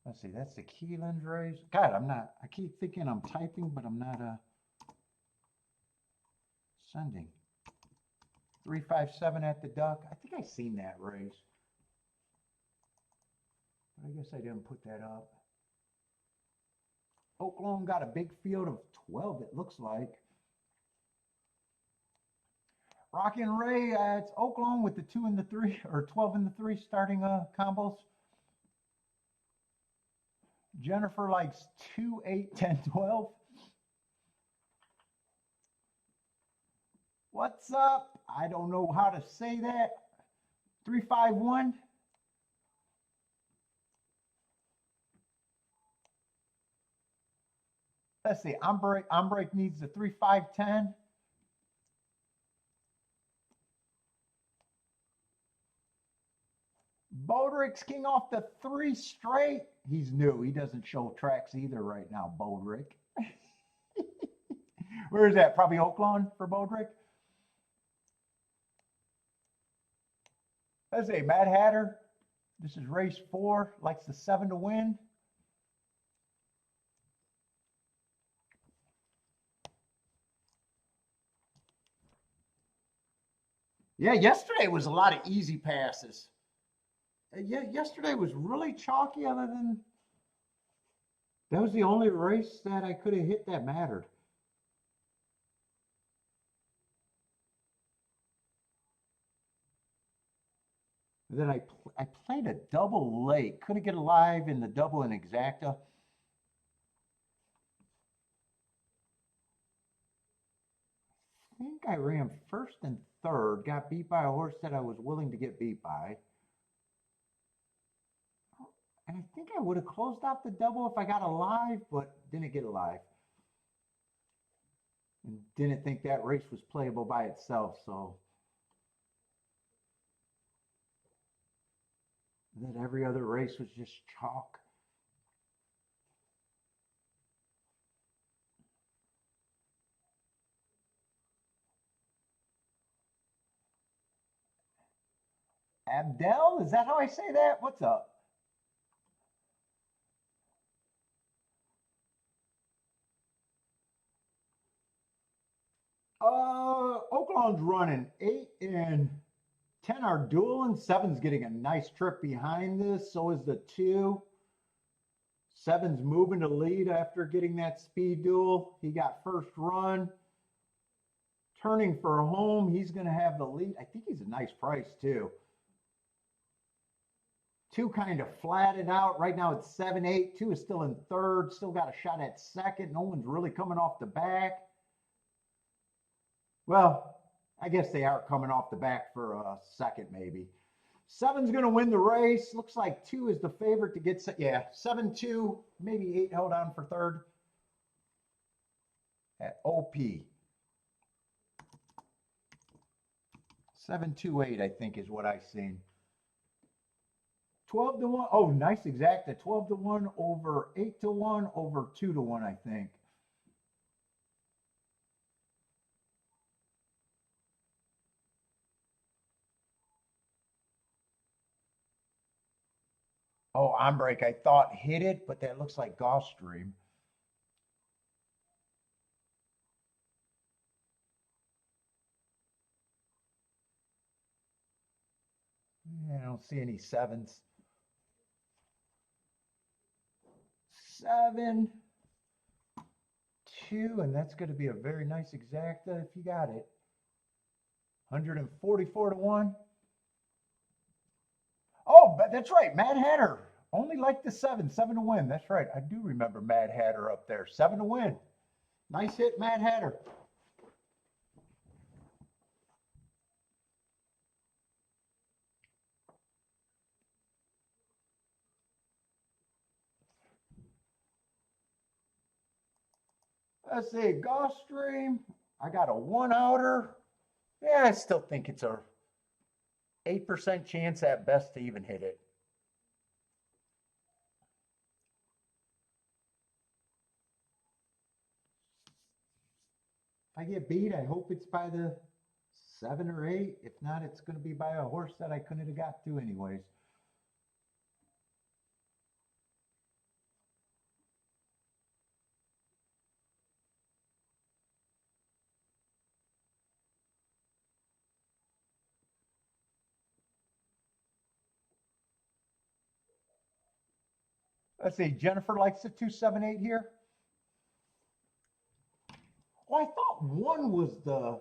Let's see, that's the Keeneland race. God, I keep thinking I'm typing, but I'm not sending. 357 at the Duck. I think I seen that race. But I guess I didn't put that up. Oaklawn got a big field of 12, it looks like. Rocky and Ray, it's Oaklawn with the 2 and the 3, or 12 and the 3 starting combos. Jennifer likes 2, 8, 10, 12. What's up? I don't know how to say that. 351. Let's see. Umbrake needs the 3510. Bodrick's king off the 3 straight. He's new. He doesn't show tracks either right now, Bodrick. Where is that? Probably Oaklawn for Bodrick. Let's see. Mad Hatter. This is race 4. Likes the 7 to win. Yeah, yesterday was a lot of easy passes. Yeah, yesterday was really chalky other than that was the only race that I could have hit that mattered. And then I played a double late. Couldn't get alive in the double in exacta. think I ran first and third, got beat by a horse that I was willing to get beat by. And I think I would have closed out the double if I got alive, but didn't get alive. And didn't think that race was playable by itself, so that every other race was just chalk. Abdel, is that how I say that? What's up? Oaklawn's running 8 and 10 are dueling. 7's getting a nice trip behind this. So is the 2. 7's moving to lead after getting that speed duel. He got first run. Turning for home. He's going to have the lead. I think he's a nice price too. 2 kind of flatted out. Right now it's 7-8. 2 is still in third. Still got a shot at second. No one's really coming off the back. Well, I guess they are coming off the back for a second maybe. 7's going to win the race. Looks like 2 is the favorite to get, yeah, 7-2, maybe 8 held on for third at OP. 7-2-8, I think, is what I've seen. 12-1. Oh, nice exact. A 12-1 over 8-1 over 2-1, I think. Oh, Ombrake, I thought hit it, but that looks like Gulfstream. I don't see any 7s. 7, 2, and that's going to be a very nice exacta if you got it. 144-1. Oh, but that's right. Mad Hatter only like the 7 to win. That's right. I do remember Mad Hatter up there. 7 to win. Nice hit, Mad Hatter. Let's see, Gulfstream. I got a 1-outer. Yeah, I still think it's a 8% chance at best to even hit it. If I get beat, I hope it's by the 7 or 8. If not, it's going to be by a horse that I couldn't have got to anyways. Let's see, Jennifer likes the 278 here. Oh, I thought 1 was the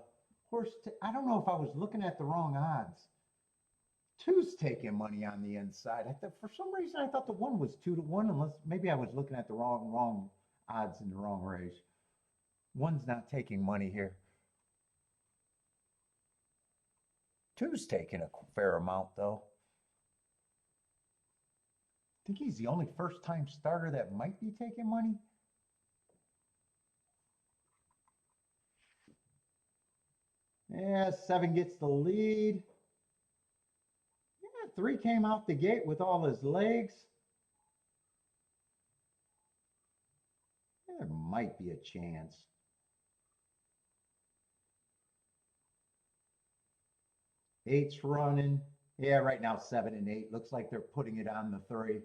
horse. I don't know if I was looking at the wrong odds. 2's taking money on the inside. I thought for some reason I thought the 1 was 2-1, unless maybe I was looking at the wrong odds in the wrong race. 1's not taking money here. 2's taking a fair amount though. I think he's the only first-time starter that might be taking money. Yeah, 7 gets the lead. Yeah, 3 came out the gate with all his legs. Yeah, there might be a chance. Eight's running. Yeah, right now 7 and 8. Looks like they're putting it on the 3.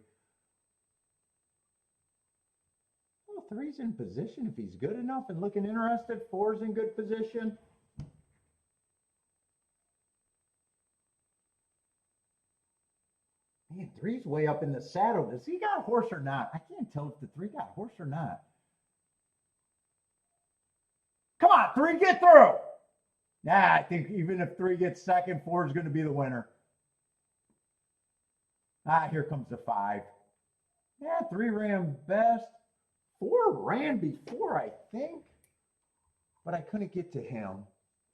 Well, 3's in position if he's good enough and looking interested. 4's in good position. Man, 3's way up in the saddle. Does he got a horse or not? I can't tell if the 3 got a horse or not. Come on, 3, get through. Nah, I think even if 3 gets second, 4 is going to be the winner. Ah, here comes the 5. Yeah, 3 ran best. 4 ran before, I think. But I couldn't get to him.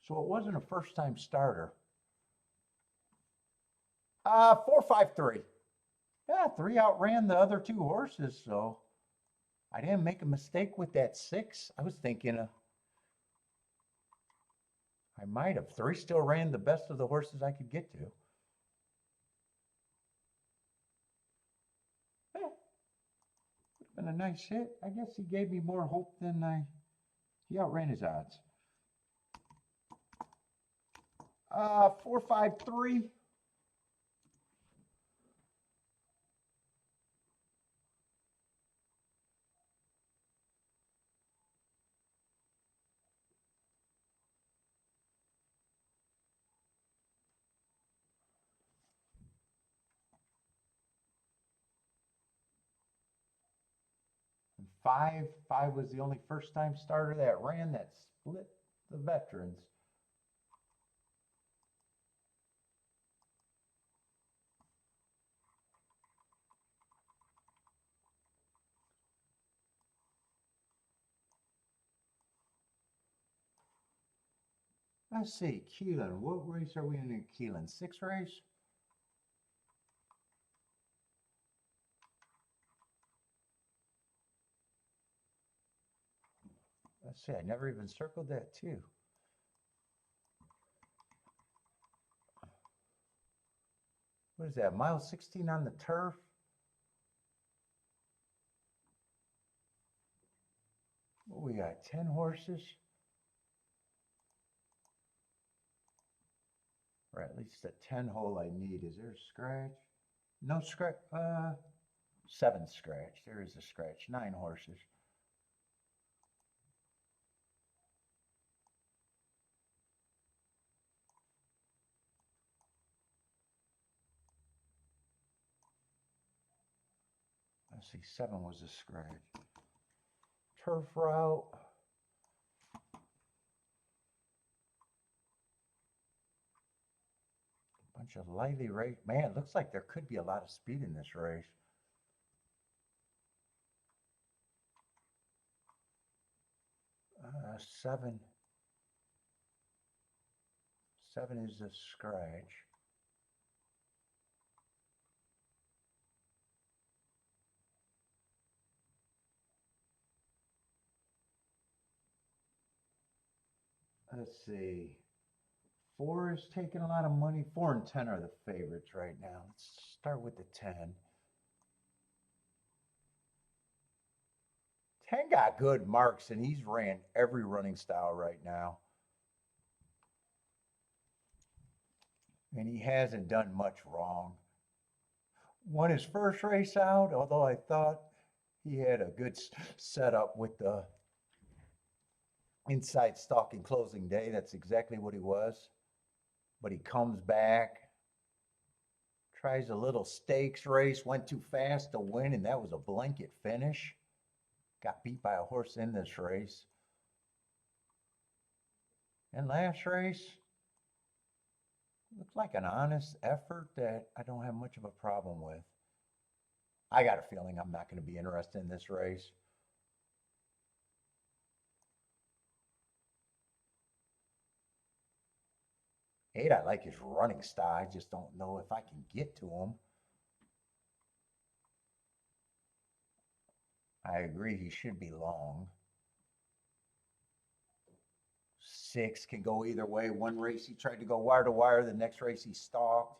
So it wasn't a first time starter. 453. Yeah, 3 outran the other 2 horses, so I didn't make a mistake with that 6. I was thinking I might have. 3 still ran the best of the horses I could get to. Yeah, would have been a nice hit. I guess he gave me more hope than he outran his odds. 453. And 5 was the only first time starter that ran that split the veterans. Let's see, Keeneland. What race are we in Keeneland? 6 race? Let's see, I never even circled that too. What is that, mile 16 on the turf? What we got, 10 horses? Or at least a 10 hole I need. Is there a scratch? No scratch, 7 scratch. There is a scratch, 9 horses. Let's see, 7 was a scratch. Turf route. Bunch of lively race. Man, it looks like there could be a lot of speed in this race. Uh, 7. 7 is a scratch. Let's see. 4 is taking a lot of money. 4 and 10 are the favorites right now. Let's start with the 10. 10 got good marks, and he's ran every running style right now. And he hasn't done much wrong. Won his first race out, although I thought he had a good setup with the inside stalking closing day. That's exactly what he was. But he comes back, tries a little stakes race, went too fast to win, and that was a blanket finish. Got beat by a horse in this race. And last race, looked like an honest effort that I don't have much of a problem with. I got a feeling I'm not going to be interested in this race. 8, I like his running style. I just don't know if I can get to him. I agree he should be long. 6 can go either way. One race he tried to go wire to wire. The next race he stalked.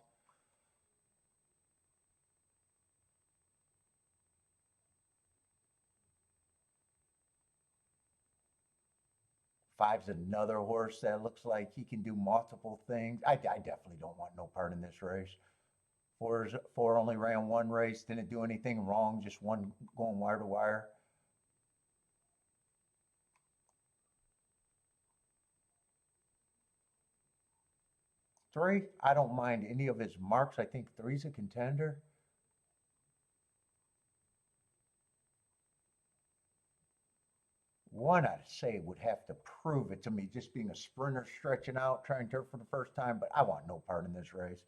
Five's another horse that looks like he can do multiple things. I definitely don't want no part in this race. 4 only ran 1 race, didn't do anything wrong, just one going wire to wire. 3, I don't mind any of his marks. I think 3's a contender. 1, I'd say, would have to prove it to me, just being a sprinter stretching out, trying turf for the first time, but I want no part in this race.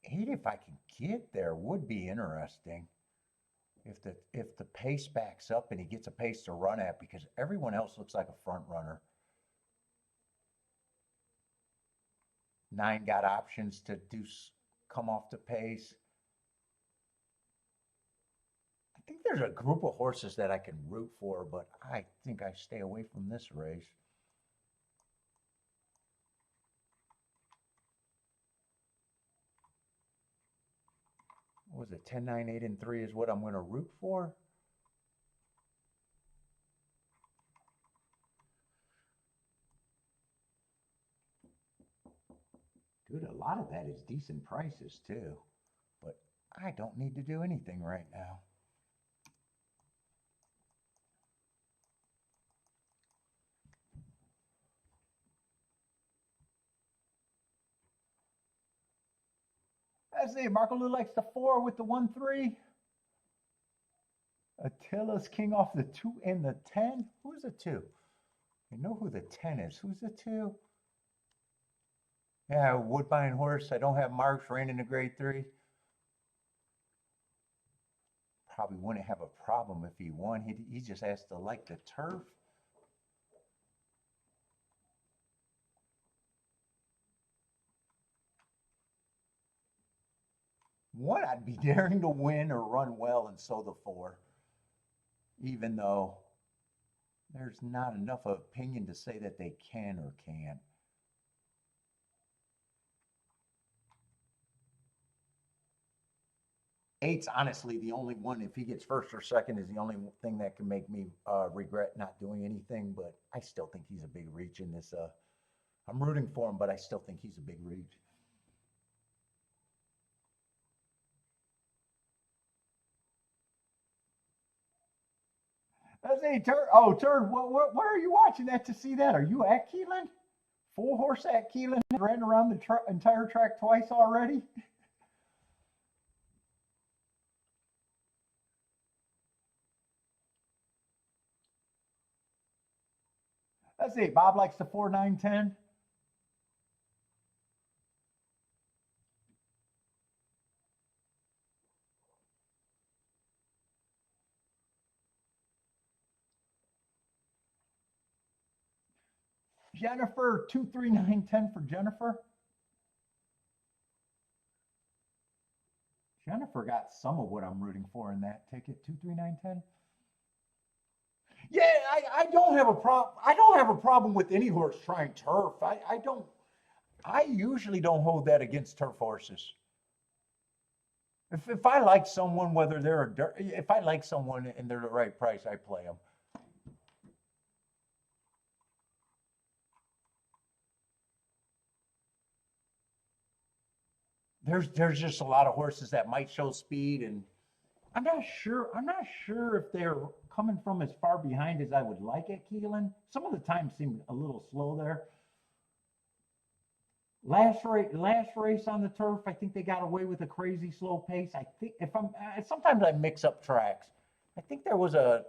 8, if I can get there, would be interesting. if the pace backs up and he gets a pace to run at, because everyone else looks like a front runner. 9 got options to come off the pace. I think there's a group of horses that I can root for, but I think I stay away from this race. What was it? 10, 9, 8, and 3 is what I'm going to root for. Dude, a lot of that is decent prices too, but I don't need to do anything right now. I see Marco Lou likes the 4 with the 1-3. Attila's king off the 2 and the 10. Who's the 2? I know who the 10 is. Who's the 2? Yeah, Woodbine horse. I don't have marks. Ran in a grade 3. Probably wouldn't have a problem if he won. He just has to like the turf. One, I'd be daring to win or run well, and so the 4. Even though there's not enough opinion to say that they can or can't. Eight's honestly the only one, if he gets first or second, is the only thing that can make me regret not doing anything, but I still think he's a big reach in this. I'm rooting for him, but I still think he's a big reach. I say, Turd, where are you watching that to see that? Are you at Keeneland? Full horse at Keeneland, ran around the entire track twice already? Let's see, Bob likes the 4, 9, 10. Jennifer, 2, 3, 9, 10 for Jennifer. Jennifer got some of what I'm rooting for in that ticket. 2, 3, 9, 10. Yeah, I don't have a problem. I don't have a problem with any horse trying turf. I don't. I usually don't hold that against turf horses. If I like someone, whether they're a dirt, if I like someone and they're the right price, I play them. There's just a lot of horses that might show speed, and I'm not sure. I'm not sure if they're coming from as far behind as I would like at Keeneland. Some of the times seemed a little slow there. Last race on the turf, I think they got away with a crazy slow pace. I think if I'm sometimes I mix up tracks. I think there was a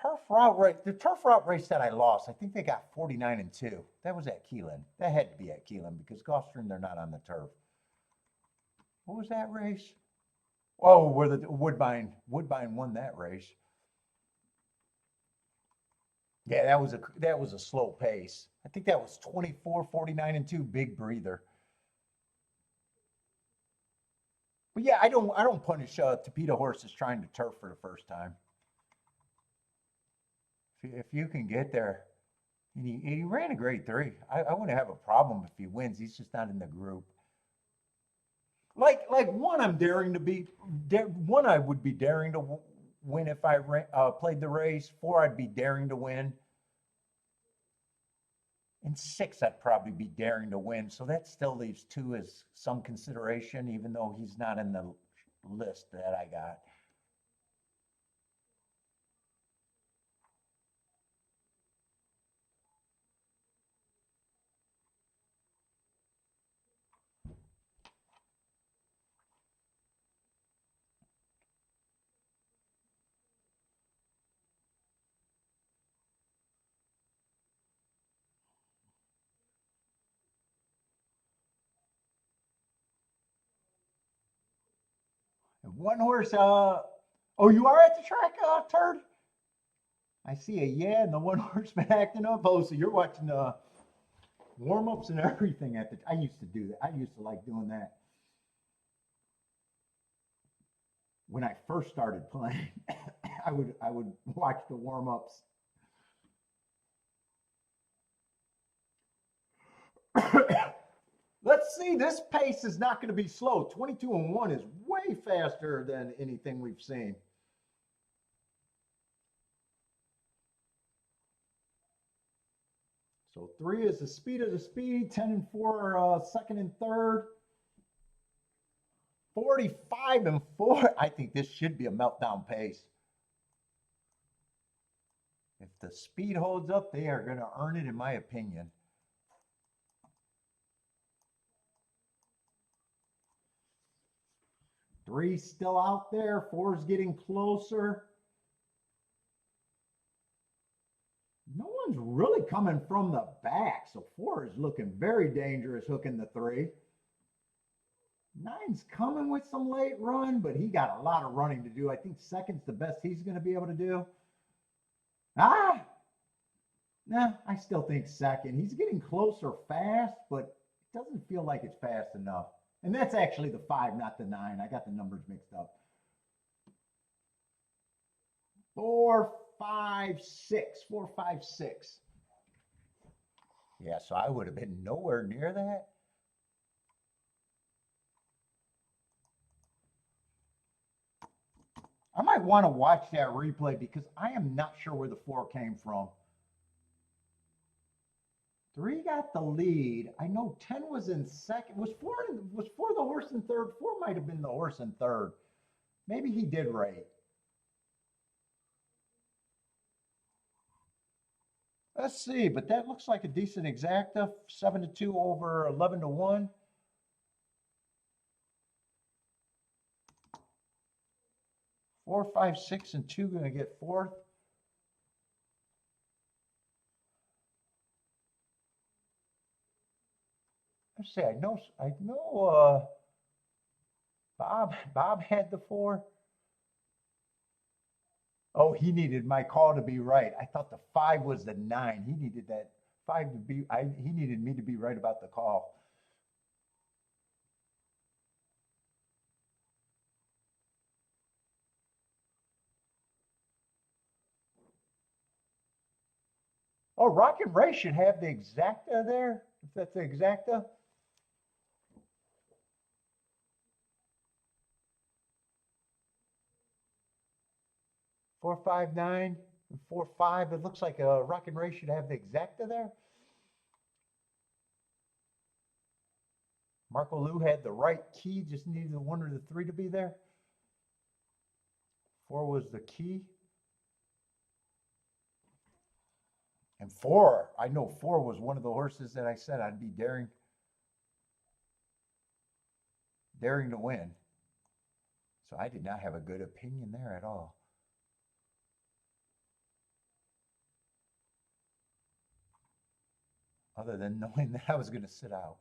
turf route race. The turf route race that I lost, I think they got 49 and 2. That was at Keeneland. That had to be at Keeneland because Gulfstream, they're not on the turf. What was that race? Oh, where the Woodbine won that race. Yeah, that was a slow pace. I think that was 24, 49 and 2, big breather. But yeah, I don't punish Tapeta horses trying to turf for the first time. If you can get there, and he ran a grade 3. I wouldn't have a problem if he wins. He's just not in the group. Like one, I'm daring to be. One, I would be daring to win if I played the race. 4, I'd be daring to win. And 6, I'd probably be daring to win. So that still leaves 2 as some consideration, even though he's not in the list that I got. One horse, oh, you are at the track, Turd? I see a yeah, and the one horse been acting up. Oh, so you're watching the warm-ups and everything at the, I used to do that. I used to like doing that when I first started playing. I would watch the warm-ups. Let's see, this pace is not going to be slow. 22-1 is way faster than anything we've seen. So 3 is the speed of the speed, 10-4 second and third. 45-4. I think this should be a meltdown pace. If the speed holds up, they are going to earn it, in my opinion. Three's still out there. 4's getting closer. No one's really coming from the back, so 4 is looking very dangerous hooking the 3. 9's coming with some late run, but he got a lot of running to do. I think second's the best he's going to be able to do. Nah, I still think second. He's getting closer fast, but it doesn't feel like it's fast enough. And that's actually the 5, not the 9. I got the numbers mixed up. 4, 5, 6. 4, 5, 6. Yeah, so I would have been nowhere near that. I might want to watch that replay because I am not sure where the 4 came from. 3 got the lead. I know 10 was in second. Was 4 the horse in third? 4 might have been the horse in third. Maybe he did rate. Let's see, but that looks like a decent exacta. 7-2 over 11-1. Four, 5, 6, and 2 going to get fourth. Let's see. I know. Bob had the 4. Oh, he needed my call to be right. I thought the 5 was the 9. He needed that 5 to be. He needed me to be right about the call. Oh, Rock and Ray should have the exacta there. If that's the exacta. Four, 5, 9, and 4, 5. It looks like a Rock and Ray should have the exacta there. Marco Lou had the right key, just needed the 1 or the 3 to be there. 4 was the key. And 4, I know 4 was one of the horses that I said I'd be daring to win. So I did not have a good opinion there at all. Other than knowing that I was going to sit out.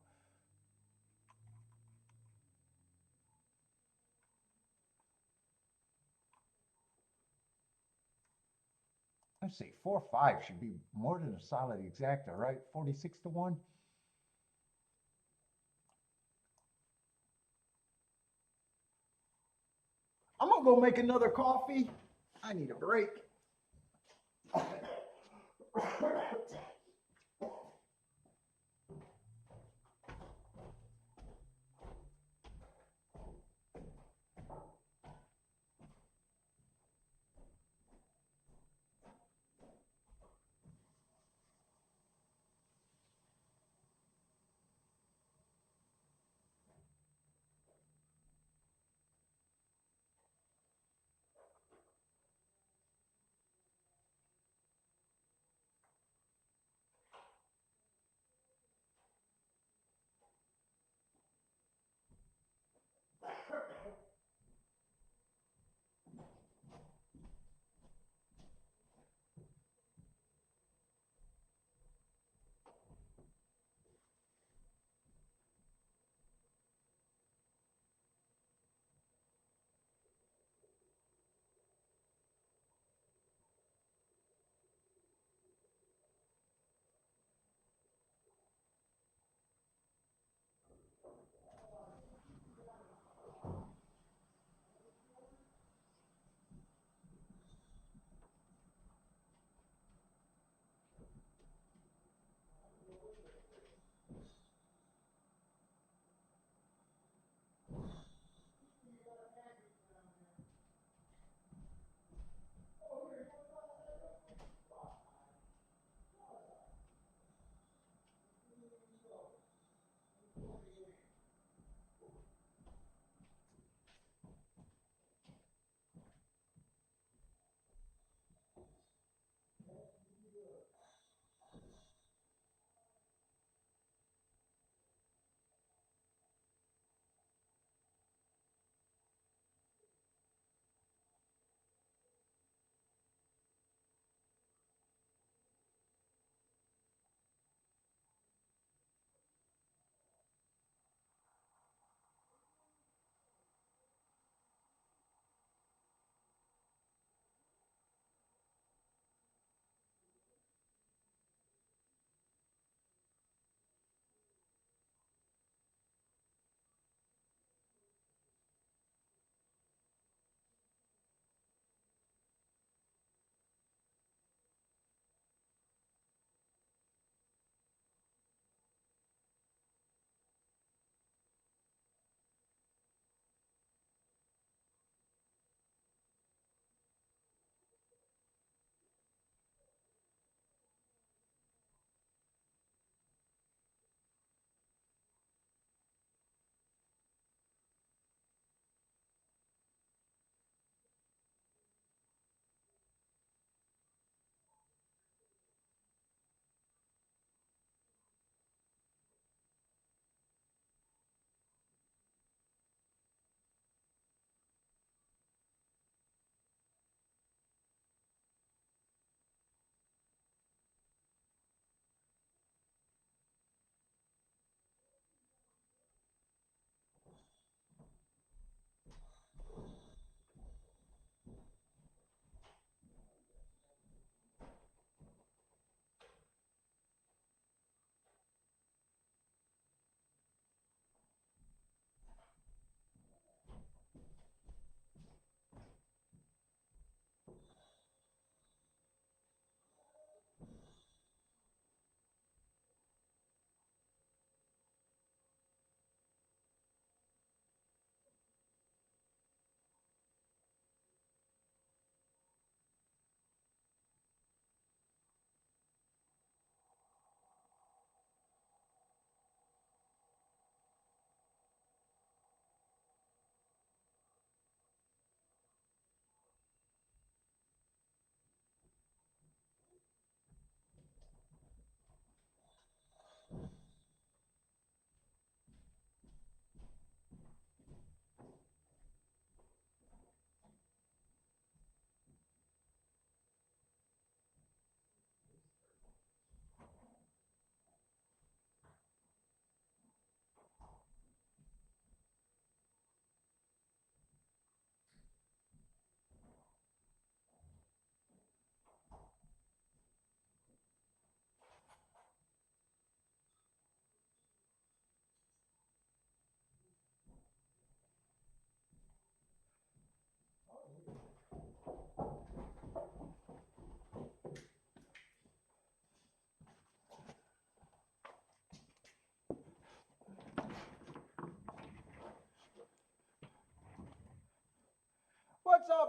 Let's see, 4, 5 should be more than a solid exacta, right? 46-1. I'm gonna go make another coffee. I need a break.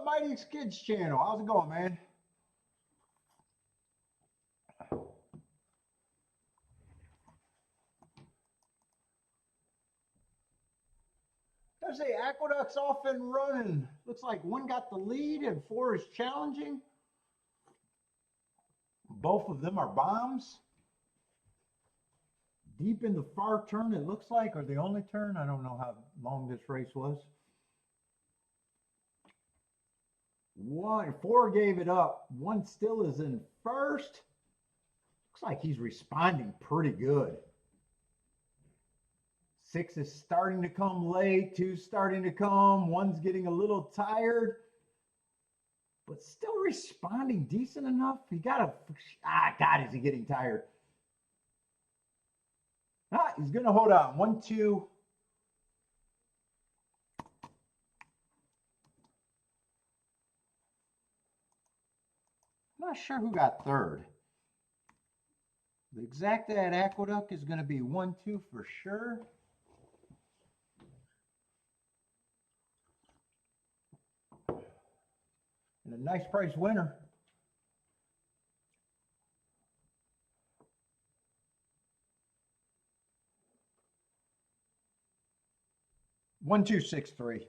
up, Mighty's Kids channel? How's it going, man? There's the Aqueduct's off and running. Looks like one got the lead and 4 is challenging. Both of them are bombs. Deep in the far turn, it looks like, or the only turn. I don't know how long this race was. 4 gave it up. 1 still is in first. Looks like he's responding pretty good. 6 is starting to come late. 2's starting to come. 1's getting a little tired, but still responding decent enough. He got a, God, is he getting tired? He's going to hold on. 1, 2. Not sure who got third. The exact at Aqueduct is going to be 1, 2 for sure. And a nice price winner. $1,263.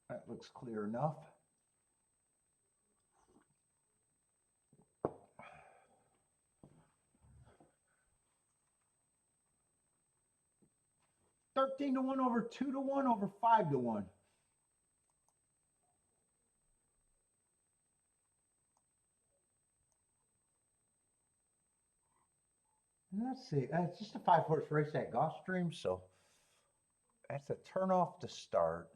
That looks clear enough. $13-1 over 2-1 over 5-1. Let's see. It's just a 5-horse race at Gulfstream, so that's a turnoff to start.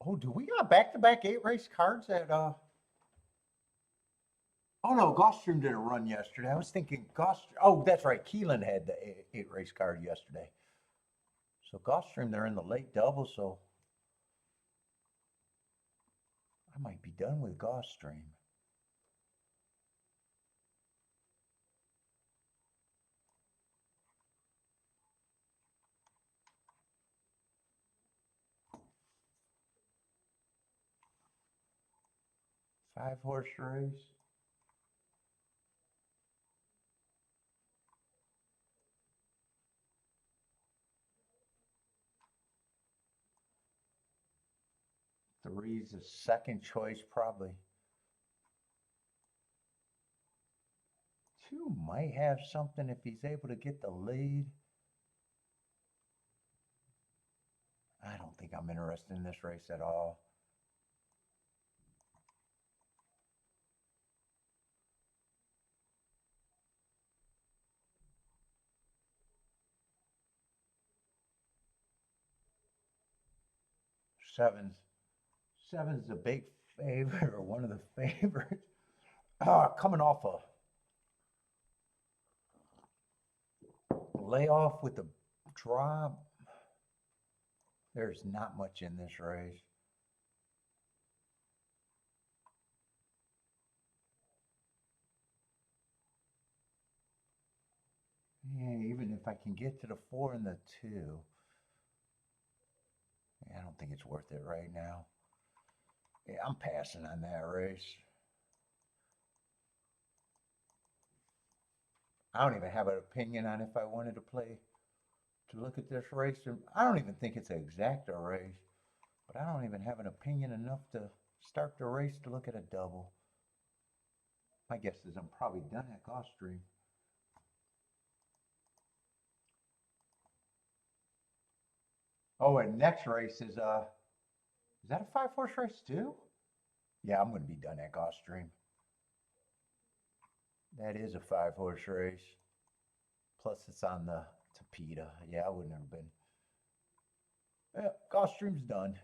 Oh, do we got back-to-back 8-race cards at Oh no, Gulfstream didn't run yesterday. I was thinking Gulfstream. Oh, that's right. Keeneland had the 8-race card yesterday. So Gulfstream, they're in the late double, so I might be done with Gulfstream. Five-horse race. Three's a second choice, probably. 2 might have something if he's able to get the lead. I don't think I'm interested in this race at all. Seven's a big favorite, or one of the favorites. Coming off a layoff with the drop. There's not much in this race. Yeah, even if I can get to the 4 and the 2. Yeah, I don't think it's worth it right now. Yeah, I'm passing on that race. I don't even have an opinion on if I wanted to look at this race. I don't even think it's an exacta race, but I don't even have an opinion enough to start the race to look at a double. My guess is I'm probably done at Gulfstream. Oh, and next race is that a 5-horse race too? Yeah, I'm going to be done at Gulfstream. That is a 5-horse race. Plus it's on the Tapeta. Yeah, I wouldn't have been. Yeah, Gulfstream's done.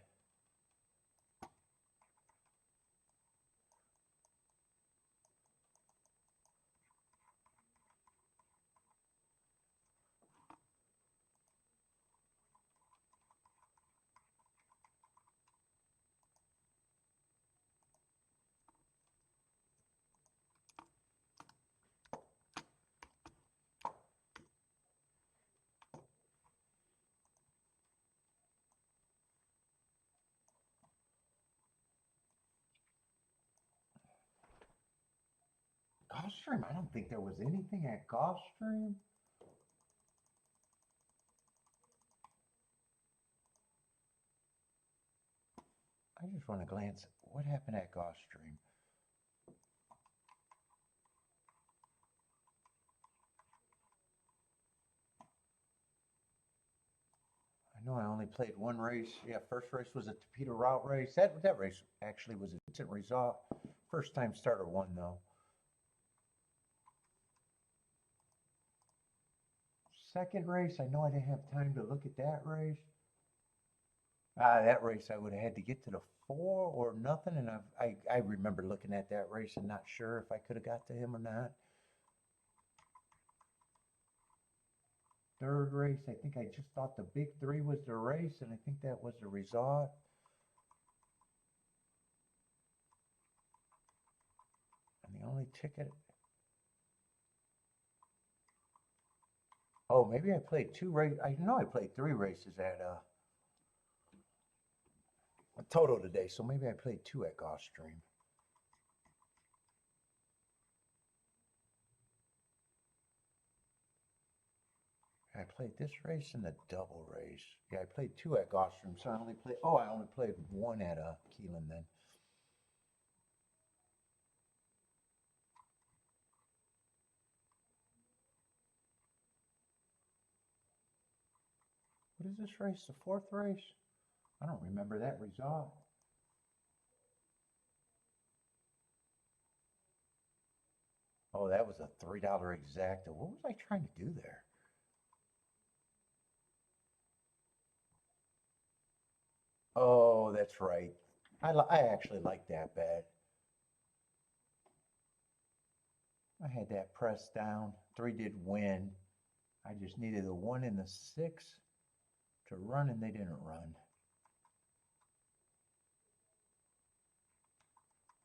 Gulfstream, I don't think there was anything at Gulfstream. I just want to glance at what happened at Gulfstream. I know I only played one race. Yeah, first race was a torpedo route race. That race actually was a decent result. First time starter won though. Second race, I know I didn't have time to look at that race. That race I would have had to get to the 4 or nothing, and I remember looking at that race and not sure if I could have got to him or not. Third race, I think I just thought the big 3 was the race, and I think that was the result. And the only ticket. Oh, maybe I played 2 races. I know I played 3 races at a total today, so maybe I played 2 at Gulfstream. I played this race and the double race. Yeah, I played 2 at Gulfstream, so I only played 1 at Keeneland then. What is this race? The 4th race? I don't remember that result. Oh, that was a $3 exacta. What was I trying to do there? Oh, that's right. I actually like that bet. I had that pressed down. 3 did win. I just needed a 1 and the 6 to run, and they didn't run.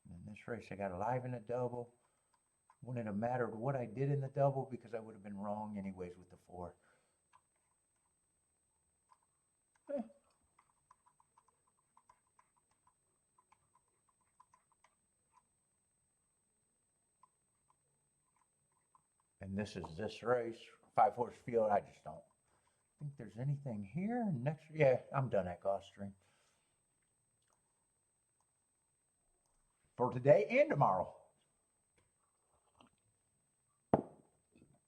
And in this race, I got alive in a double. Wouldn't have mattered what I did in the double because I would have been wrong anyways with the 4. And this is this race, 5-horse field. I just don't think there's anything here. Next, yeah, I'm done at Gulfstream for today and tomorrow.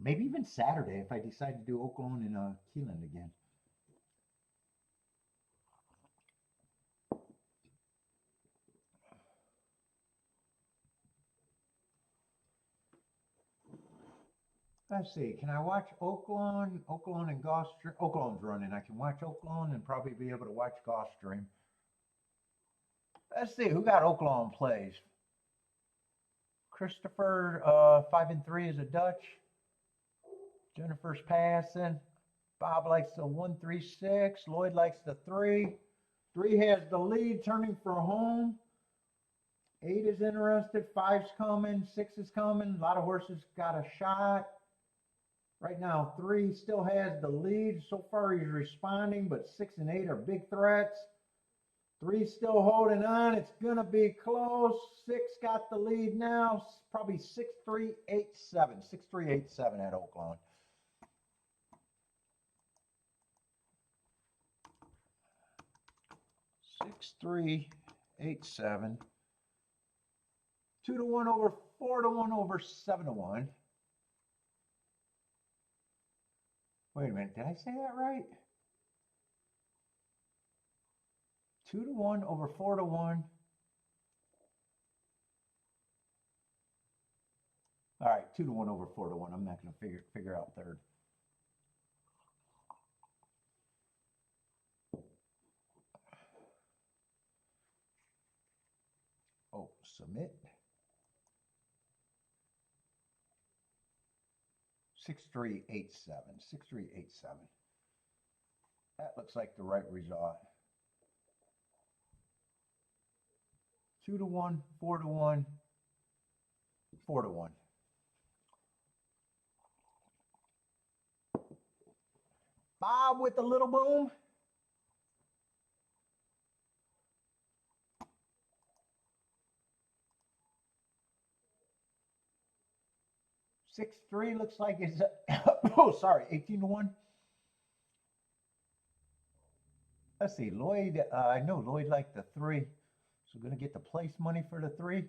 Maybe even Saturday if I decide to do Oaklawn and Keeneland again. Let's see, can I watch Oaklawn and Gulfstream? Oaklawn's running. I can watch Oaklawn and probably be able to watch Gulfstream. Let's see, who got Oaklawn plays? Christopher, 5 and 3 is a Dutch. Jennifer's passing. Bob likes the 1-3-6. Lloyd likes the 3. 3 has the lead, turning for home. 8 is interested. 5's coming. 6 is coming. A lot of horses got a shot. Right now, 3 still has the lead. So far, he's responding, but 6 and 8 are big threats. 3 still holding on. It's going to be close. 6 got the lead now. Probably 6-3-8-7. 6-3-8-7 at Oaklawn. Six, 3, 8, 7. 2-1 over 4-1 over 7-1. Wait a minute, did I say that right? 2-1 over 4-1. All right, 2-1 over 4-1. I'm not going to figure out third. Oh, submit. 6-3-8-7. 6-3-8-7. That looks like the right result. 2-1, 4-1, 4-1. Bob with the little boom. 6-3 looks like it's, oh, sorry, 18-1. Let's see, Lloyd, I know Lloyd liked the 3. So we're going to get the place money for the 3.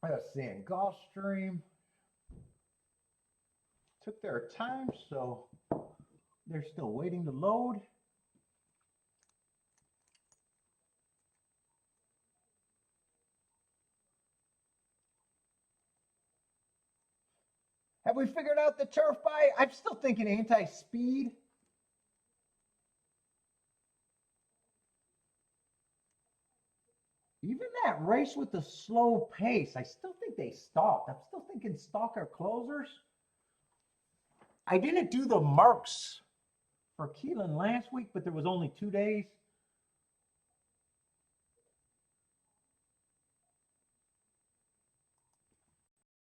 Let's see, in Gulfstream took their time, so they're still waiting to load. Have we figured out the turf buy? I'm still thinking anti-speed. Even that race with the slow pace, I still think they stalked. I'm still thinking stalker closers. I didn't do the marks for Keeneland last week, but there was only 2 days.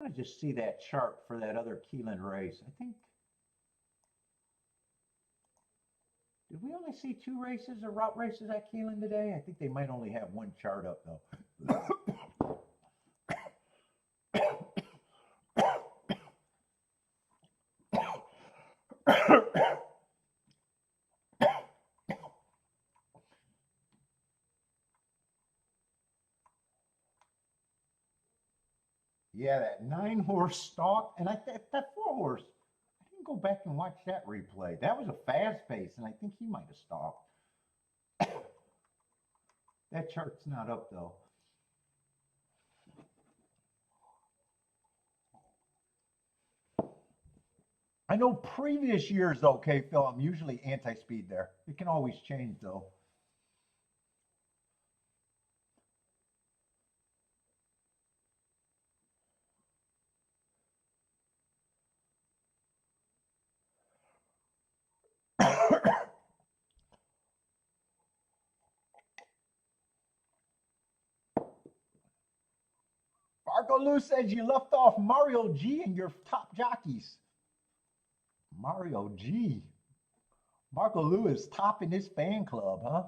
I just see that chart for that other Keeneland race. I think, did we only see 2 races or route races at Keeneland today? I think they might only have 1 chart up though. Yeah, that 9-horse stalk, and that 4-horse. I didn't go back and watch that replay. That was a fast pace, and I think he might have stalked. That chart's not up though. I know previous years though, okay, Phil, I'm usually anti-speed there. It can always change though. Marco Lou says you left off Mario G in your top jockeys. Mario G. Marco Lou is top in his fan club, huh?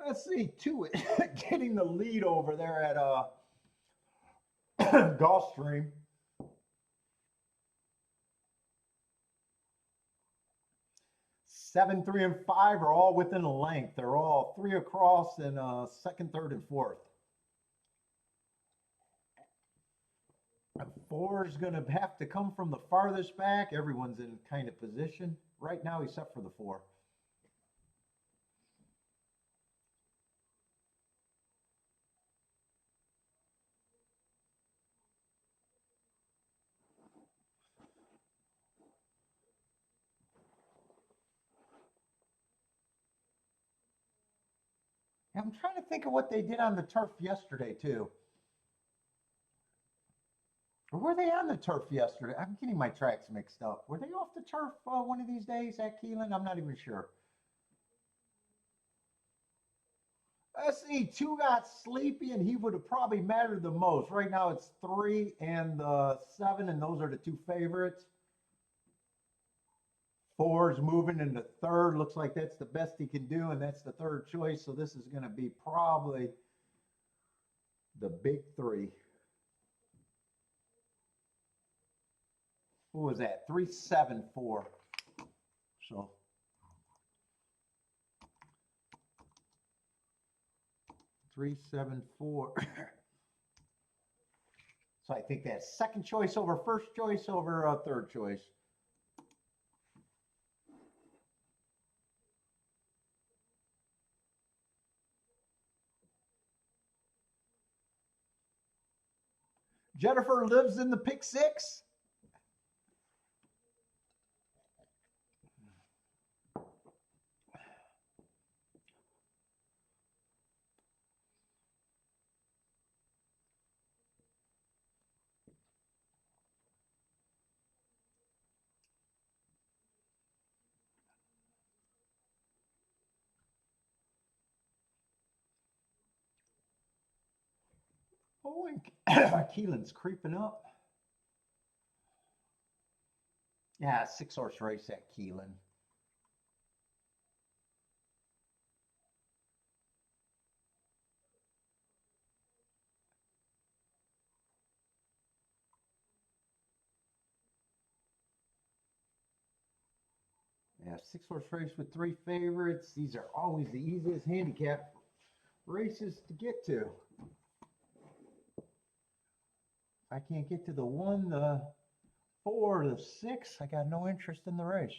Let's see, two getting the lead over there at Gulfstream. 7, 3, and 5 are all within a length. They're all 3 across in second, third, and fourth. 4 is going to have to come from the farthest back. Everyone's in kind of position right now except for the 4. I'm trying to think of what they did on the turf yesterday, too. Or were they on the turf yesterday? I'm getting my tracks mixed up. Were they off the turf one of these days at Keeneland? I'm not even sure. Let's see, 2 got sleepy, and he would have probably mattered the most. Right now it's 3 and 7, and those are the 2 favorites. 4 is moving into third. Looks like that's the best he can do, and that's the 3rd choice. So this is going to be probably the big 3. What was that? 3, 7, 4. So 3, 7, 4. So I think that's 2nd choice over 1st choice over 3rd choice. Jennifer lives in the pick 6. Oh, and Keeneland's creeping up. Yeah, 6-horse race at Keeneland. Yeah, 6-horse race with 3 favorites. These are always the easiest handicap races to get to. If I can't get to the 1, the 4, the 6, I got no interest in the race.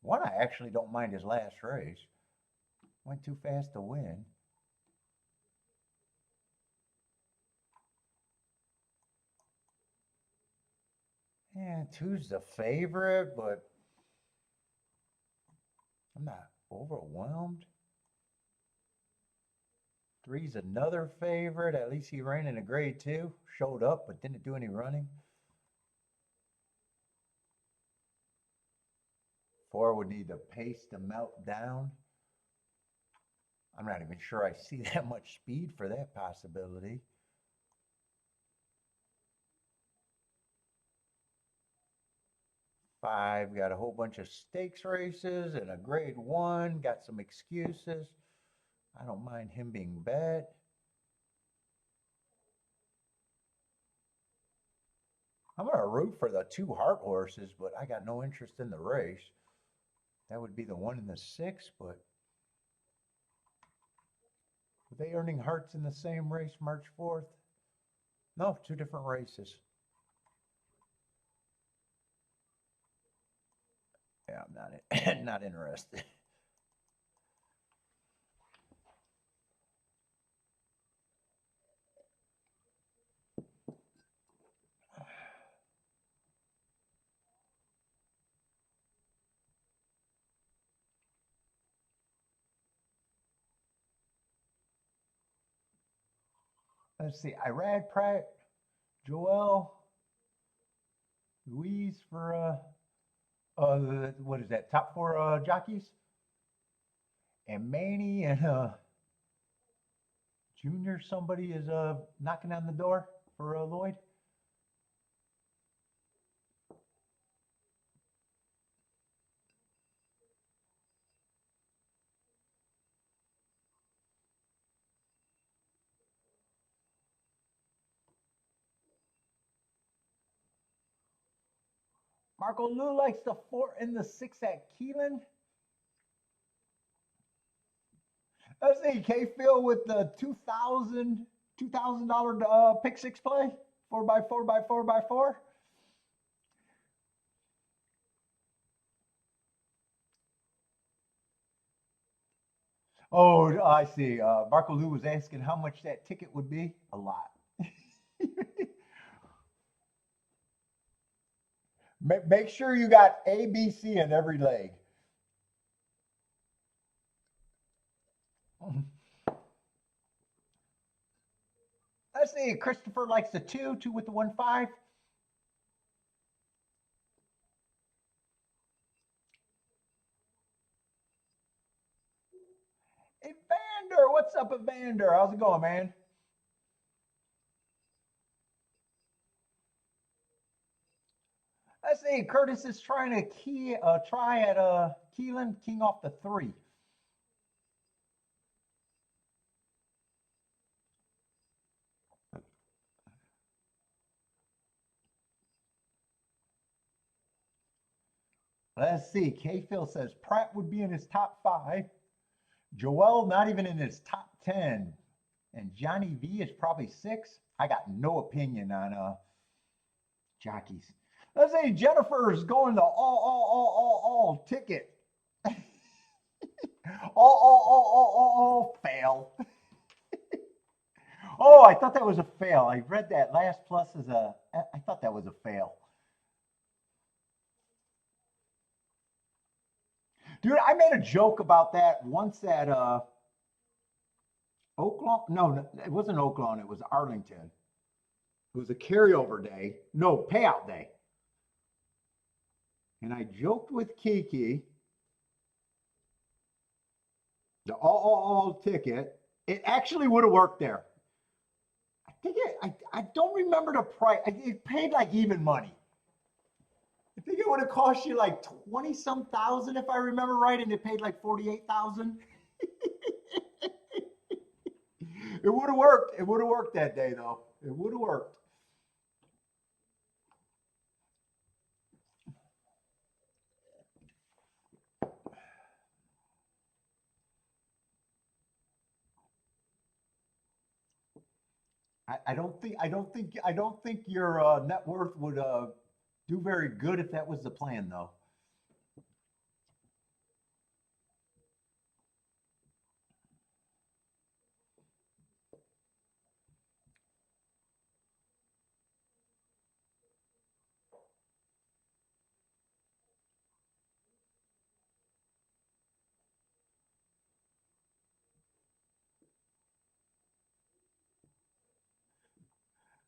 One, I actually don't mind his last race. Went too fast to win. And 2's the favorite, but I'm not overwhelmed. 3's another favorite. At least he ran in a grade 2. Showed up, but didn't do any running. 4 would need the pace to melt down. I'm not even sure I see that much speed for that possibility. 5 got a whole bunch of stakes races and a grade 1. Got some excuses. I don't mind him being bet. I'm going to root for the 2 heart horses, but I got no interest in the race. That would be the 1 and the 6, but were they earning hearts in the same race March 4th? No, 2 different races. Yeah, I'm not interested. Let's see. Irad, Pratt, Joel, Louise for what is that? Top 4 jockeys, and Manny and Junior. Somebody is knocking on the door for Lloyd. Marco Lou likes the 4 and the 6 at Keeneland. Let's see, K-Phil with the $2,000 pick 6 play, 4x4x4x4. Oh, I see. Marco Lou was asking how much that ticket would be. A lot. Make sure you got A, B, C in every leg. Let's see. Christopher likes the 2 with the 1-5. Evander, what's up, Evander? How's it going, man? Let's see. Curtis is trying to try at Keeneland, king off the 3. Let's see. K-Phil says Pratt would be in his top 5. Joel not even in his top 10. And Johnny V is probably 6. I got no opinion on jockeys. Let's say Jennifer's going to all ticket. all fail. Oh, I thought that was a fail. I read that last plus as I thought that was a fail. Dude, I made a joke about that once at Oaklawn. No, it wasn't Oaklawn. It was Arlington. It was a carryover day. No, payout day. And I joked with Kiki. The all ticket. It actually would have worked there. I think I don't remember the price. It paid like even money. I think it would have cost you like 20 some thousand if I remember right, and it paid like 48,000. It would have worked. It would have worked that day though. It would have worked. I don't think your net worth would do very good if that was the plan though.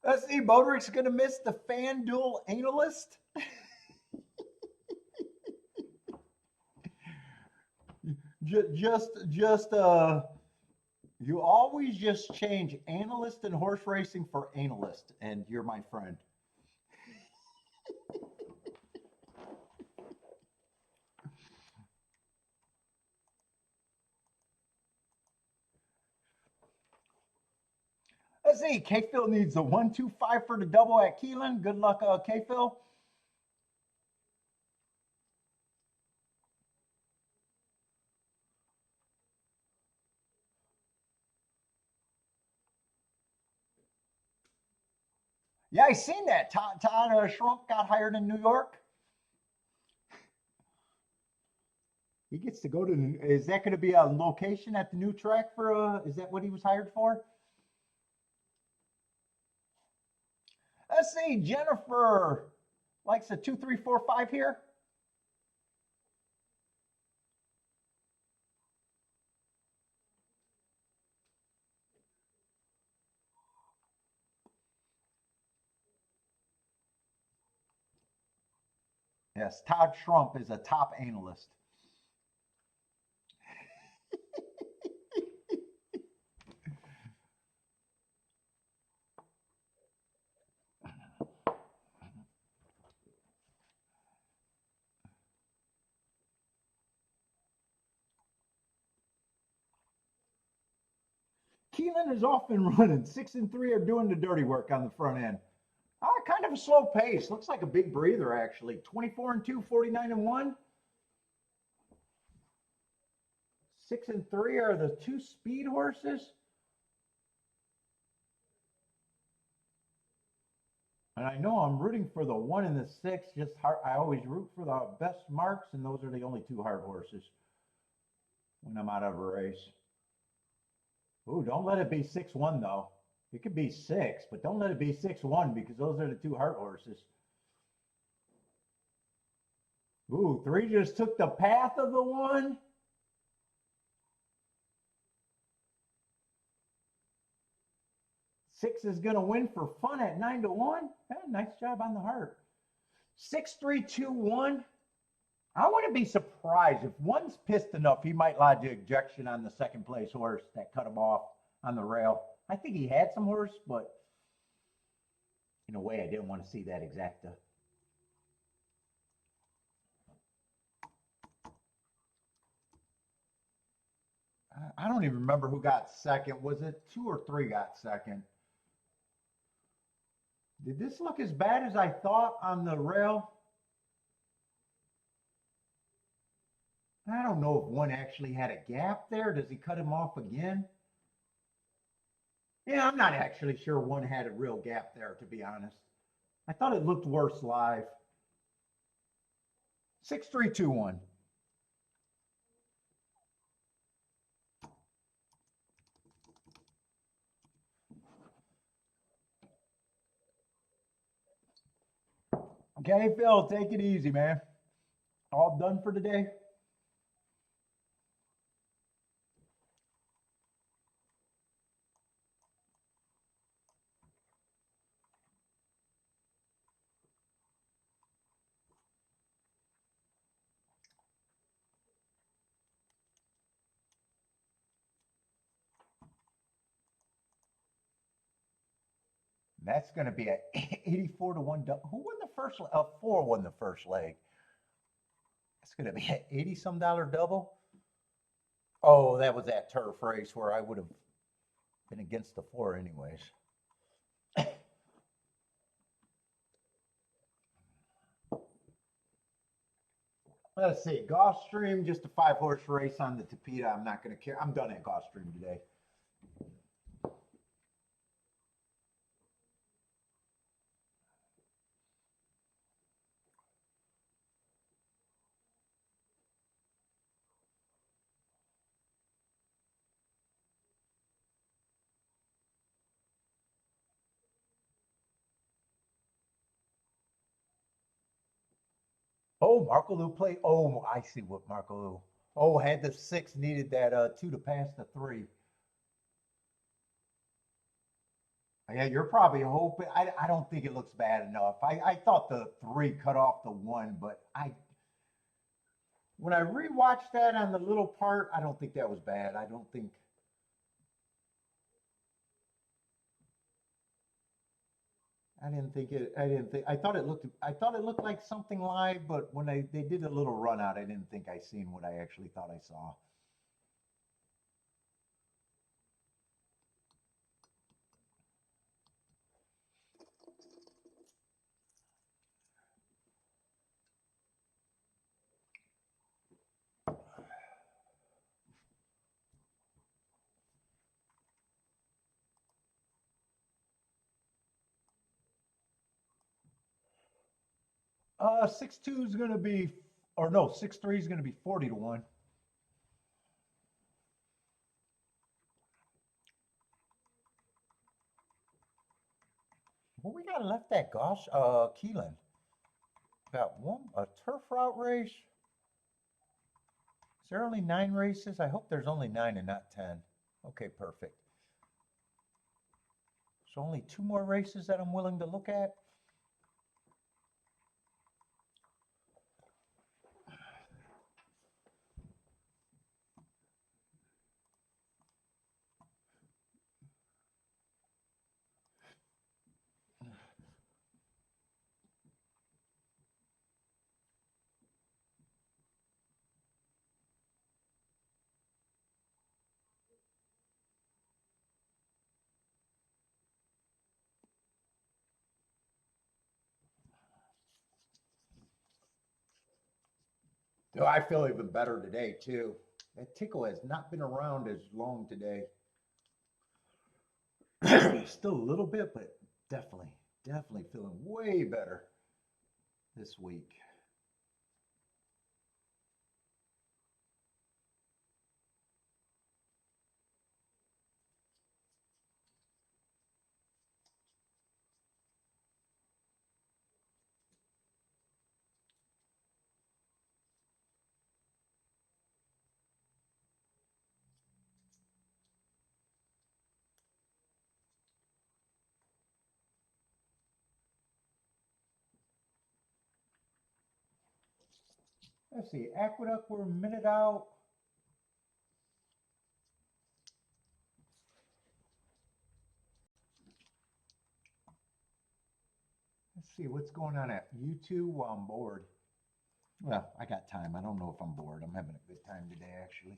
Let's see, Bodrick's gonna miss the FanDuel analyst. Just you always just change analyst and horse racing for analyst, and you're my friend. Let's see, K-Phil needs a 1-2-5 for the double at Keeneland. Good luck, K-Phil. Yeah, I seen that. Todd Schrump got hired in New York. He gets to go to. Is that going to be a location at the new track for? Is that what he was hired for? Let's see. Jennifer likes a 2-3-4-5 here. Yes, Todd Schrump is a top analyst. Keeneland is off and running. 6-3 are doing the dirty work on the front end. Kind of a slow pace. Looks like a big breather, actually. 24-2, 49-1. 6-3 are the two speed horses. And I know I'm rooting for the 1 and the 6. Just hard, I always root for the best marks, and those are the only two hard horses when I'm out of a race. Ooh, don't let it be 6-1 though. It could be 6, but don't let it be 6-1 because those are the two hard horses. Ooh, 3 just took the path of the 1. Six is going to win for fun at 9-1. Nice job on the heart. 6-3-2-1. I wouldn't be surprised if 1's pissed enough, he might lodge an ejection on the second place horse that cut him off on the rail. I think he had some horse, but in a way, I didn't want to see that exacta. I don't even remember who got second. Was it 2 or 3 got second? Did this look as bad as I thought on the rail? I don't know if 1 actually had a gap there. Does he cut him off again? Yeah, I'm not actually sure 1 had a real gap there, to be honest. I thought it looked worse live. 6-3-2-1. Okay, Phil, take it easy, man. All done for today? That's going to be a 84 to 1. Who won the first? 4 won the first leg. It's going to be an 80 some dollar double. Oh, that was that turf race where I would have been against the 4 anyways. Let's see. Gulfstream, just a 5-horse race on the Tapeta. I'm not going to care. I'm done at Gulfstream today. Oh, Marco Lou played. Oh, I see what Marco Lou. Oh, had the 6, needed that 2 to pass the 3. Yeah, you're probably hoping. I don't think it looks bad enough. I thought the 3 cut off the 1, but when I rewatched that on the little part, I don't think that was bad. I don't think. I didn't think it. I didn't think. I thought it looked. I thought it looked like something live, but when they did a little run out, I didn't think I seen what I actually thought I saw. Uh, 6-2 is going to be, or no, 6-3 is going to be 40 to 1. What we got left at Keeneland? Got a turf route race. Is there only 9 races? I hope there's only 9 and not 10. Okay, perfect. So only 2 more races that I'm willing to look at. Oh, I feel even better today too. That tickle has not been around as long today. Still a little bit, but definitely feeling way better this week. Let's see, Aqueduct, we're a minute out. Let's see what's going on at YouTube while I'm bored. Well, I got time. I don't know if I'm bored. I'm having a good time today, actually.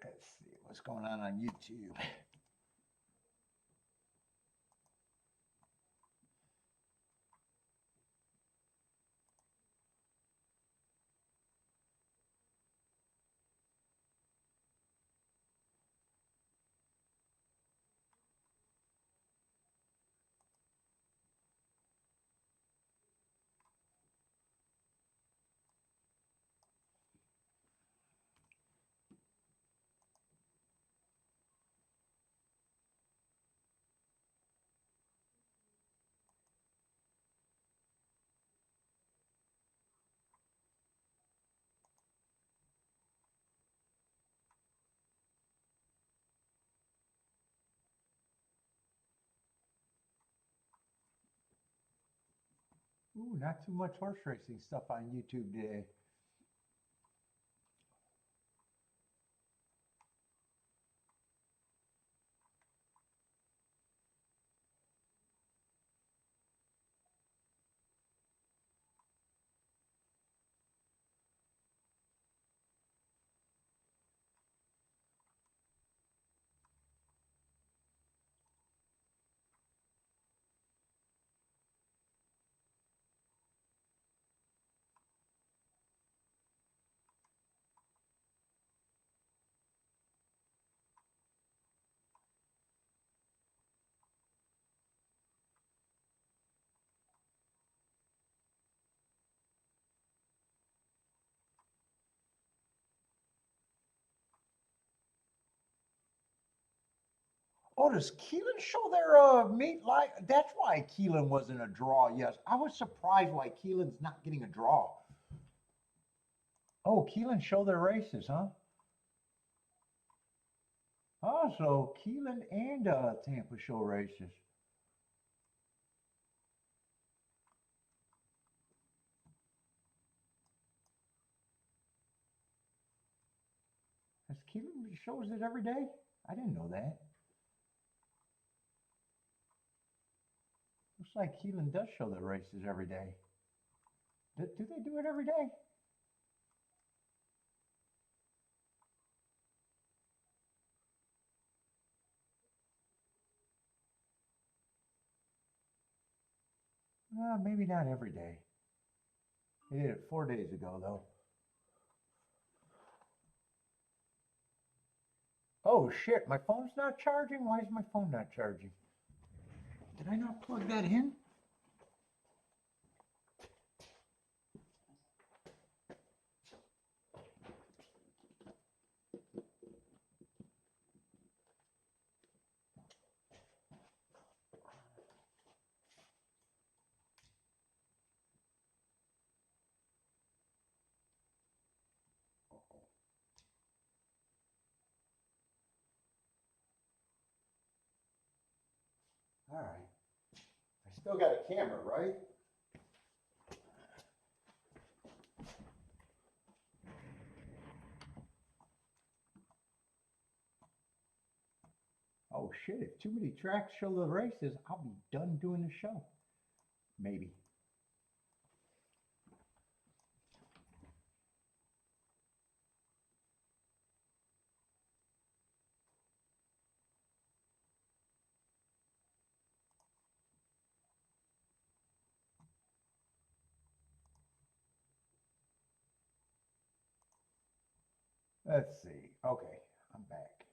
Let's see what's going on YouTube. Ooh, not too much horse racing stuff on YouTube today. Oh, does Keeneland show their meat like? That's why Keeneland wasn't a draw. Yes, I was surprised why Keeneland's not getting a draw. Oh, Keeneland show their races, huh? Oh, so Keeneland and Tampa show races. Has Keeneland shows it every day? I didn't know that. Looks like Keeneland does show their races every day. Do they do it every day? Maybe not every day. They did it 4 days ago, though. Oh shit, my phone's not charging? Why is my phone not charging? Did I not plug that in? All right. I still got a camera, right? Oh shit, if too many tracks show the races, I'll be done doing the show. Maybe. Let's see. Okay, I'm back.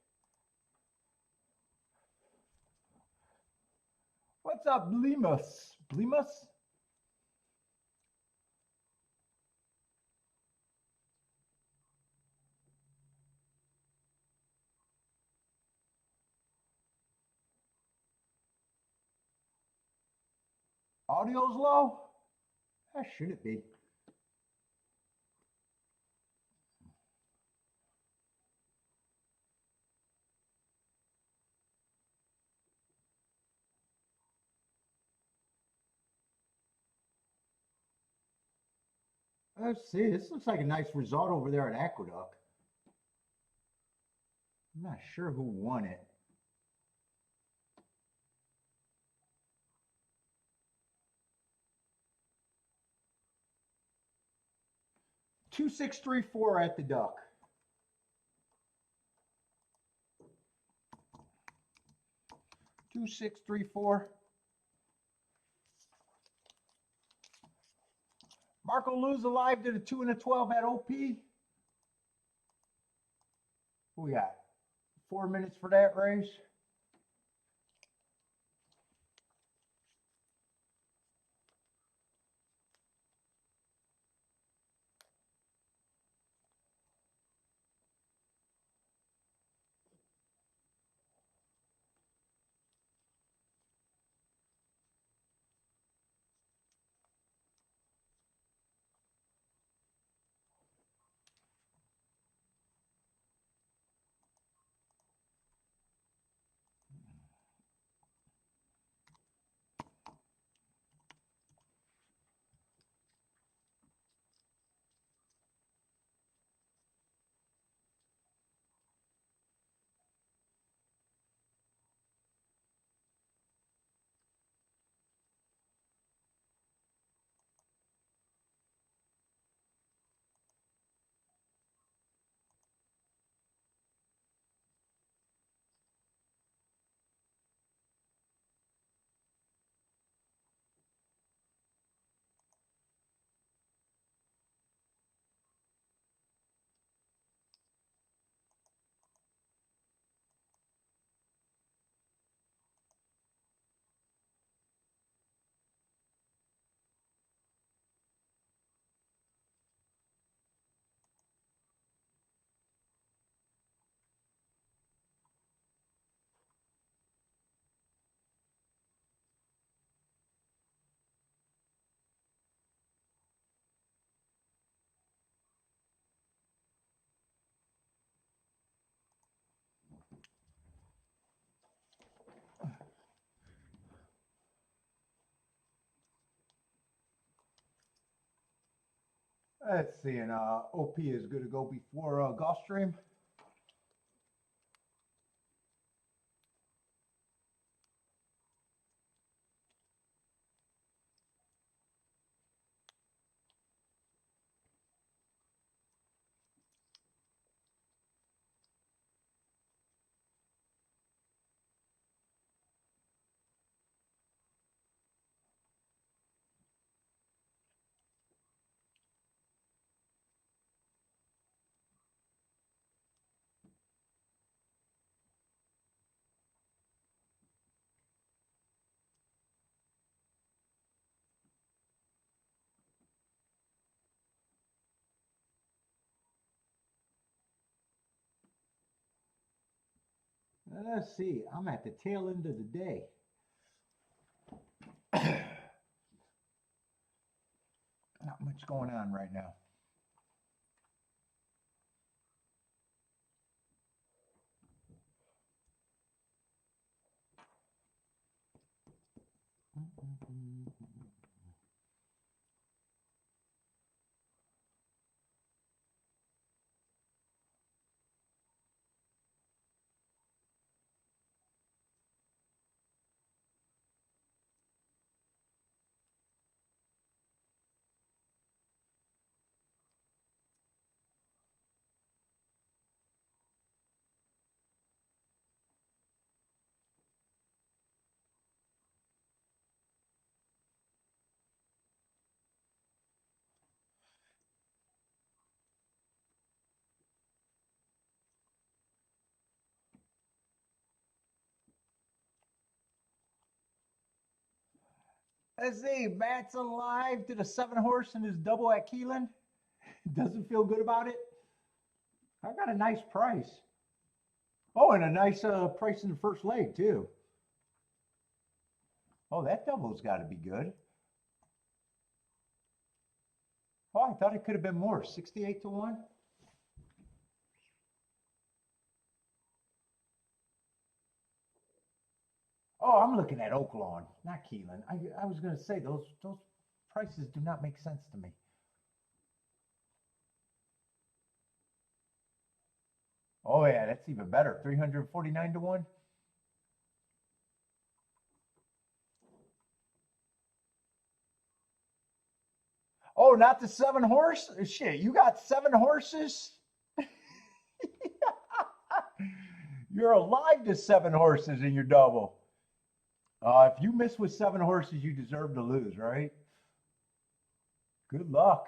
What's up, Blimus? Blimus? Audio's low? That shouldn't be. Let's see. This looks like a nice result over there at Aqueduct. I'm not sure who won it. Two 634 at the Duck. 2634. Marco Luz alive to the 2 and a 12 at OP. What we got? 4 minutes for that race. Let's see, and OP is good to go before Gulfstream. Let's see, I'm at the tail end of the day. Not much going on right now. Let's see, Matt's alive to the 7-horse in his double at Keeneland. Doesn't feel good about it. I got a nice price. Oh, and a nice price in the first leg, too. Oh, that double's got to be good. Oh, I thought it could have been more. 68 to 1. Oh, I'm looking at Oaklawn, not Keeneland. I was going to say those prices do not make sense to me. Oh yeah, that's even better. 349 to 1. Oh, not the 7-horse? Shit, you got 7 horses? You're alive to 7 horses in your double. If you miss with 7 horses, you deserve to lose, right? Good luck.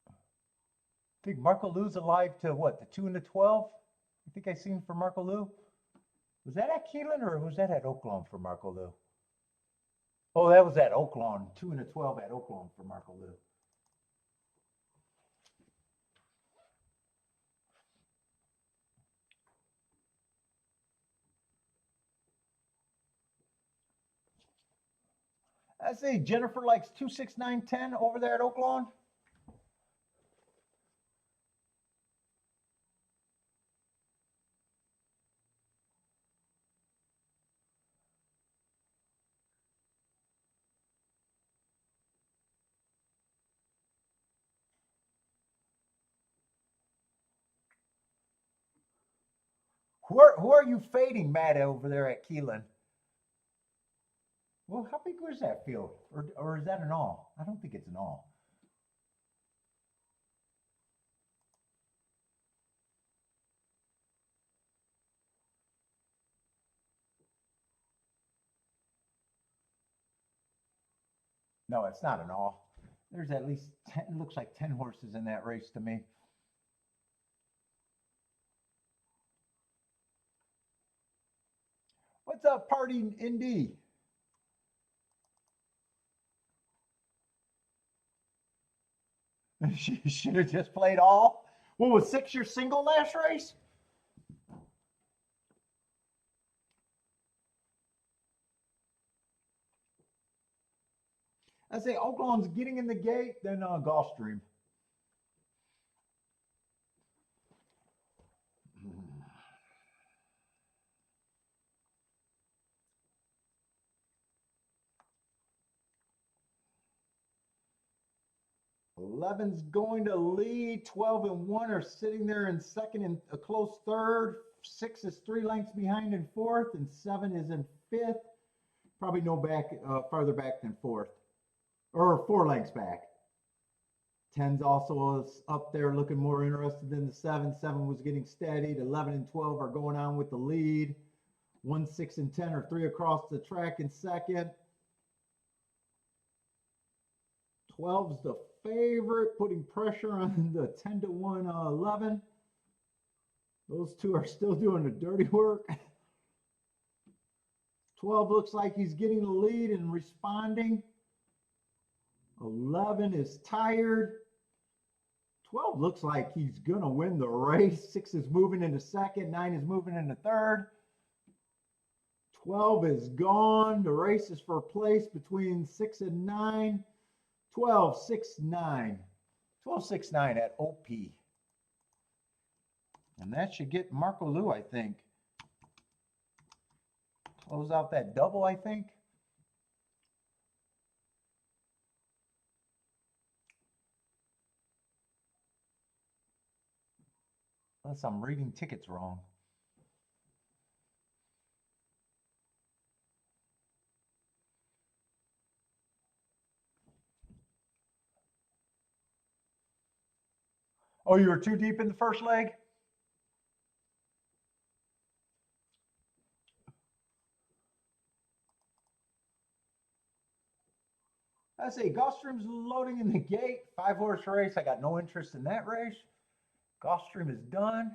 I think Marco Lou's alive to what, the 2 and the 12? I think I seen for Marco Lou. Was that at Keeneland or was that at Oaklawn for Marco Lou? Oh, that was at Oaklawn. 2 and a 12 at Oaklawn for Marco Lou. I see Jennifer likes 26910 over there at Oaklawn. Who are you fading, Matt, over there at Keeneland? Well, how big was that field? Or is that an all? I don't think it's an all. No, it's not an all. There's at least 10, it looks like 10 horses in that race to me. What's up, Party Indy? She should have just played all. What was 6 your single last race? I say Oaklawn's getting in the gate, then Gulfstream. 11's going to lead. 12 and 1 are sitting there in second and a close third. 6 is 3 lengths behind in fourth, and 7 is in fifth. Probably no back, farther back than fourth, or 4 lengths back. 10's also up there looking more interested than the 7. 7 was getting steadied. 11 and 12 are going on with the lead. 1, 6, and 10 are 3 across the track in second. 12's the favorite, putting pressure on the 10 to 1 11. Those two are still doing the dirty work. 12 looks like he's getting the lead and responding. 11 is tired. 12 looks like he's going to win the race. 6 is moving into second. 9 is moving into third. 12 is gone. The race is for place between 6 and 9. 12, 6, 9. 12, 6, 9 at OP. And that should get Marco Lou, I think. Close out that double, I think. Unless I'm reading tickets wrong. Oh, you were too deep in the first leg? I say Gulfstream's loading in the gate. 5-horse race. I got no interest in that race. Gulfstream is done.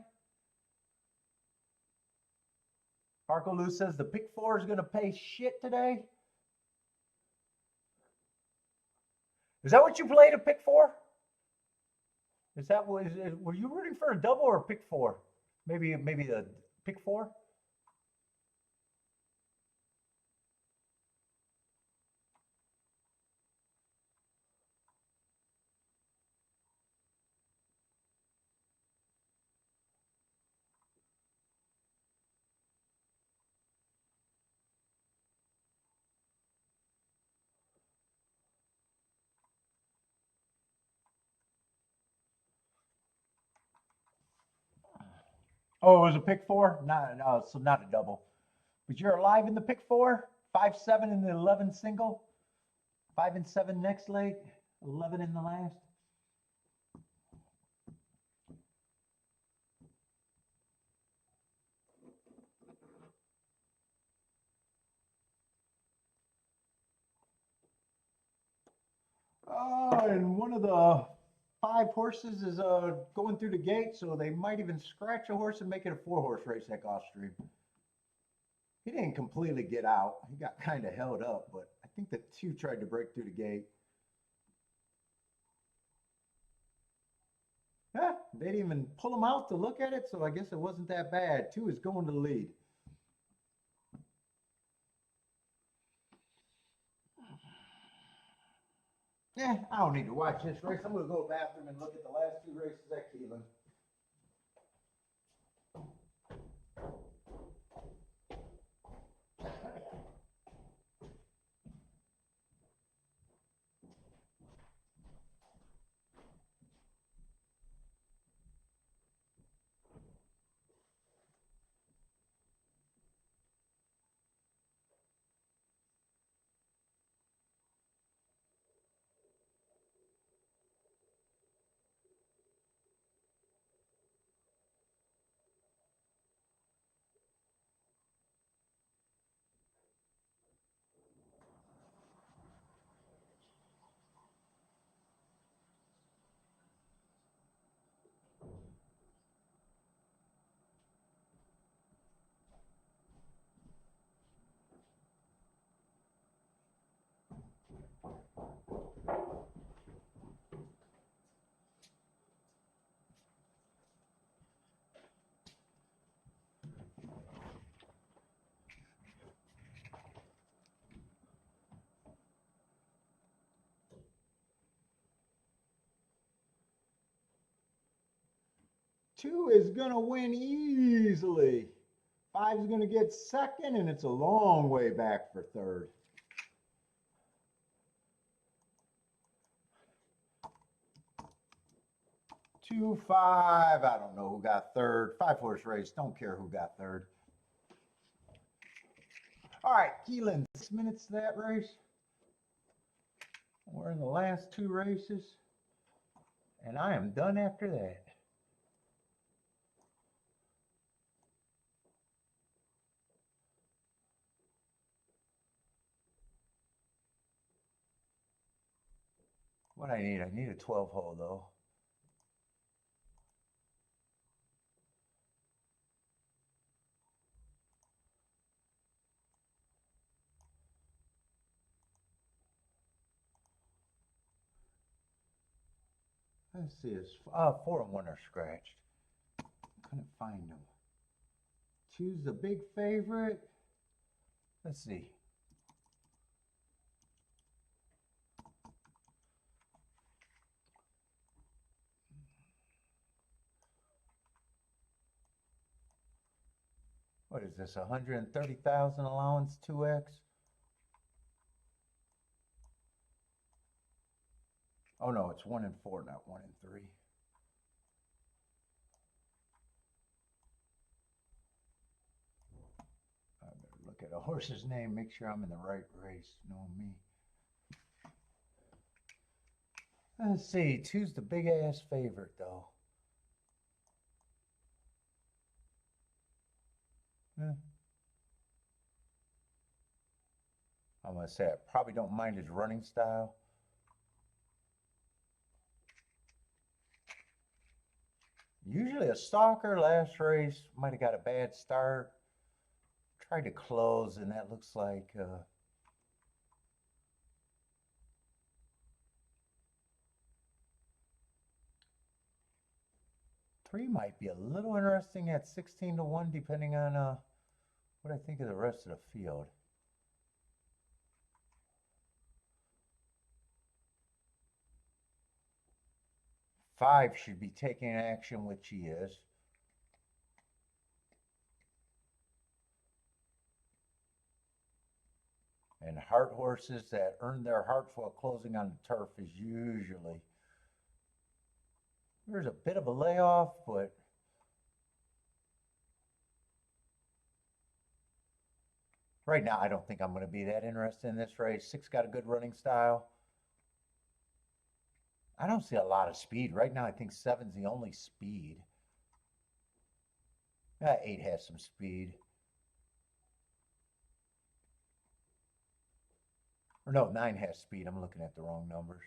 Marco Lou says the pick 4 is going to pay shit today. Is that what you played, a pick 4? Is that what? Were you rooting for a double or a pick 4? Maybe the pick 4. Oh, it was a pick 4? No, so not a double. But you're alive in the pick 4? 5, 7 in the 11 single. 5 and 7 next leg. 11 in the last. Oh, and one of the 5 horses is going through the gate, so they might even scratch a horse and make it a 4-horse race at Gulfstream. He didn't completely get out. He got kind of held up, but I think the 2 tried to break through the gate. Yeah, they didn't even pull him out to look at it, so I guess it wasn't that bad. 2 is going to the lead. Yeah, I don't need to watch this race. I'm going to go to the bathroom and look at the last 2 races at Keeneland. Two is going to win easily. 5 is going to get second, and it's a long way back for third. 2-5. I don't know who got third. 5-horse race. Don't care who got third. All right, Keeneland, 6 minutes to that race. We're in the last 2 races, and I am done after that. What I need a 12 hole though. Let's see, it's 4 and 1 are scratched. Couldn't find them. Choose the big favorite. Let's see. What is this? 130,000 allowance 2x? Oh no, it's 1 and 4, not 1 and 3. I better look at a horse's name, make sure I'm in the right race. Know me. Let's see, choose the big ass favorite though. I'm gonna say I probably don't mind his running style. Usually a stalker. Last race might have got a bad start. Tried to close, and that looks like 3 might be a little interesting at 16 to 1, depending on what I think of the rest of the field. Five should be taking action, which he is. And heart horses that earn their hearts while closing on the turf is usually, there's a bit of a layoff, but right now I don't think I'm going to be that interested in this race. 6 got a good running style. I don't see a lot of speed. Right now I think 7's the only speed. 8 has some speed. Or no, 9 has speed. I'm looking at the wrong numbers.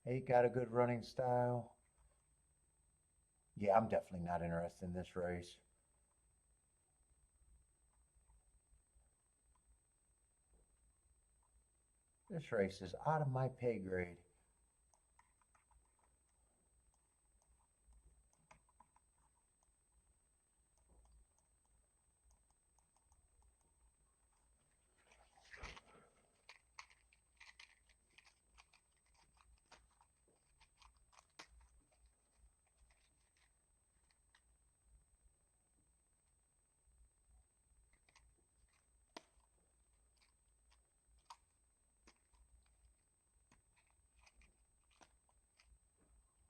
8 got a good running style. Yeah, I'm definitely not interested in this race. This race is out of my pay grade.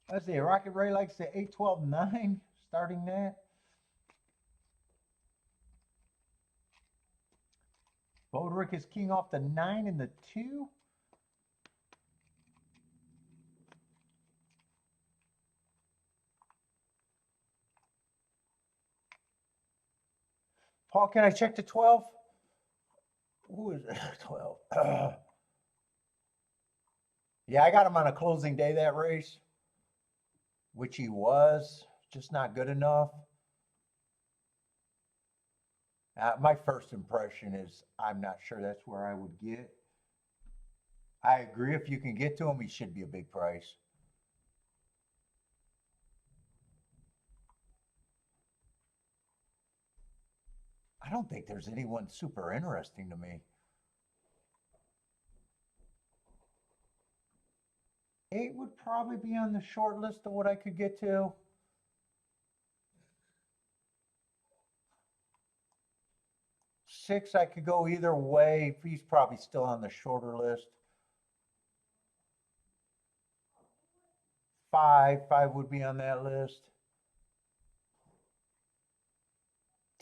Let's see, Rocket Ray likes the 8-12-9, starting that. Bodrick is king off the 9 and the 2. Paul, can I check the 12? Who is it? 12. Yeah, I got him on a closing day, that race, which he was, just not good enough. My first impression is I'm not sure that's where I would get. I agree, if you can get to him, he should be a big price. I don't think there's anyone super interesting to me. 8 would probably be on the short list of what I could get to. Six, I could go either way. He's probably still on the shorter list. 5. 5 would be on that list.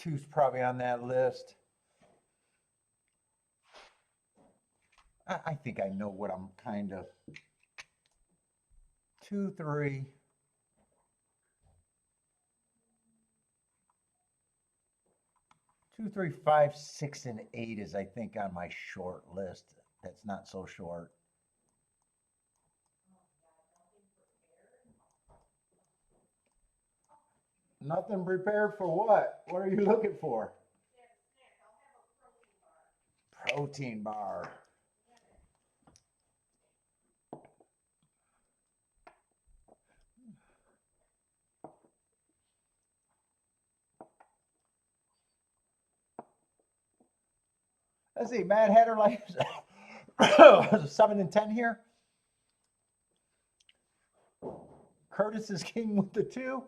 2's probably on that list. I think I know what I'm kind of. 2, 3. 2, 3, 5, 6, and 8 is, I think, on my short list. That's not so short. Nothing prepared for what? What are you looking for? Protein bar. Let's see, Mad Hatter likes 7 and 10 here. Curtis is king with the 2.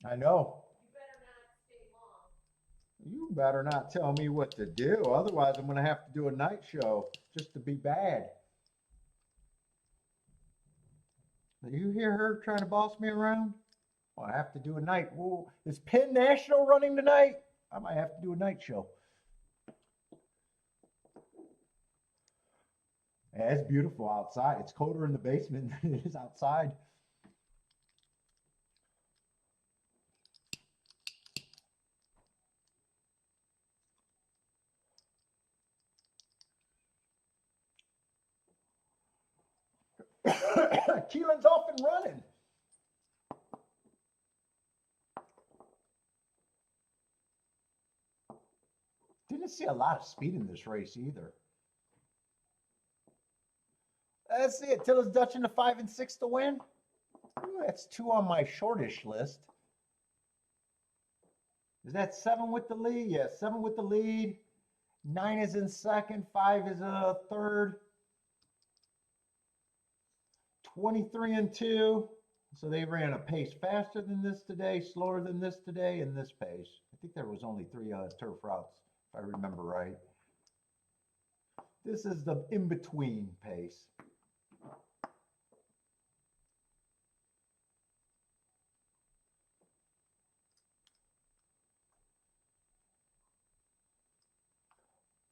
I know. You better not tell me what to do. Otherwise, I'm going to have to do a night show just to be bad. Do you hear her trying to boss me around? Well, I have to do a night. Whoa, is Penn National running tonight? I might have to do a night show. Yeah, it's beautiful outside. It's colder in the basement than it is outside. Keeneland's off and running. Didn't see a lot of speed in this race either. Let's see, Attila's Dutch into 5 and 6 to win. Ooh, that's 2 on my shortish list. Is that 7 with the lead? Yeah, 7 with the lead. 9 is in second. 5 is a third. 23 and 2. So they ran a pace faster than this today, slower than this today, and this pace. I think there was only 3 turf routes, if I remember right. This is the in-between pace.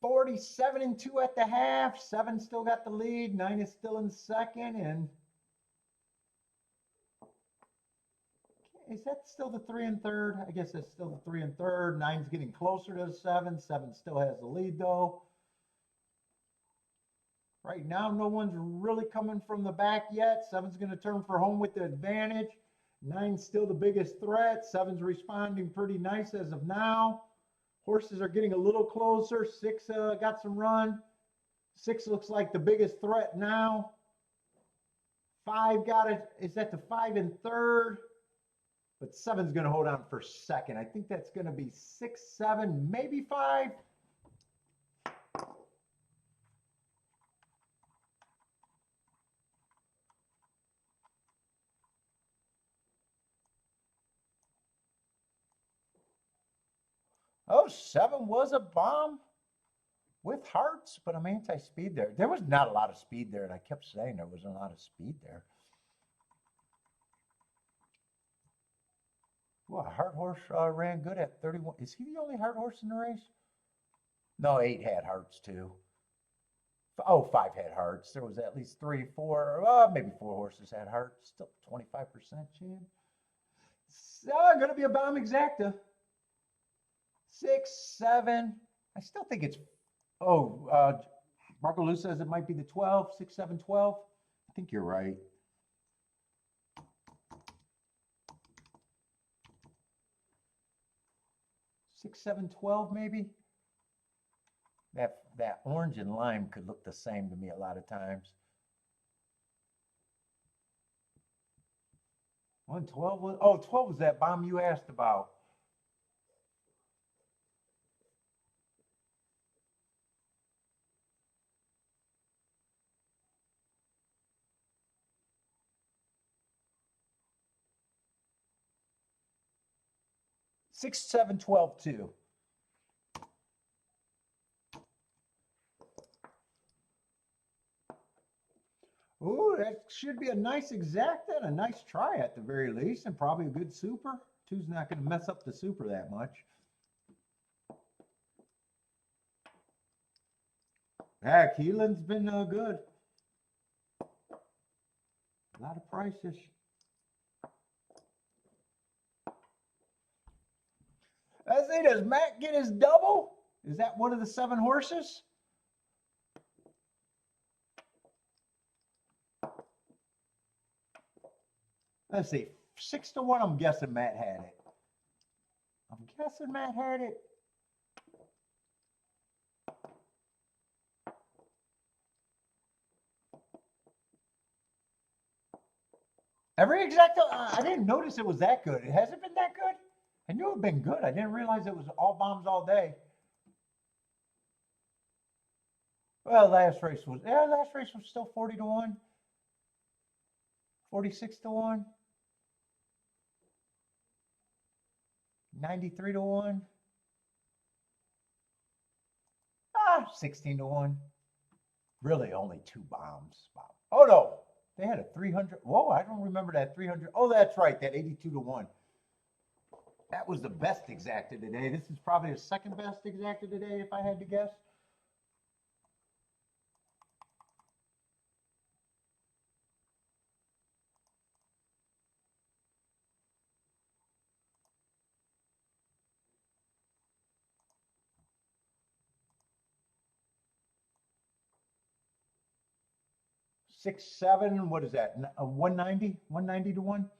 $47 and 2 at the half. 7 still got the lead. 9 is still in second. And is that still the 3 and third? I guess that's still the 3 and third. 9's getting closer to the 7. 7 still has the lead though. Right now, no one's really coming from the back yet. 7's going to turn for home with the advantage. 9's still the biggest threat. 7's responding pretty nice as of now. Horses are getting a little closer. 6 got some run. 6 looks like the biggest threat now. 5 got it. Is at the 5 and third. But 7's going to hold on for second. I think that's going to be 6, 7, maybe 5. Oh, 7 was a bomb with hearts, but I'm anti-speed there. There was not a lot of speed there, and I kept saying there wasn't a lot of speed there. Well, Heart Horse ran good at 31. Is he the only Heart Horse in the race? No, 8 had hearts too. Oh, 5 had hearts. There was at least 3, 4, maybe 4 horses had hearts. Still 25% chance. So, going to be a bomb exacta. 6, 7. I still think it's. Oh, Marco Lou says it might be the 12. 6, 7, 12. I think you're right. Six, 7, 12, maybe. That orange and lime could look the same to me a lot of times. 112 was. Oh, 12 was that bomb you asked about. Six, 7, 12, 2. Ooh, that should be a nice exact and a nice try at the very least, and probably a good super. Two's not going to mess up the super that much. Yeah, Keeneland's been good. A lot of prices. Let's see, does Matt get his double? Is that one of the 7 horses? Let's see, 6 to 1, I'm guessing Matt had it. I'm guessing Matt had it. Every exact, I didn't notice it was that good. It hasn't been that good. I knew it had been good. I didn't realize it was all bombs all day. Well, last race was still 40 to 1. 46 to 1. 93 to 1. 16 to 1. Really only 2 bombs. Oh no, they had a 300. Whoa, I don't remember that 300. Oh, that's right, that 82 to 1. That was the best exacted today. This is probably the second best exacted today, if I had to guess. Six, seven, what is that? 190? 190 to 1?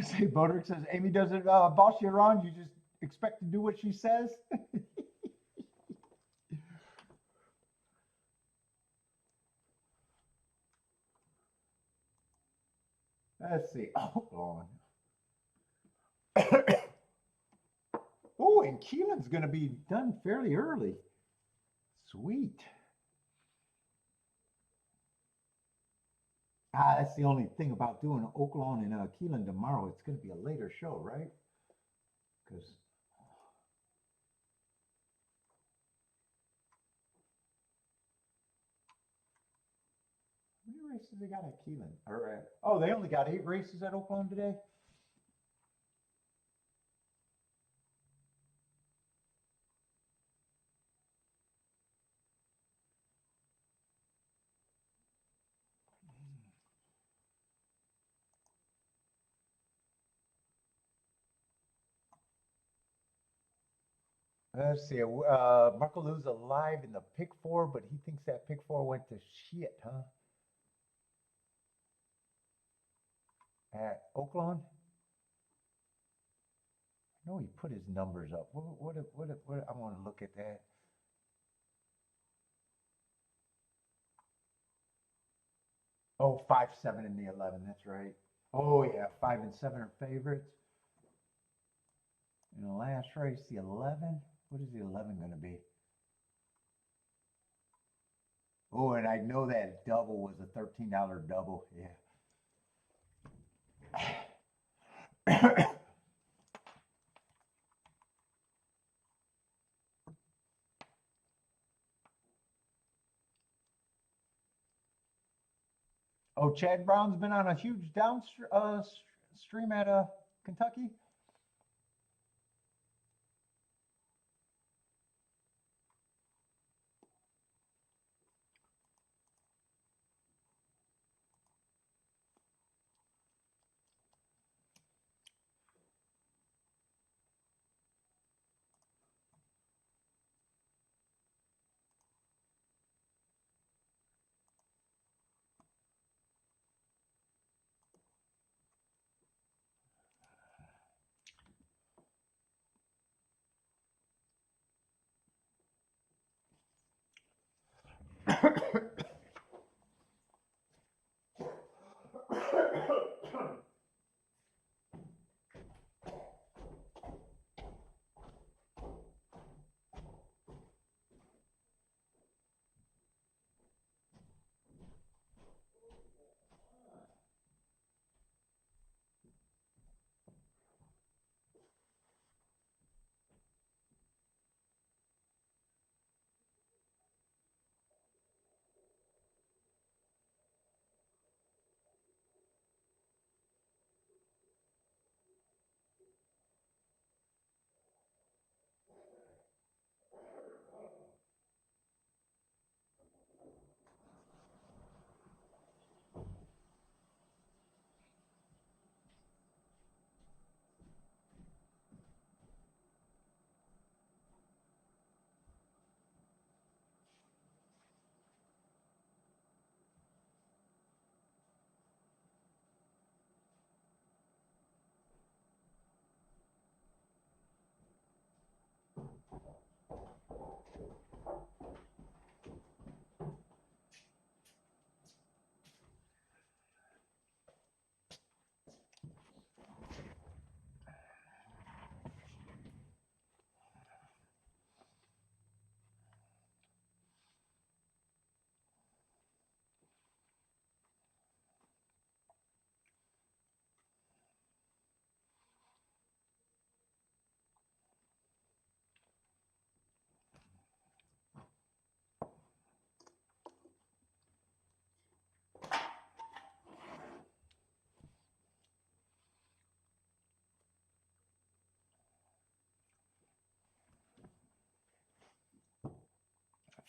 Say Bodrick says Amy doesn't boss you around, you just expect to do what she says. Let's see. Oh, oh, and Keeneland's going to be done fairly early. Sweet. That's the only thing about doing Oaklawn and Keeneland tomorrow. It's going to be a later show, right? Because how many races they got at Keeneland? Or oh, they only got 8 races at Oaklawn today. Let's see. Marcolou's alive in the pick 4, but he thinks that pick 4 went to shit, huh? At Oaklawn? I know he put his numbers up. What I want to look at that. Oh, 5, 7, and the 11. That's right. Oh yeah, 5 and 7 are favorites. In the last race, the 11. What is the 11 going to be? Oh, and I know that double was a $13 double. Yeah. Oh, Chad Brown's been on a huge downstream at Kentucky.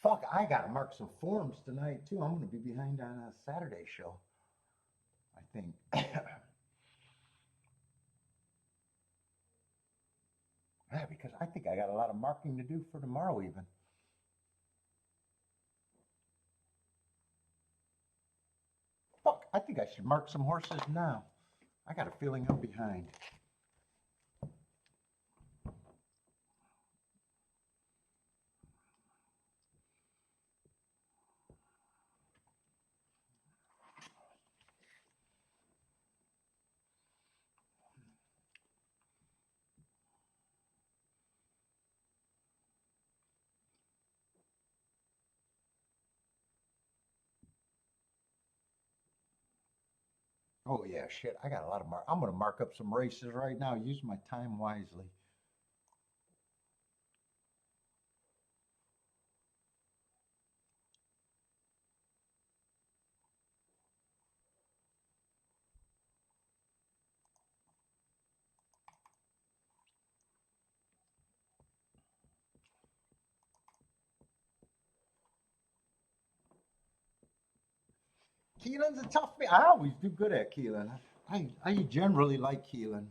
Fuck, I gotta mark some forms tonight too. I'm gonna be behind on a Saturday show, I think. Yeah, because I think I got a lot of marking to do for tomorrow even. Fuck, I think I should mark some horses now. I got a feeling I'm behind. Oh yeah, shit. I got a lot of mark. I'm gonna mark up some races right now. Use my time wisely. Keeneland's a tough meet. I always do good at Keeneland. I generally like Keeneland.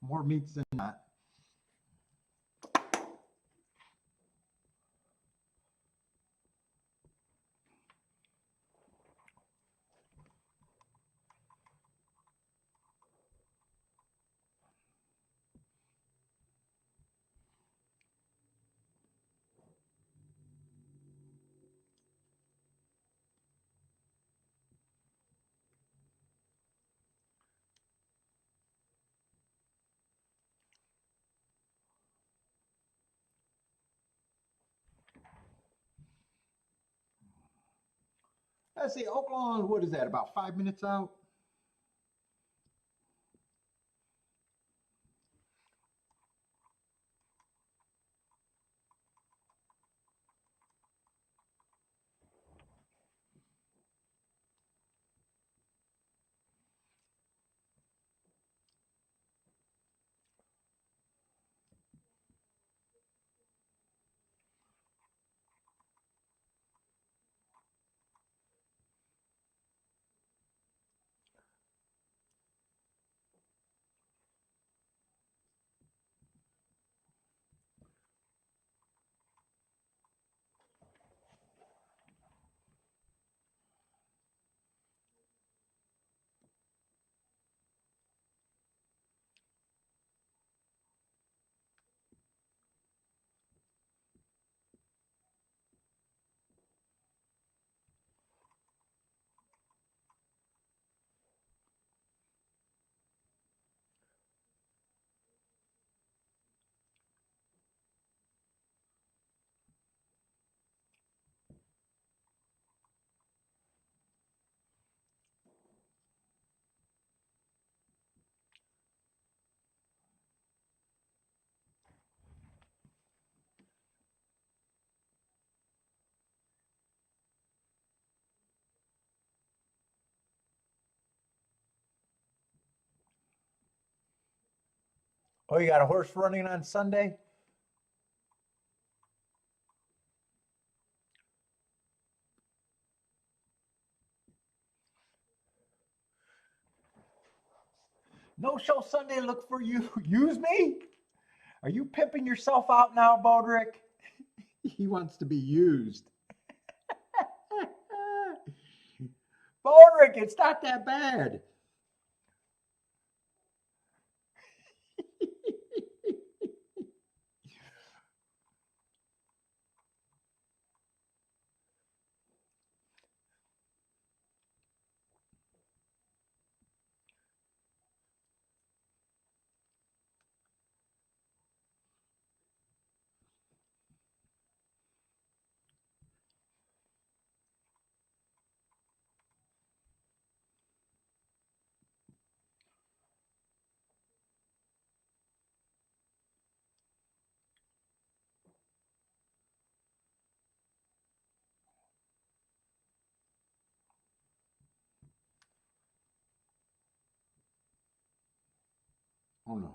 More meets than not. Let's see, Oaklawn, what is that? About 5 minutes out? Oh, you got a horse running on Sunday? No show Sunday, look for you. Use me? Are you pimping yourself out now, Bodrick? He wants to be used. Bodrick, it's not that bad. Oh no.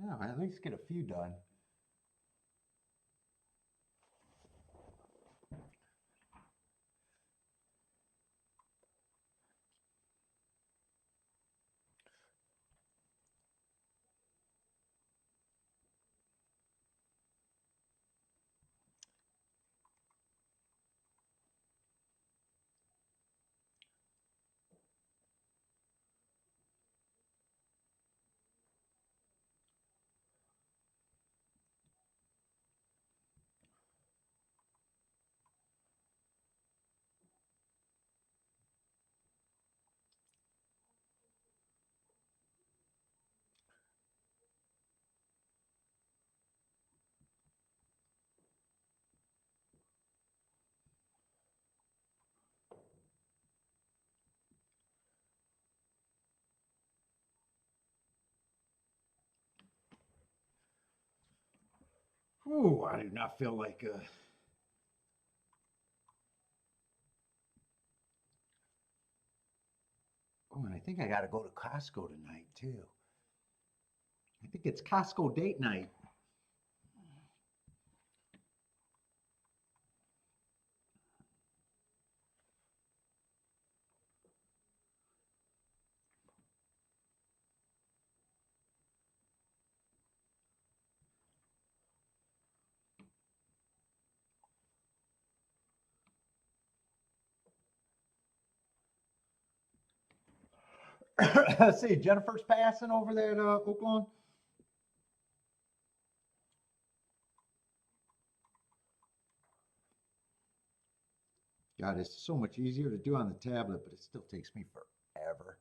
Yeah, at least get a few done. Ooh, I do not feel like oh, and I think I got to go to Costco tonight too. I think it's Costco date night. Let's see, Jennifer's passing over there at Oaklawn. God, it's so much easier to do on the tablet, but it still takes me forever.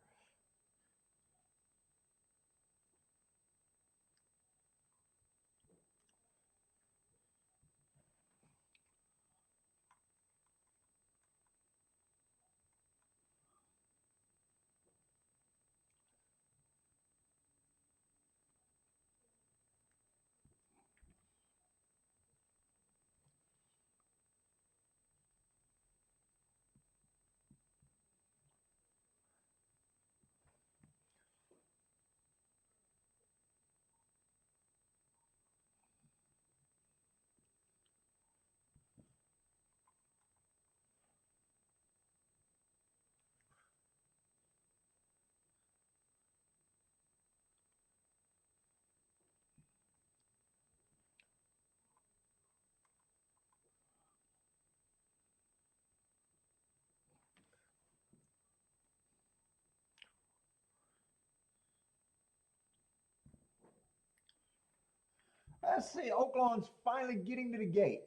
Let's see, Oaklawn's finally getting to the gate.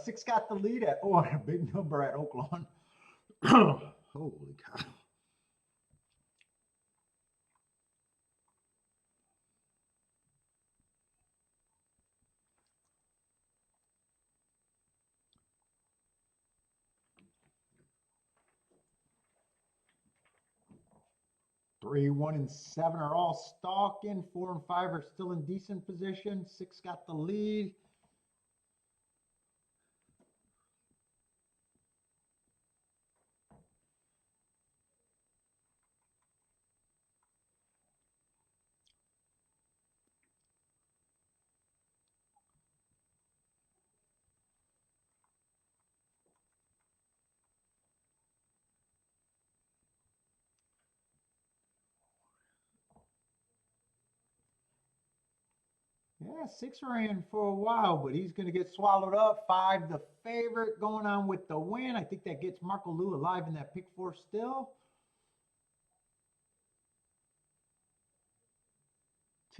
Six got the lead at, oh, a big number at Oaklawn. Holy cow. 3, 1, and 7 are all stalking. 4 and 5 are still in decent position. 6 got the lead. Yeah, 6 ran for a while, but he's going to get swallowed up. 5, the favorite, going on with the win. I think that gets Marco Lou alive in that pick 4 still.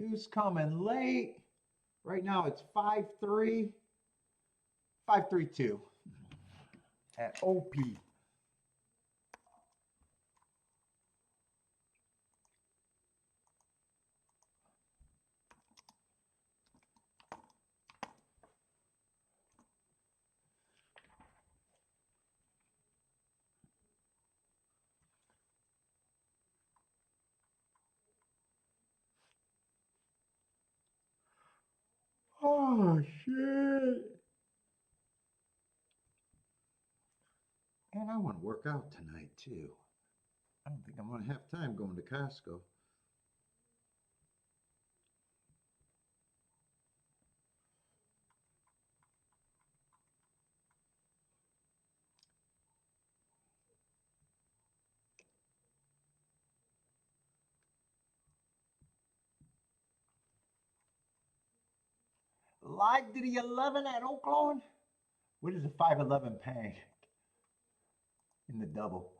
Two's coming late. Right now it's 5-3, 5-3-2 at OP. Oh, shit. And I want to work out tonight, too. I don't think I'm going to have time going to Costco. Live to the 11 at Oaklawn? What is a 511 paying in the double?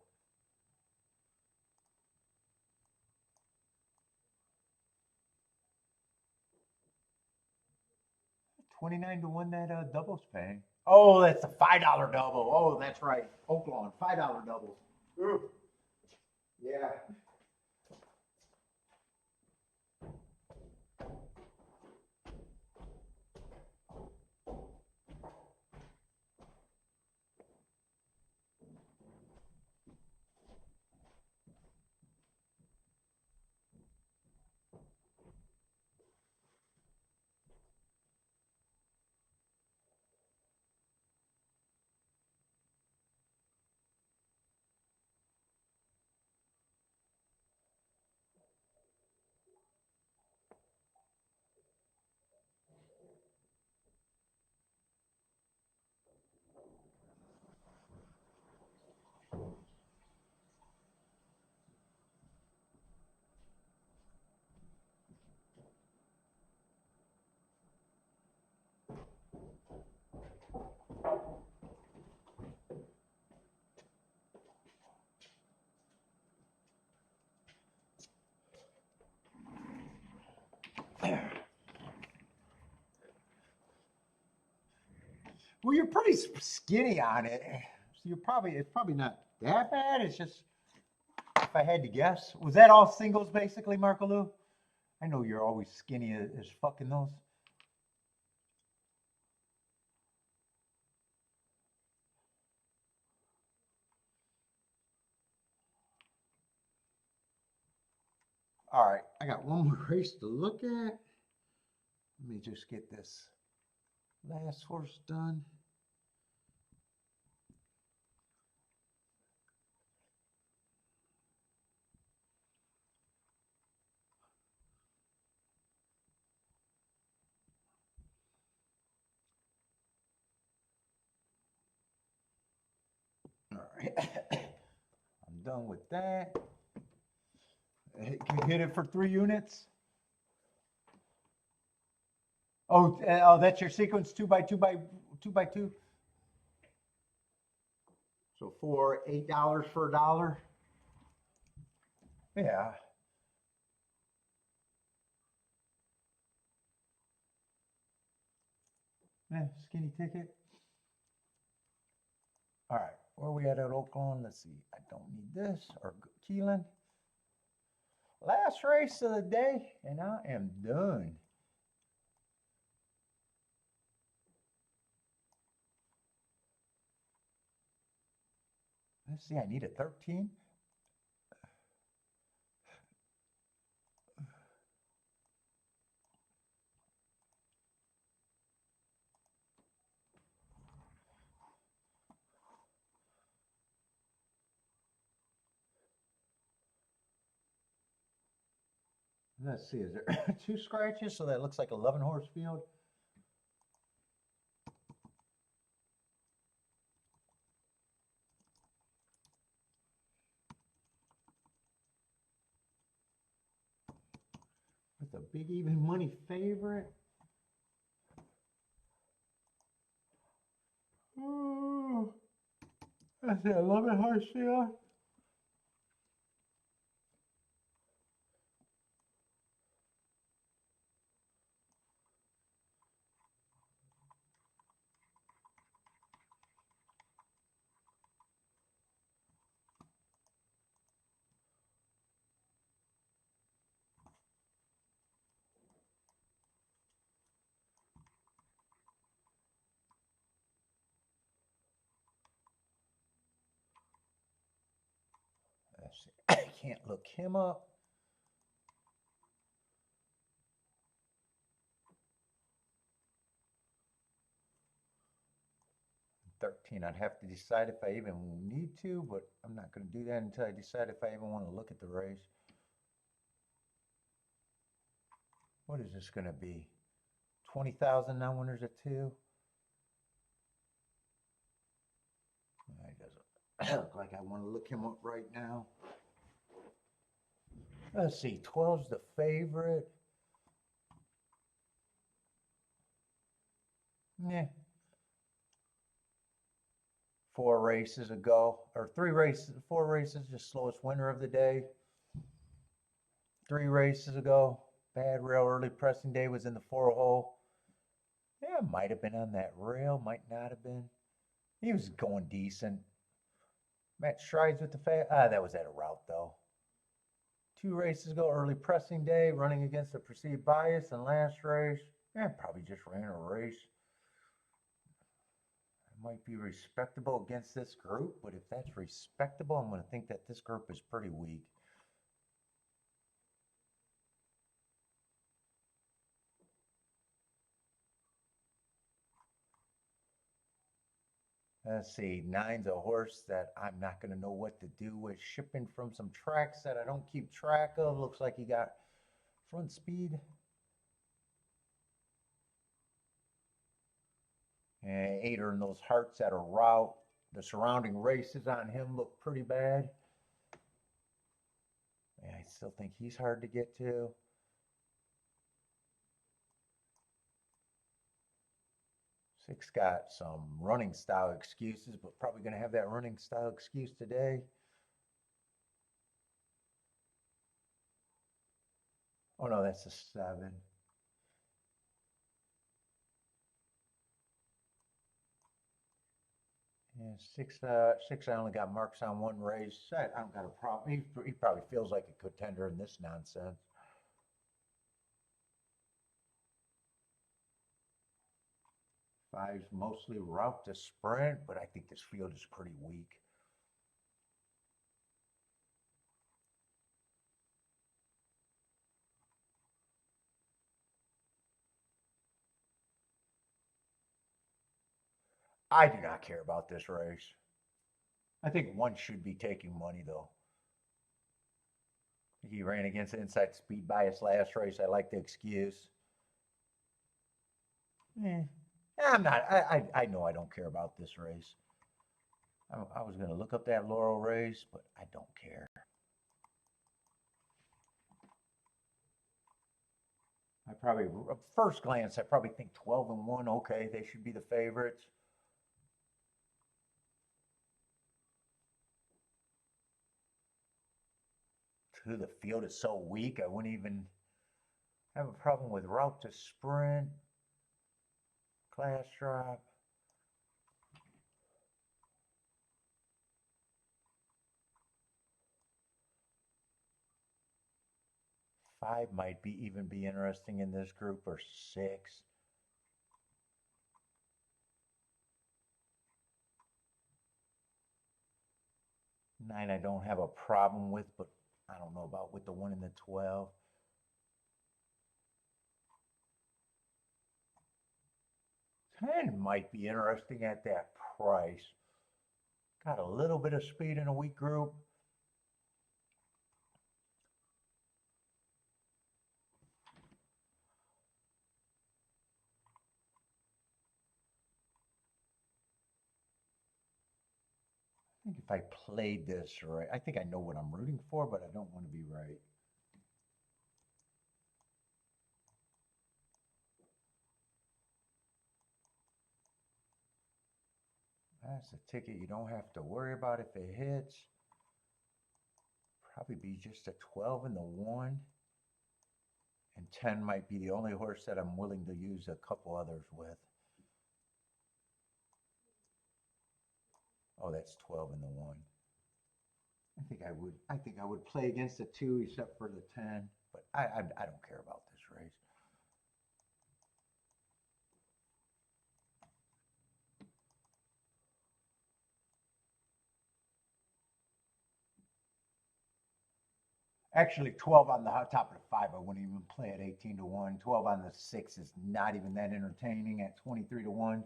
29 to 1 that double's paying. Oh, that's a $5 double. Oh, that's right. Oaklawn, $5 doubles. Ooh. Yeah. Well, you're pretty skinny on it, so it's probably not that bad. It's just, if I had to guess, was that all singles basically, Marco Lou? I know you're always skinny as fucking those. All right, I got one more race to look at. Let me just get this last horse done. All right, I'm done with that. Can you hit it for 3 units? Oh, that's your sequence, 2 by 2 by 2 by 2. So for $8 for a dollar. Yeah. Yeah, skinny ticket. All right, where are we at Oaklawn? Let's see. I don't need this or Keeneland. Last race of the day, and I am done. Let's see. I need a 13. Let's see, is there 2 scratches? So that looks like 11 horse field. With a big even money favorite. Oh, that's the 11 horse field. Let's see. I can't look him up. 13. I'd have to decide if I even need to, but I'm not going to do that until I decide if I even want to look at the race. What is this going to be? 20,000 non-winners at 2? It doesn't look like I want to look him up right now. Let's see. 12's the favorite. Yeah. 4 races ago, or 3 races, 4 races, just slowest winner of the day. 3 races ago, bad rail early pressing day was in the 4 hole. Yeah, might have been on that rail, might not have been. He was going decent. Matt Strides with the that was at a route though. 2 races ago, early pressing day, running against the perceived bias, and last race, yeah, probably just ran a race. Might be respectable against this group, but if that's respectable, I'm going to think that this group is pretty weak. Let's see, 9's a horse that I'm not going to know what to do with. Shipping from some tracks that I don't keep track of. Looks like he got front speed. And 8 are in those hearts at a route. The surrounding races on him look pretty bad. Yeah, I still think he's hard to get to. 6 got some running style excuses, but probably going to have that running style excuse today. Oh no, that's a 7. Yeah, 6. I only got marks on 1 race. I don't got a problem. He probably feels like a contender in this nonsense. 5's mostly route to sprint, but I think this field is pretty weak. I do not care about this race. I think 1 should be taking money though. He ran against the inside speed bias last race. I like the excuse. I'm not. I know I don't care about this race. I was going to look up that Laurel race, but I don't care. I probably, at first glance, I probably think 12 and 1. Okay, they should be the favorites. The field is so weak, I wouldn't even have a problem with route to sprint, class drop. 5 might be even be interesting in this group, or 6. 9 I don't have a problem with, but I don't know about with the 1 and the 12. 10 might be interesting at that price. Got a little bit of speed in a weak group. I think if I played this right, I think I know what I'm rooting for, but I don't want to be right. That's a ticket you don't have to worry about if it hits. Probably be just a 12 and the 1. And 10 might be the only horse that I'm willing to use a couple others with. Oh, that's 12 and the 1. I think I would play against the 2 except for the 10, but I don't care about this race. Actually, 12 on the top of the 5, I wouldn't even play at 18 to 1. 12 on the 6 is not even that entertaining at 23 to 1.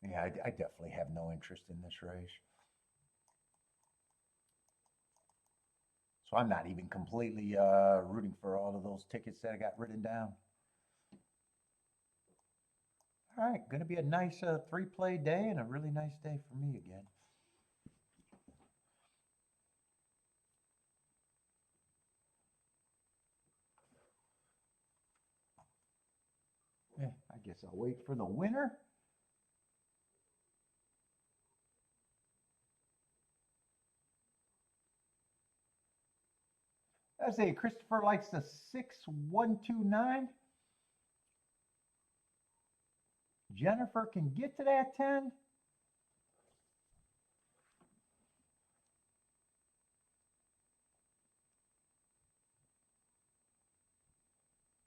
Yeah, I definitely have no interest in this race. So I'm not even completely rooting for all of those tickets that I got written down. All right, going to be a nice 3-play day and a really nice day for me again. Yeah, I guess I'll wait for the winner. I say Christopher likes the 6129. Jennifer can get to that 10.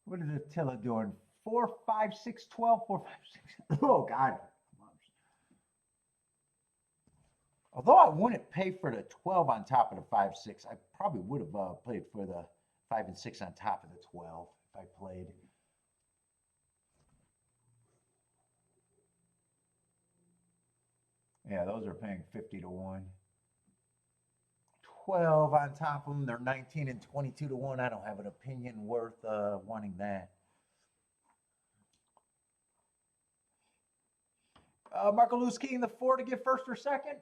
What is Attila doing? 4, 5, 6, 12, 4, 5, 6. Oh, God. Although I wouldn't pay for the 12 on top of the 5, 6, I probably would have played for the 5 and 6 on top of the 12 if I played. Yeah, those are paying 50 to 1. 12 on top of them, they're 19 and 22 to 1. I don't have an opinion worth wanting that. Marco Lewis keying the 4 to get first or second.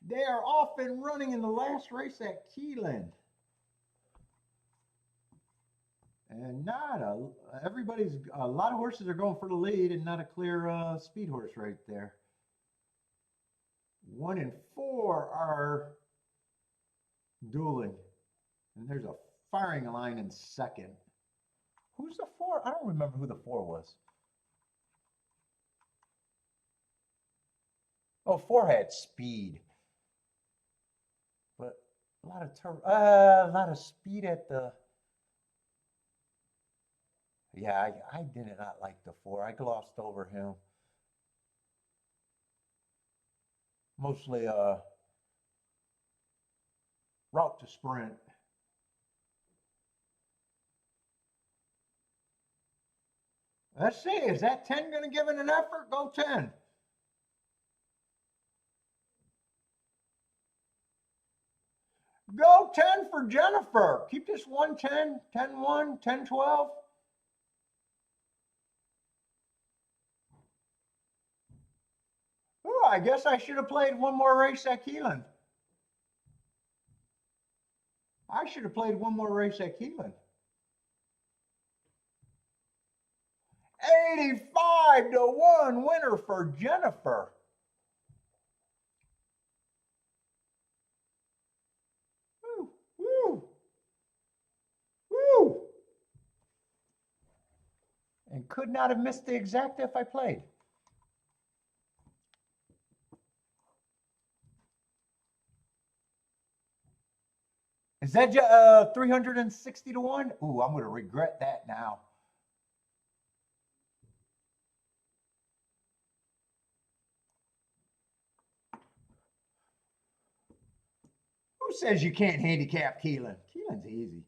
They are off and running in the last race at Keeneland. And not a lot of horses are going for the lead and not a clear speed horse right there. 1 and 4 are dueling. And there's a firing line in second. Who's the 4? I don't remember who the 4 was. Oh, 4 had speed. But a lot of speed at the... Yeah, I did not like the 4. I glossed over him. Mostly route to sprint. Let's see, is that 10 going to give it an effort? Go 10. Go 10 for Jennifer. Keep this 110, 10-1, 10-12. Oh, I guess I should have played one more race at Keeneland. I should have played one more race at Keeneland. 85 to 1 winner for Jennifer. Woo, woo, woo. And could not have missed the exact if I played. Is that 360 to 1? Ooh, I'm going to regret that now. Who says you can't handicap Keeneland? Keeneland's easy.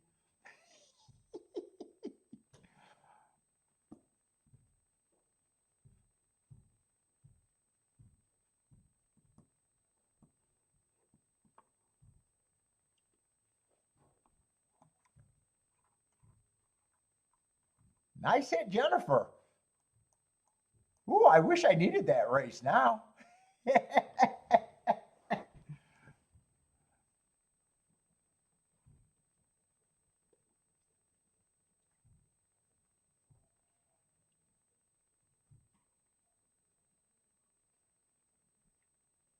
Nice hit, Jennifer. Ooh, I wish I needed that race now.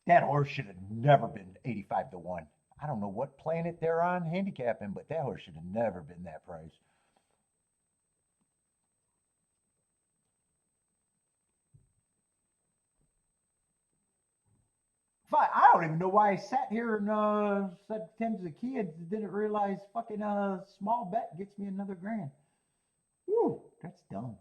That horse should have never been 85 to 1. I don't know what planet they're on handicapping, but that horse should have never been that price. I don't even know why I sat here and said 10's the key and didn't realize fucking small bet gets me another grand. Woo, that's dumb.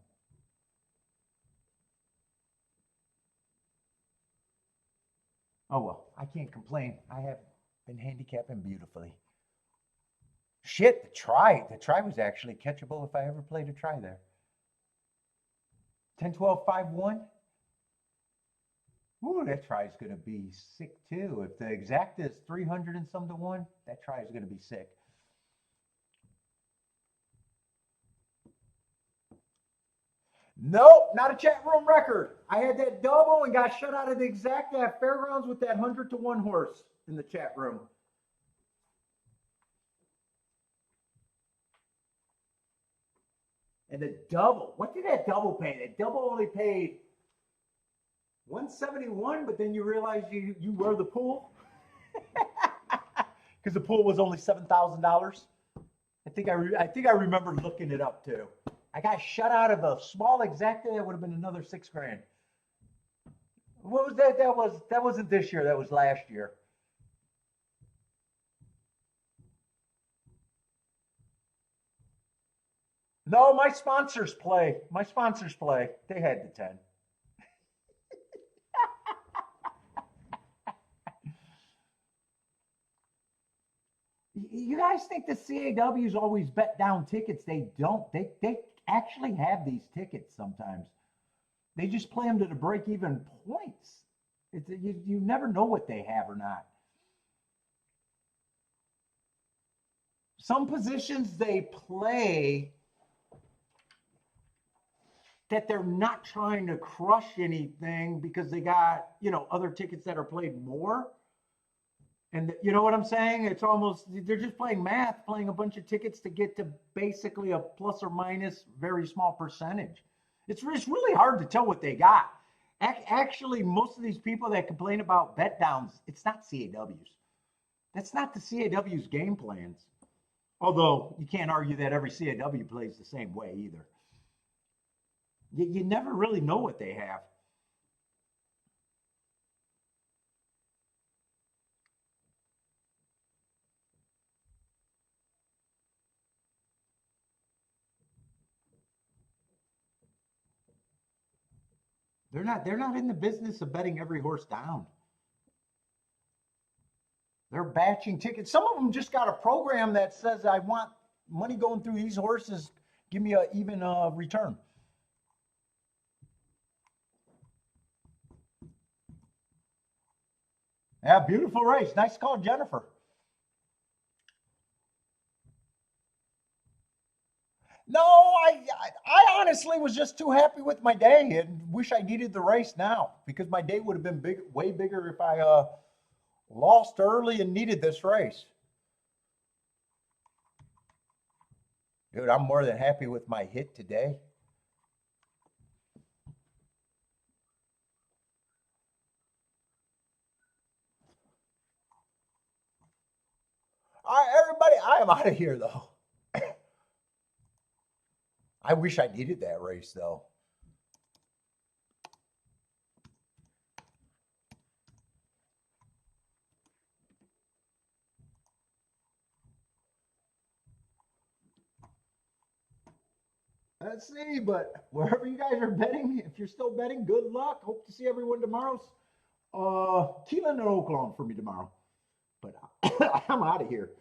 Oh well, I can't complain. I have been handicapping beautifully. Shit, the try was actually catchable if I ever played a try there. 10, 12, 5, 1. Ooh, that try is going to be sick too. If the exact is 300 and some to 1, that try is going to be sick. Nope, not a chat room record. I had that double and got shut out of the exact at Fairgrounds with that 100 to 1 horse in the chat room. And the double, what did that double pay? That double only paid 171, but then you realize you were the pool because the pool was only $7,000. I think I remember looking it up too. I got shut out of a small exacta that would have been another $6,000. What was that? That wasn't this year. That was last year. No, my sponsors play. My sponsors play. They had the 10. You guys think the CAWs always bet down tickets? They don't. They actually have these tickets sometimes. They just play them to the break-even points. You never know what they have or not. Some positions they play that they're not trying to crush anything because they got, other tickets that are played more. And you know what I'm saying? It's almost, they're just playing math, playing a bunch of tickets to get to basically a plus or minus very small percentage. It's really hard to tell what they got. Actually, most of these people that complain about bet downs, it's not CAWs. That's not the CAW's game plans. Although you can't argue that every CAW plays the same way either. You never really know what they have. They're not in the business of betting every horse down. They're batching tickets. Some of them just got a program that says, I want money going through these horses. Give me an even return. Yeah, beautiful race. Nice call, Jennifer. No, I honestly was just too happy with my day and wish I needed the race now because my day would have been way bigger if I lost early and needed this race. Dude, I'm more than happy with my hit today. All right, everybody, I am out of here though. I wish I needed that race though. Let's see, but wherever you guys are betting, if you're still betting, good luck. Hope to see everyone tomorrow. Keeneland and Oaklawn for me tomorrow. But I'm out of here.